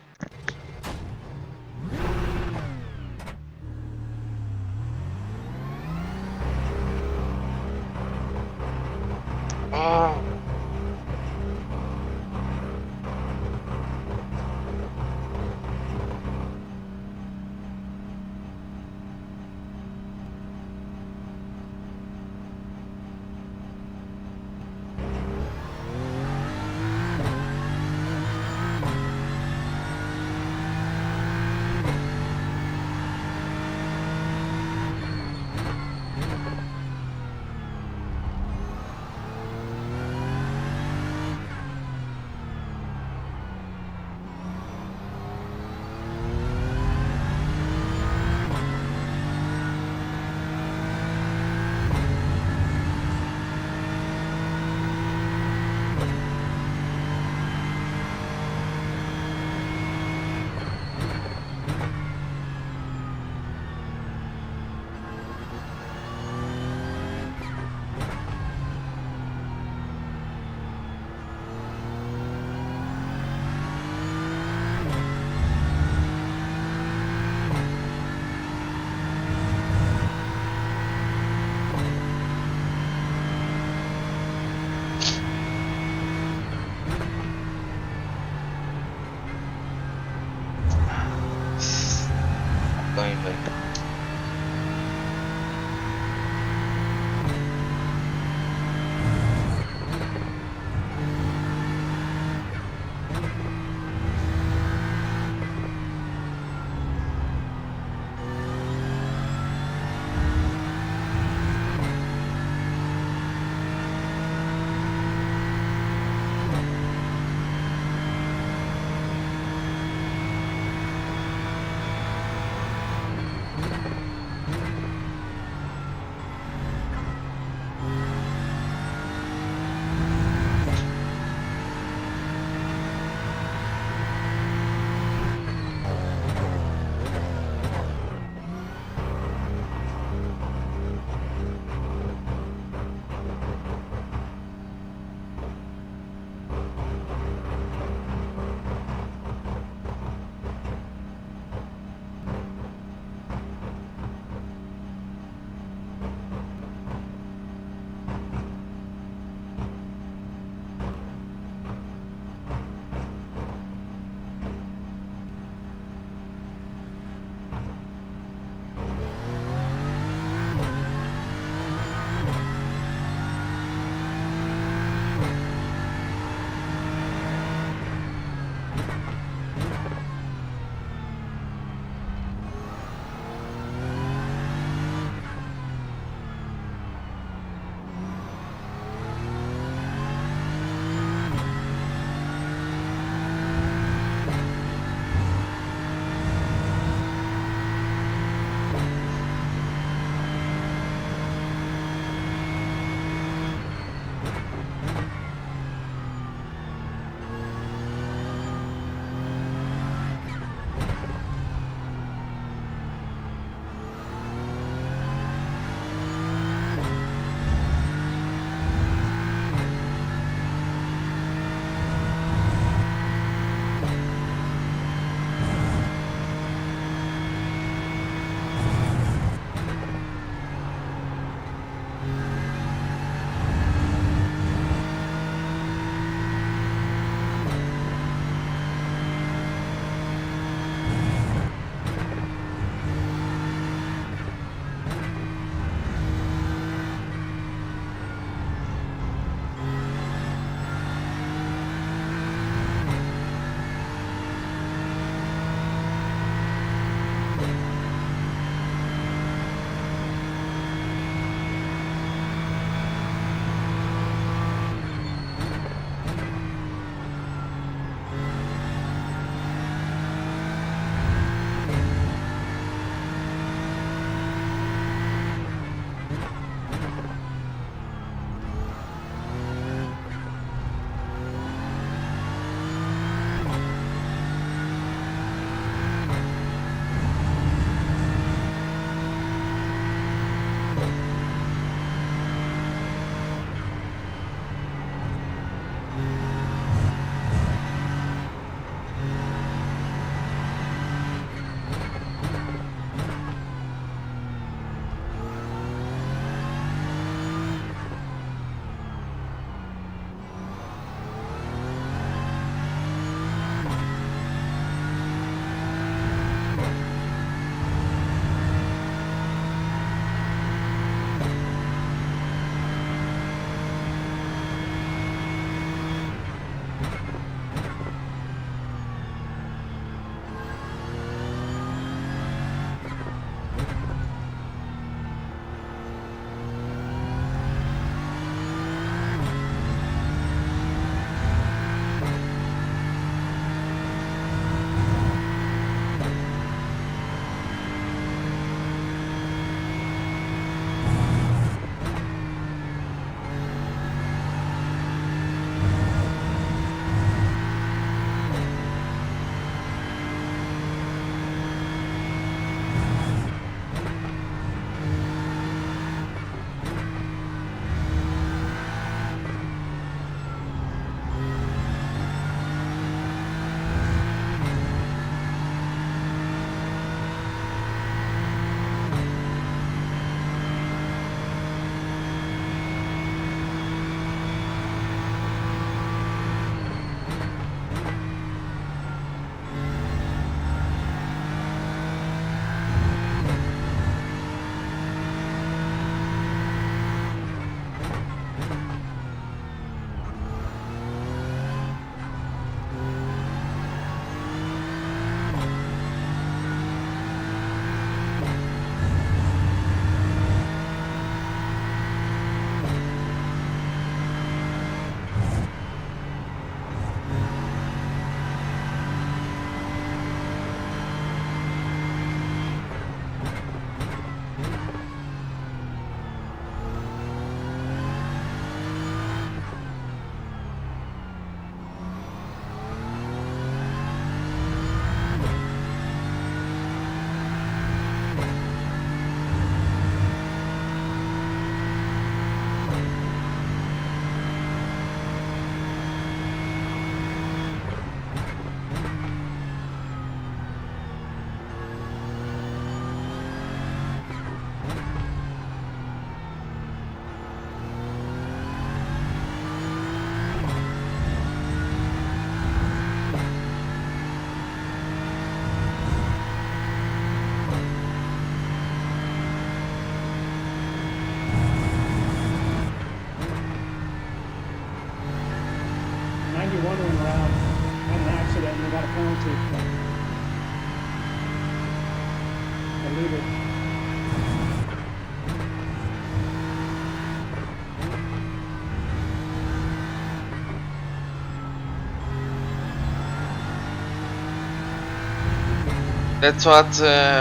That's what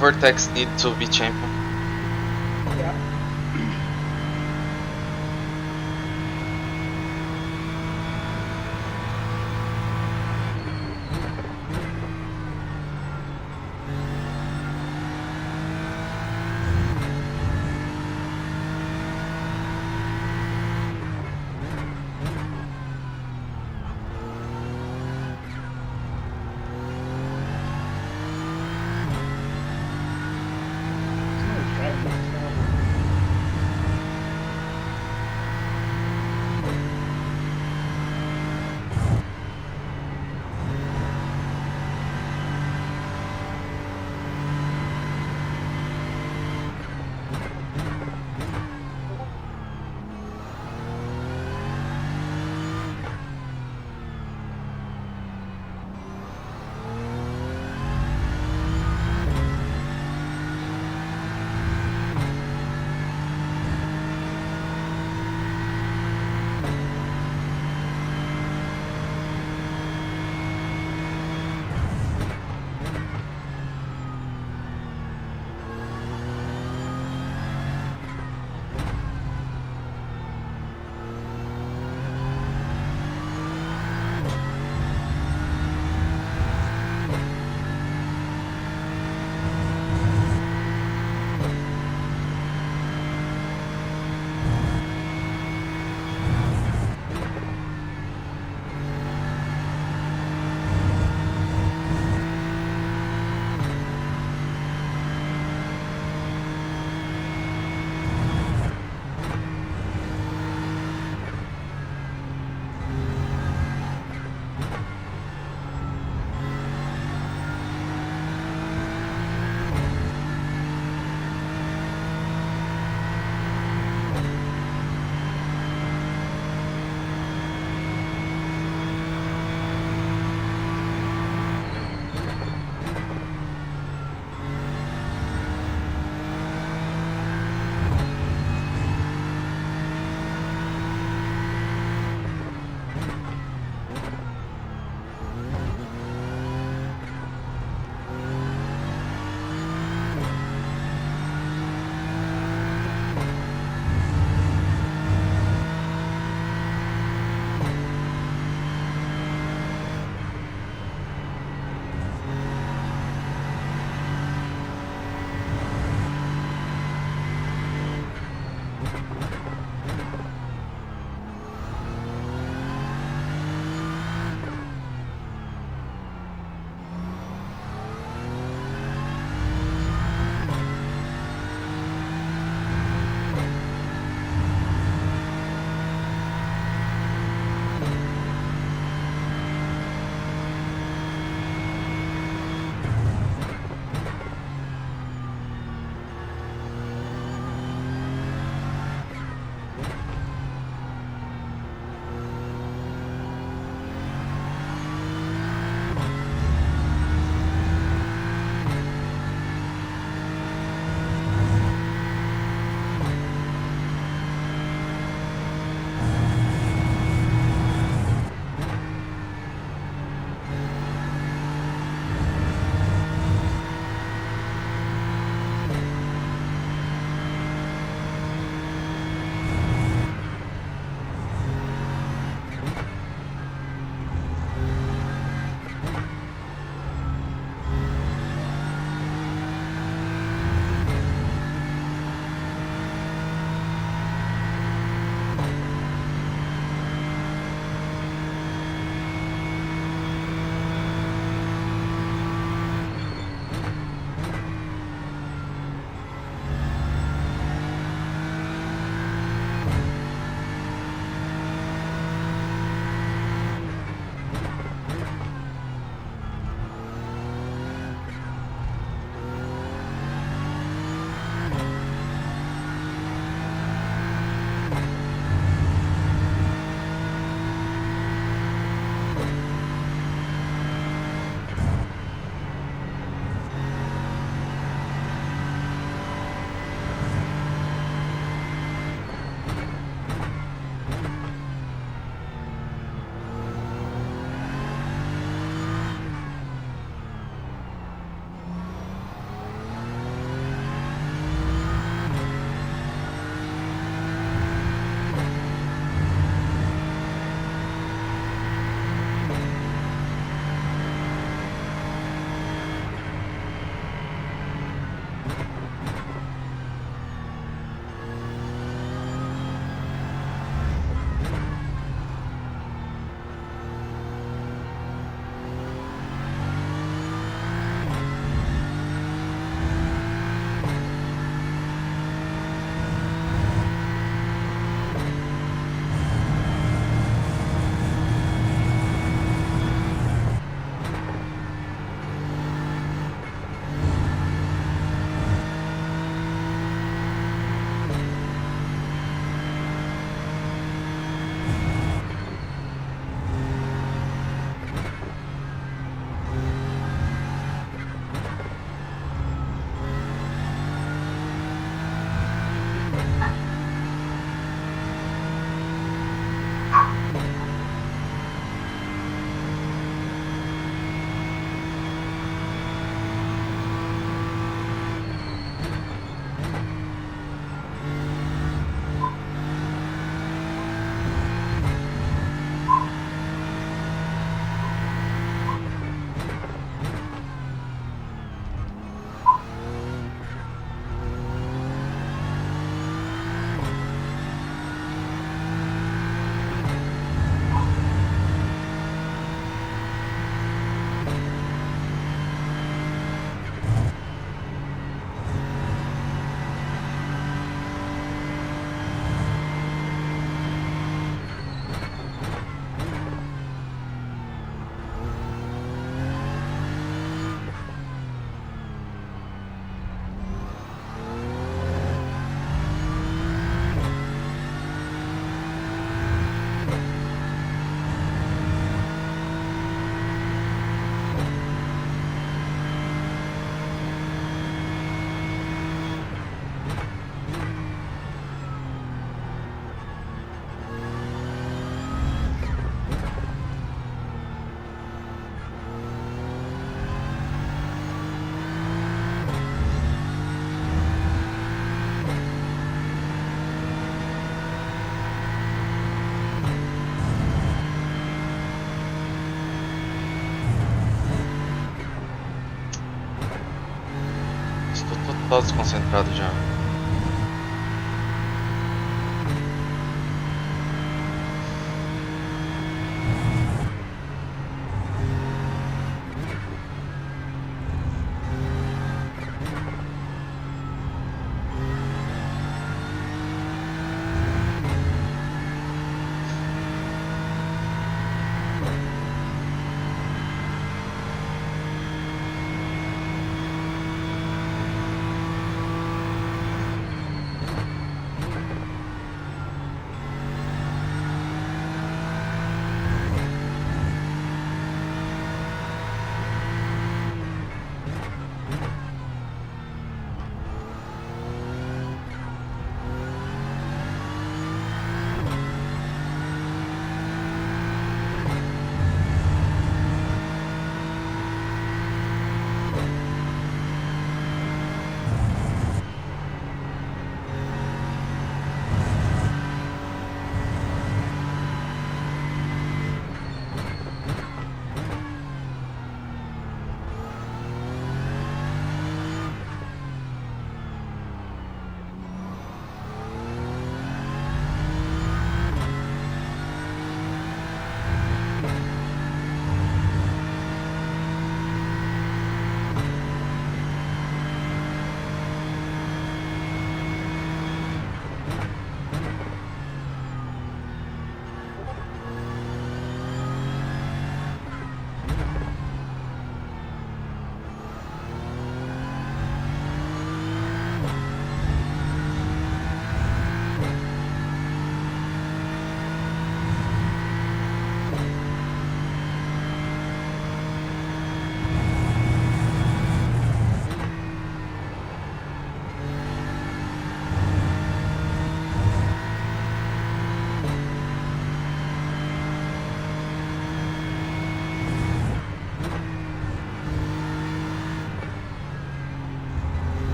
Vertex need to be champion. Yeah. Somebody's driving down south. total desconcentrado já.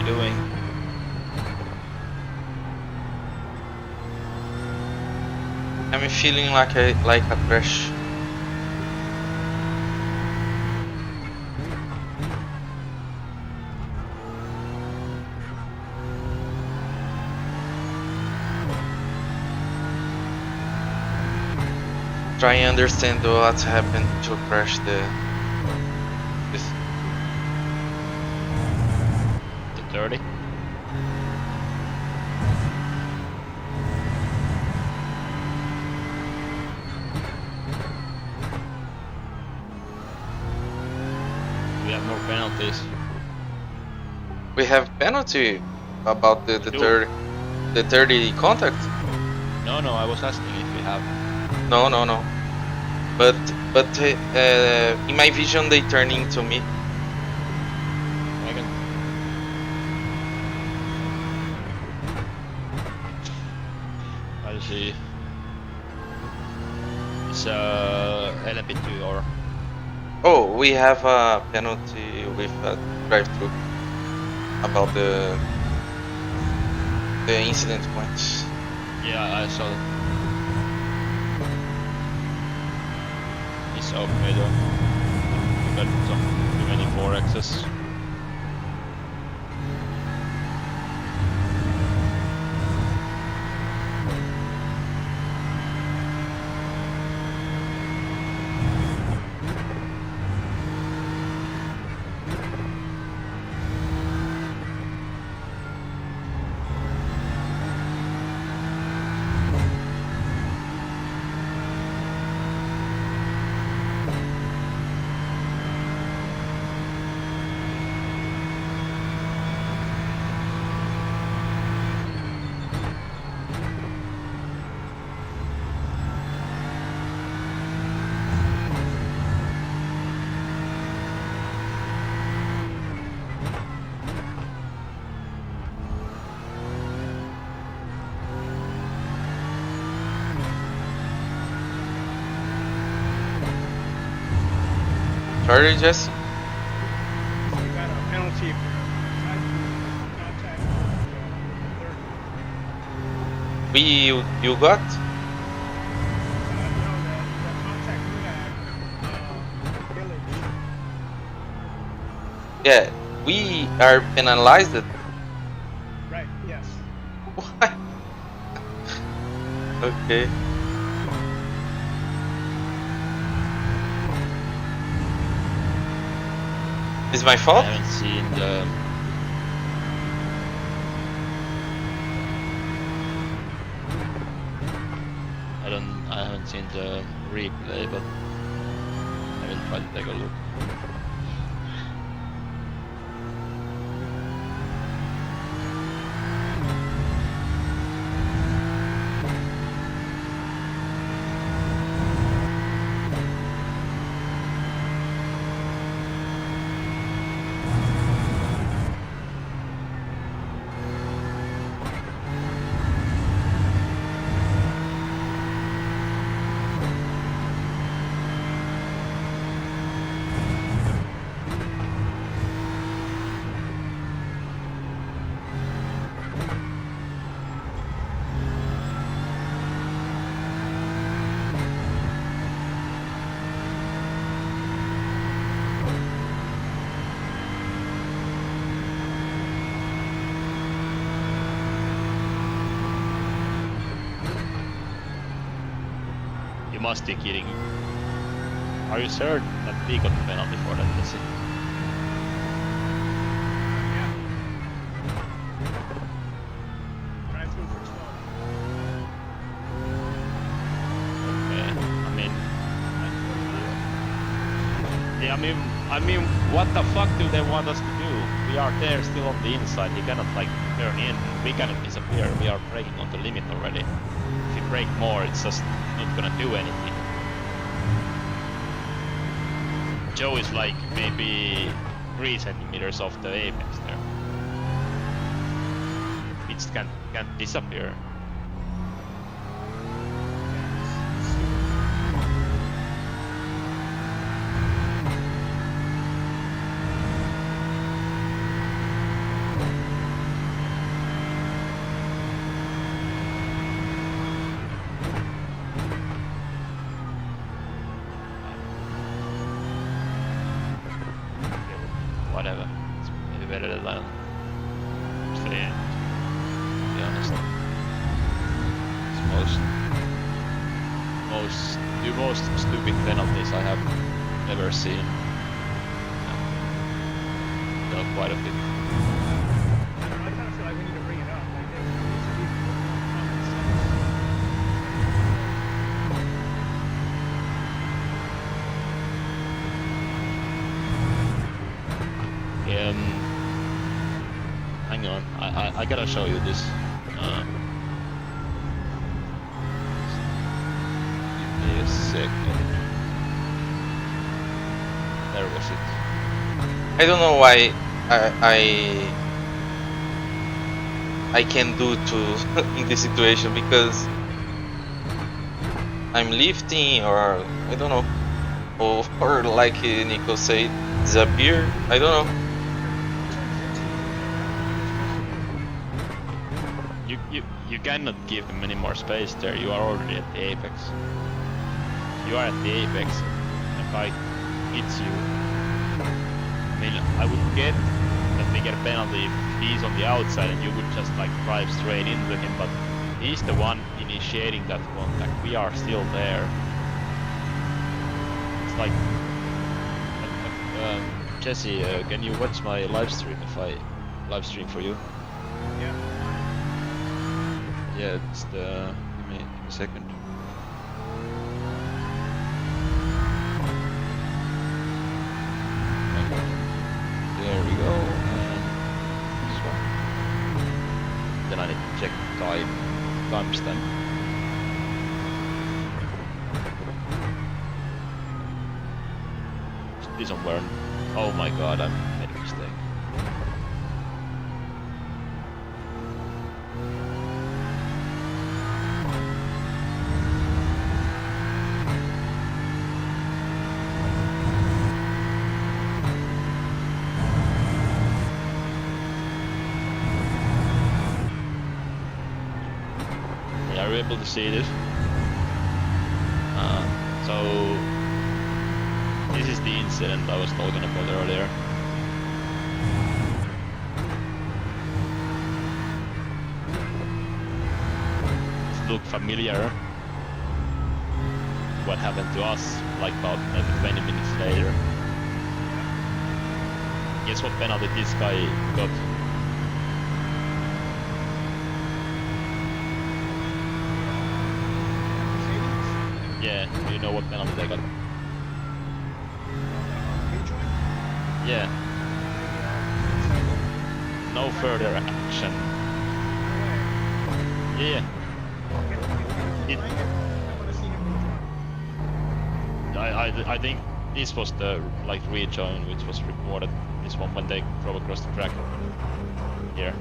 we doing? I'm feeling like a crash. Try and understand what's happened to crash this. The 30? We have more penalties. We have penalty about the We do. 30 contact. No, I was asking if we have. No. But in my vision they turn into me. I can. I see. It's LMP2 or. Oh, we have a penalty with a drive-through about the incident points. Yeah, I saw it. It's okay though. Got some too many 4Xs. Sorry, Jesse. We got a penalty for contact. You got? No, the contact we had, village. Yeah, we are penalized. Right, yes. Why? Okay. It's my I fault? haven't seen the. I haven't seen the replay, but I will try to take a look. You must be kidding. Are you certain that we got the penalty for that? That's it. Yeah. Drive through for 12. Okay. I mean, what the fuck do they want us to do? We are there still on the inside. He cannot like turn in. We cannot disappear. We are braking on the limit already. If you brake more, it's just not gonna do anything. Joe is like maybe 3 centimeters off the apex there. It can't disappear. most stupid penalties I have ever seen. There are quite a bit. I kind of feel like we need to bring it up. Like, there needs to be more common Hang on, I gotta show you this. Give me a second. There was it. I don't know why I can do to in this situation, because I'm lifting, or I don't know, or like Nico said, disappear. I don't know. You cannot give him any more space there. You are already at the apex. You are at the apex. The guy hits you. I mean, I would get that they get a penalty if he's on the outside and you would just like drive straight into him, but he's the one initiating that contact. We are still there. It's like, Jesse, can you watch my live stream if I live stream for you? Yeah. Yeah, it's the. Give me a second. Okay. There we go. And this one. Then I need to check timestamp. This one burn. Oh my god, I made a mistake. Are you able to see this? So this is the incident I was talking about earlier. Does it look familiar? What happened to us like about maybe 20 minutes later? Guess what penalty this guy got? Yeah, do you know what penalty they got? Yeah. No further action. Yeah. I think this was the like rejoin which was reported. This one when they drove across the track. Here.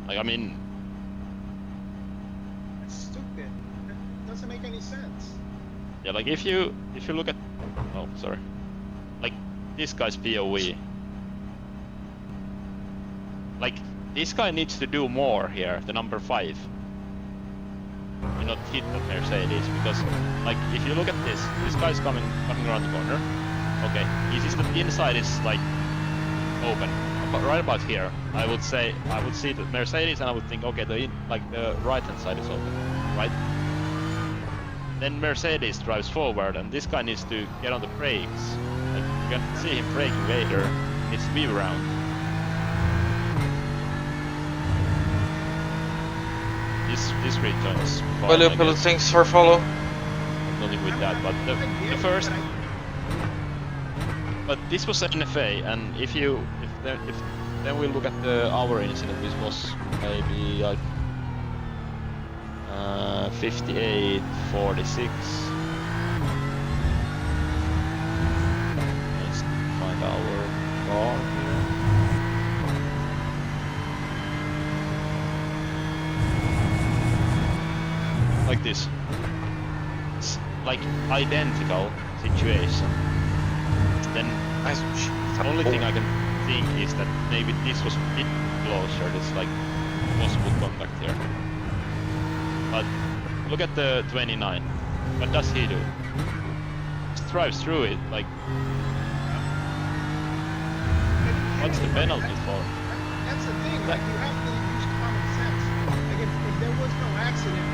Like I mean. Stupid. That doesn't make any sense. Yeah, like if you look at, oh sorry, like this guy's POV. Like this guy needs to do more here, the number 5. Do not hit that Mercedes, because like if you look at this guy's coming around the corner. Okay, he sees that the inside is like open, but right about here, I would see the Mercedes and I would think, okay, the right hand side is open, right? Then Mercedes drives forward and this guy needs to get on the brakes. Like you can see him braking later. He needs to be around. This return is fine, Valuable things for follow. nothing with that, but the first. But this was NFA, and if then we look at our incident, this was maybe like 58:46. Let's find our car here. Like this. It's like identical situation. Then the only thing I can think is that maybe this was a bit closer. There's like possible contact here. But look at the 29. What does he do? Just drives through it. Like, what's the penalty for? That's the thing. Like you have to use common sense. Like if there was no accident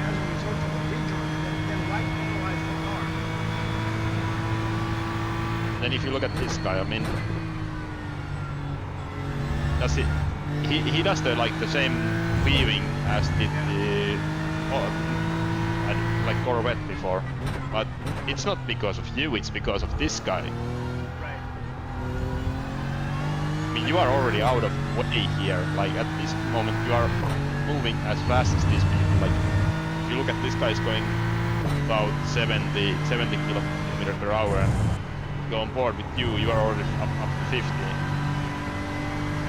then if you look at this guy, I mean, does he does the like the same weaving as did the like Corvette before, but it's not because of you, it's because of this guy. Right. I mean, you are already out of way here. Like at this moment, you are moving as fast as these people. Like if you look at this guy is going about 70 kilometers per hour, and go on board with you, you are already up to 50.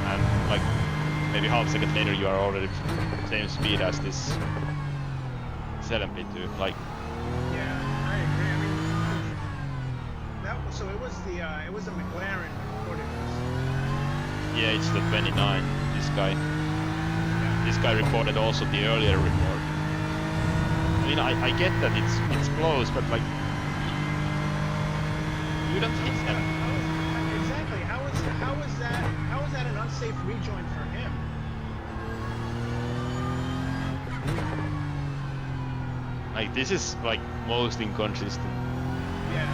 And like maybe half a second later, you are already same speed as this 7P2. Like Yeah, I agree. I mean, that was, so it was the McLaren recorded this. yeah, it's the 29. This guy. This guy reported also the earlier report. I mean, I get that it's close, but like you don't hit them. Exactly. How is that an unsafe rejoin for him? Like this is like most inconsistent. Yeah.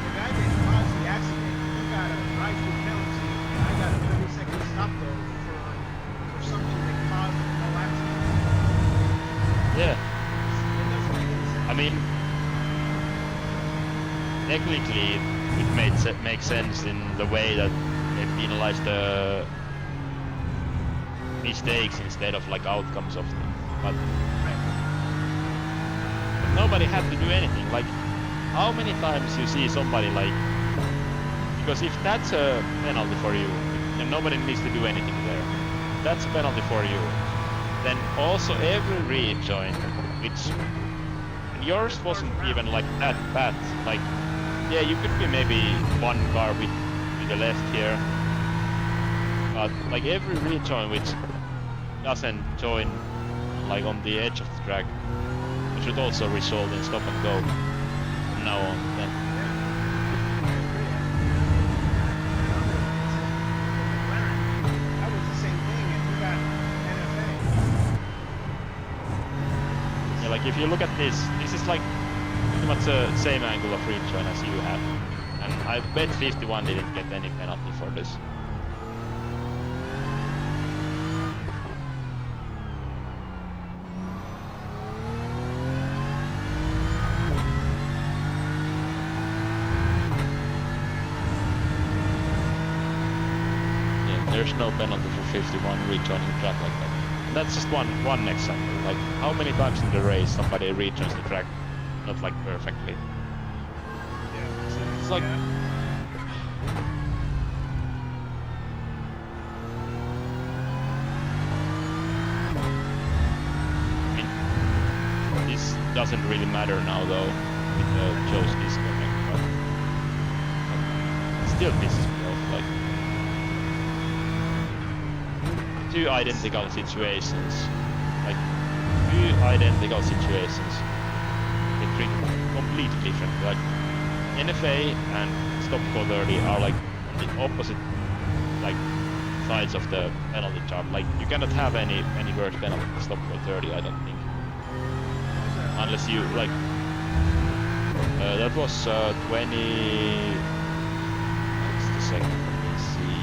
The guy that caused the accident, he got a drive-through penalty, and I got a 30-second stop though for something that caused no accident. Yeah. It doesn't make any sense. I mean, technically, it makes sense in the way that they penalize the mistakes instead of like outcomes of them. But nobody had to do anything. Like, how many times you see somebody like? Because if that's a penalty for you, then nobody needs to do anything there. That's a penalty for you. Then also every rejoin, which and yours wasn't even like that bad. Like, yeah, you could be maybe one car with the left here, but like every rejoin which doesn't join like on the edge of the track should also result in stop and go from now on. Then. That was the same thing, and you got NFA. Yeah, like if you look at this is like pretty much the same angle of rejoin as you have, and I bet 51 didn't get any penalty for this. There's no penalty for 51 rejoining track like that. And that's just one example. Like how many times in the race somebody rejoins the track not like perfectly. Yeah. It's like I mean, this doesn't really matter now though with the Joe's disconnect, but it still pisses me off. Like two identical situations, like two identical situations, they treat completely different. Like NFA and stop call 30 are like on the opposite like sides of the penalty chart. Like you cannot have any worse penalty than stop call 30, I don't think, unless you like that was 20. What's the second? Let me see.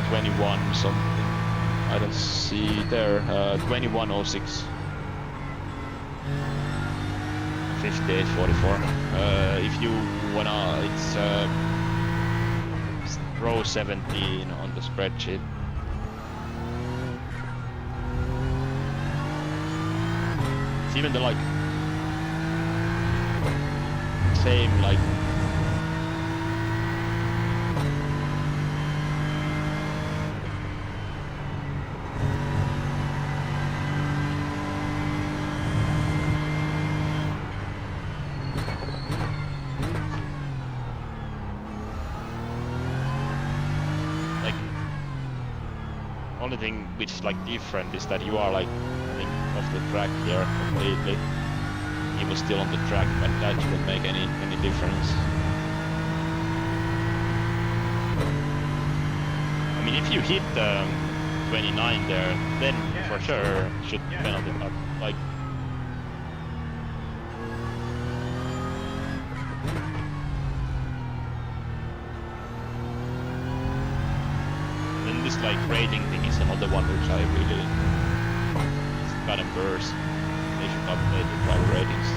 21 something. I don't see there. 2106. 5844. If you wanna, it's row 17 on the spreadsheet. It's even the like same like only thing which is like different is that you are like I think off the track here completely. He was still on the track, but that shouldn't make any difference. mean, if you hit 29 there, then Yeah, for sure should Yeah. penalty. But like, then this like rating thing is another one which I really kind of burst. They should update the driver ratings.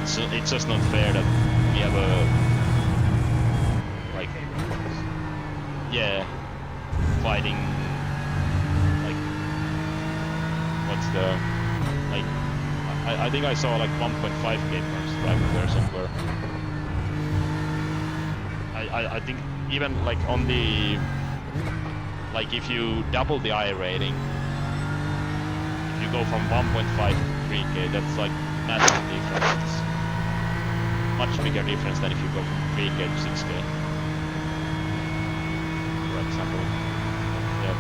So it's just not fair that we have a like yeah fighting like what's the like I think I saw like 1.5k points driver there somewhere. I think even like on the like if you double the I rating, if you go from 1.5 to 3k, that's like massive difference. It's much bigger difference than if you go from 3k to 6k. For example. Yeah.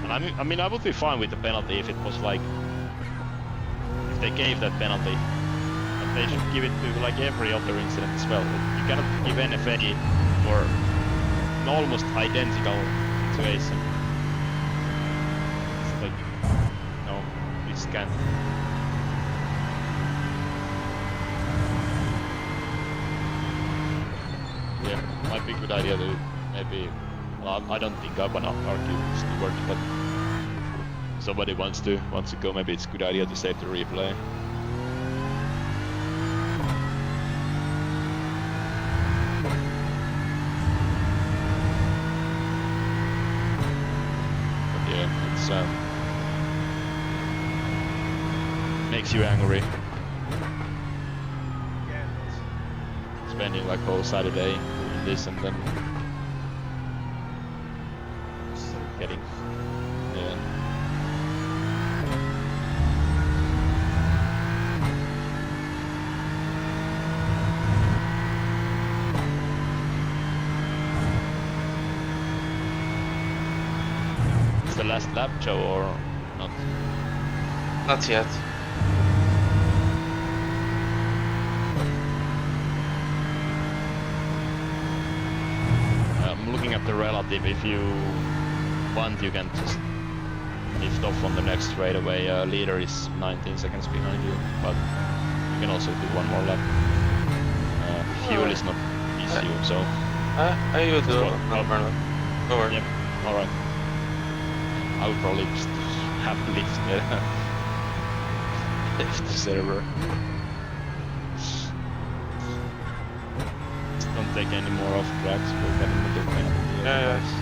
And I mean, I would be fine with the penalty if it was like, if they gave that penalty. But they should give it to like every other incident as well. You cannot give NFA for an almost identical situation. It's like, no, you just can't. Yeah, might be a good idea to maybe, well, I don't think I'm gonna argue with Stewart, but somebody wants to go, maybe it's a good idea to save the replay. But yeah, it's makes you angry. Yeah, it does. Spending like whole Saturday doing this and then So getting, yeah. It's the last lap, Joe, or not? Not yet. I'm looking at the relative. If you want, you can just lift off on the next straightaway. Leader is 19 seconds behind you, but you can also do one more lap. Fuel is not issue, so I will do Well, one more lap. Don't worry. yep. All right. I would probably just have lift lift the server. Just don't take any more off tracks. We'll get another penalty. Yeah, yeah.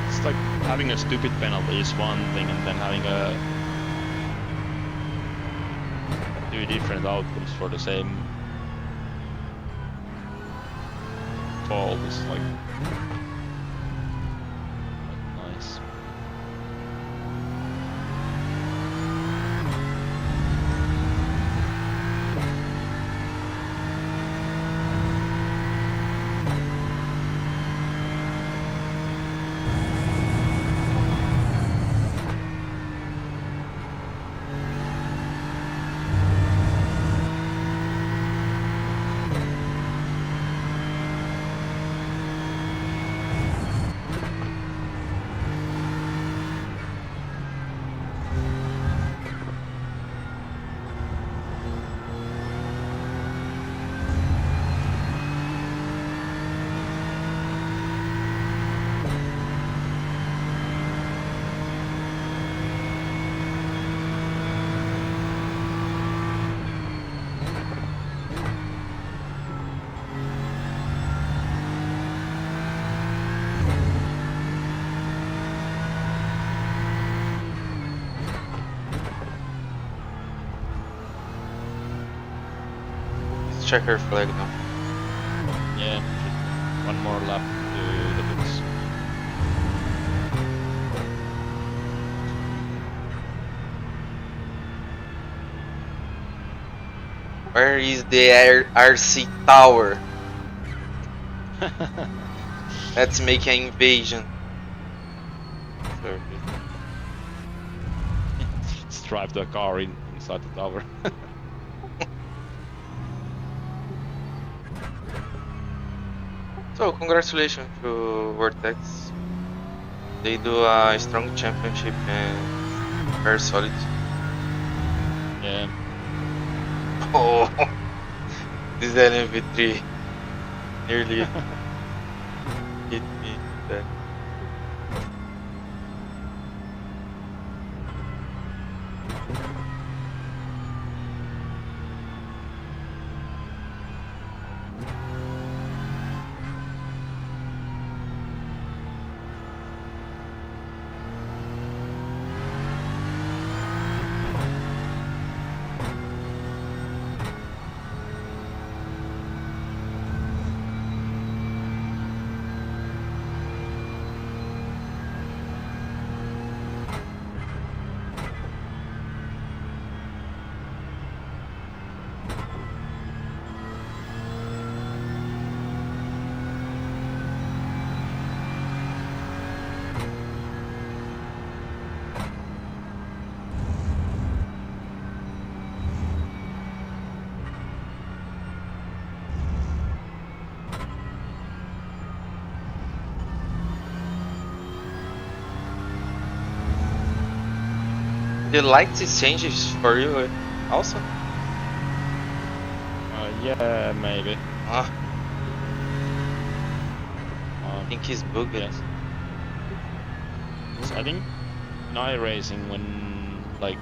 It's like having a stupid penalty is one thing, and then having two different outcomes for the same fault is like nice. check her flag now. Yeah, one more lap to the books. Where is the RC tower? Let's make an invasion. Sorry. Let's drive the car inside the tower. So congratulations to Vortex. They do a strong championship and very solid. Yeah. Oh, this LMV3 nearly hit me. There. The light changes for you also? Yeah, maybe. I think it's bugged. Yes. So I think in iRacing, when like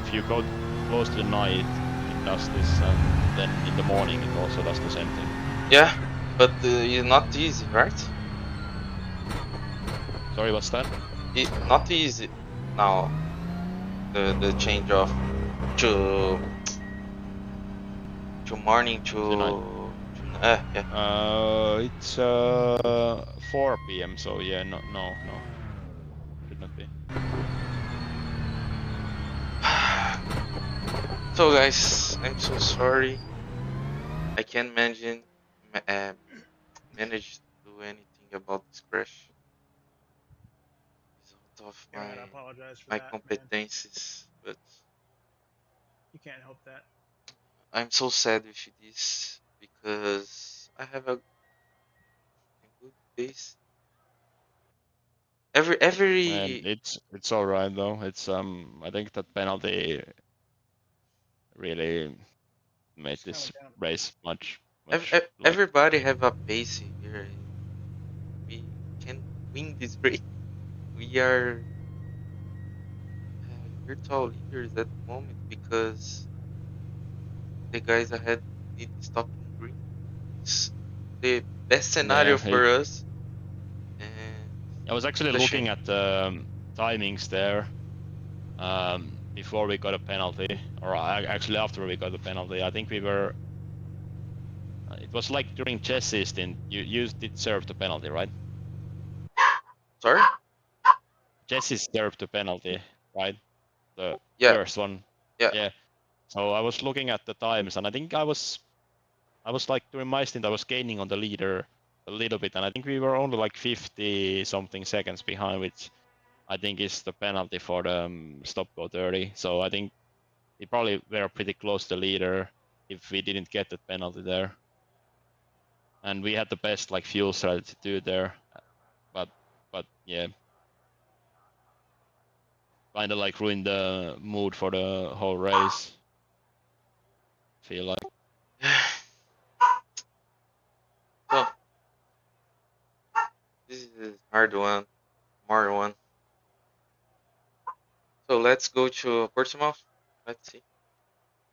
if you go close to the night, it does this, and then in the morning it also does the same thing. Yeah, but it's not easy, right? Sorry, what's that? It's not easy now. The change of to morning to Tonight. yeah. It's 4 p.m. So yeah, no, should not be. So guys, I'm so sorry. I can't manage to do anything about this crash. It's out of Yeah, I gotta apologize for my that, man. competencies, but You can't help that. I'm so sad with this because I have a good base. And Every it's all right though. It's I think that penalty really made this race much like. everybody have a pace here. We can win this race. We are virtual leaders at the moment because the guys ahead need to stop in green. It's the best scenario Yeah, for us. And I was actually it's a looking shame. at the timings there before we got a penalty, or actually after we got the penalty. I think we were. It was like during Jesse's stint. You did serve the penalty, right? Sorry? Jesse served the penalty, right? The Yeah, first one. yeah. Yeah. So I was looking at the times, and I think I was like during my stint, I was gaining on the leader a little bit, and I think we were only like 50 something seconds behind, which I think is the penalty for the stop go 30. So I think we probably were pretty close to the leader if we didn't get that penalty there. And we had the best like fuel strategy to do there, but yeah, kind of like ruined the mood for the whole race. Feel like. So this is a hard one, more one. So let's go to Portsmouth. Let's see.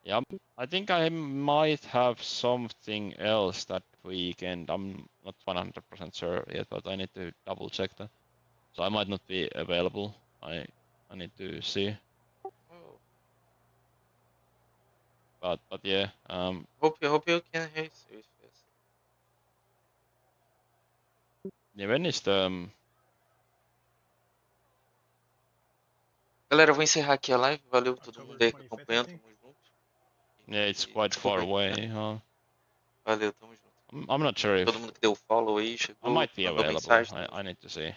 Yeah, I think I might have something else that weekend. I'm not 100% sure yet, but I need to double check that. So I might not be available. I need to see. Oh. But yeah, Hope you can race with us. yeah, when is the Galera, eu vou encerrar aqui a live. Valeu todo mundo aí que October 25th, I acompanhando. think. Tamo junto. yeah, it's E quite far desculpa aí. away, huh? Valeu, tamo junto. I'm not sure Todo if mundo que deu follow aí, I chegou, might be mandou available. mensagem. I need to see.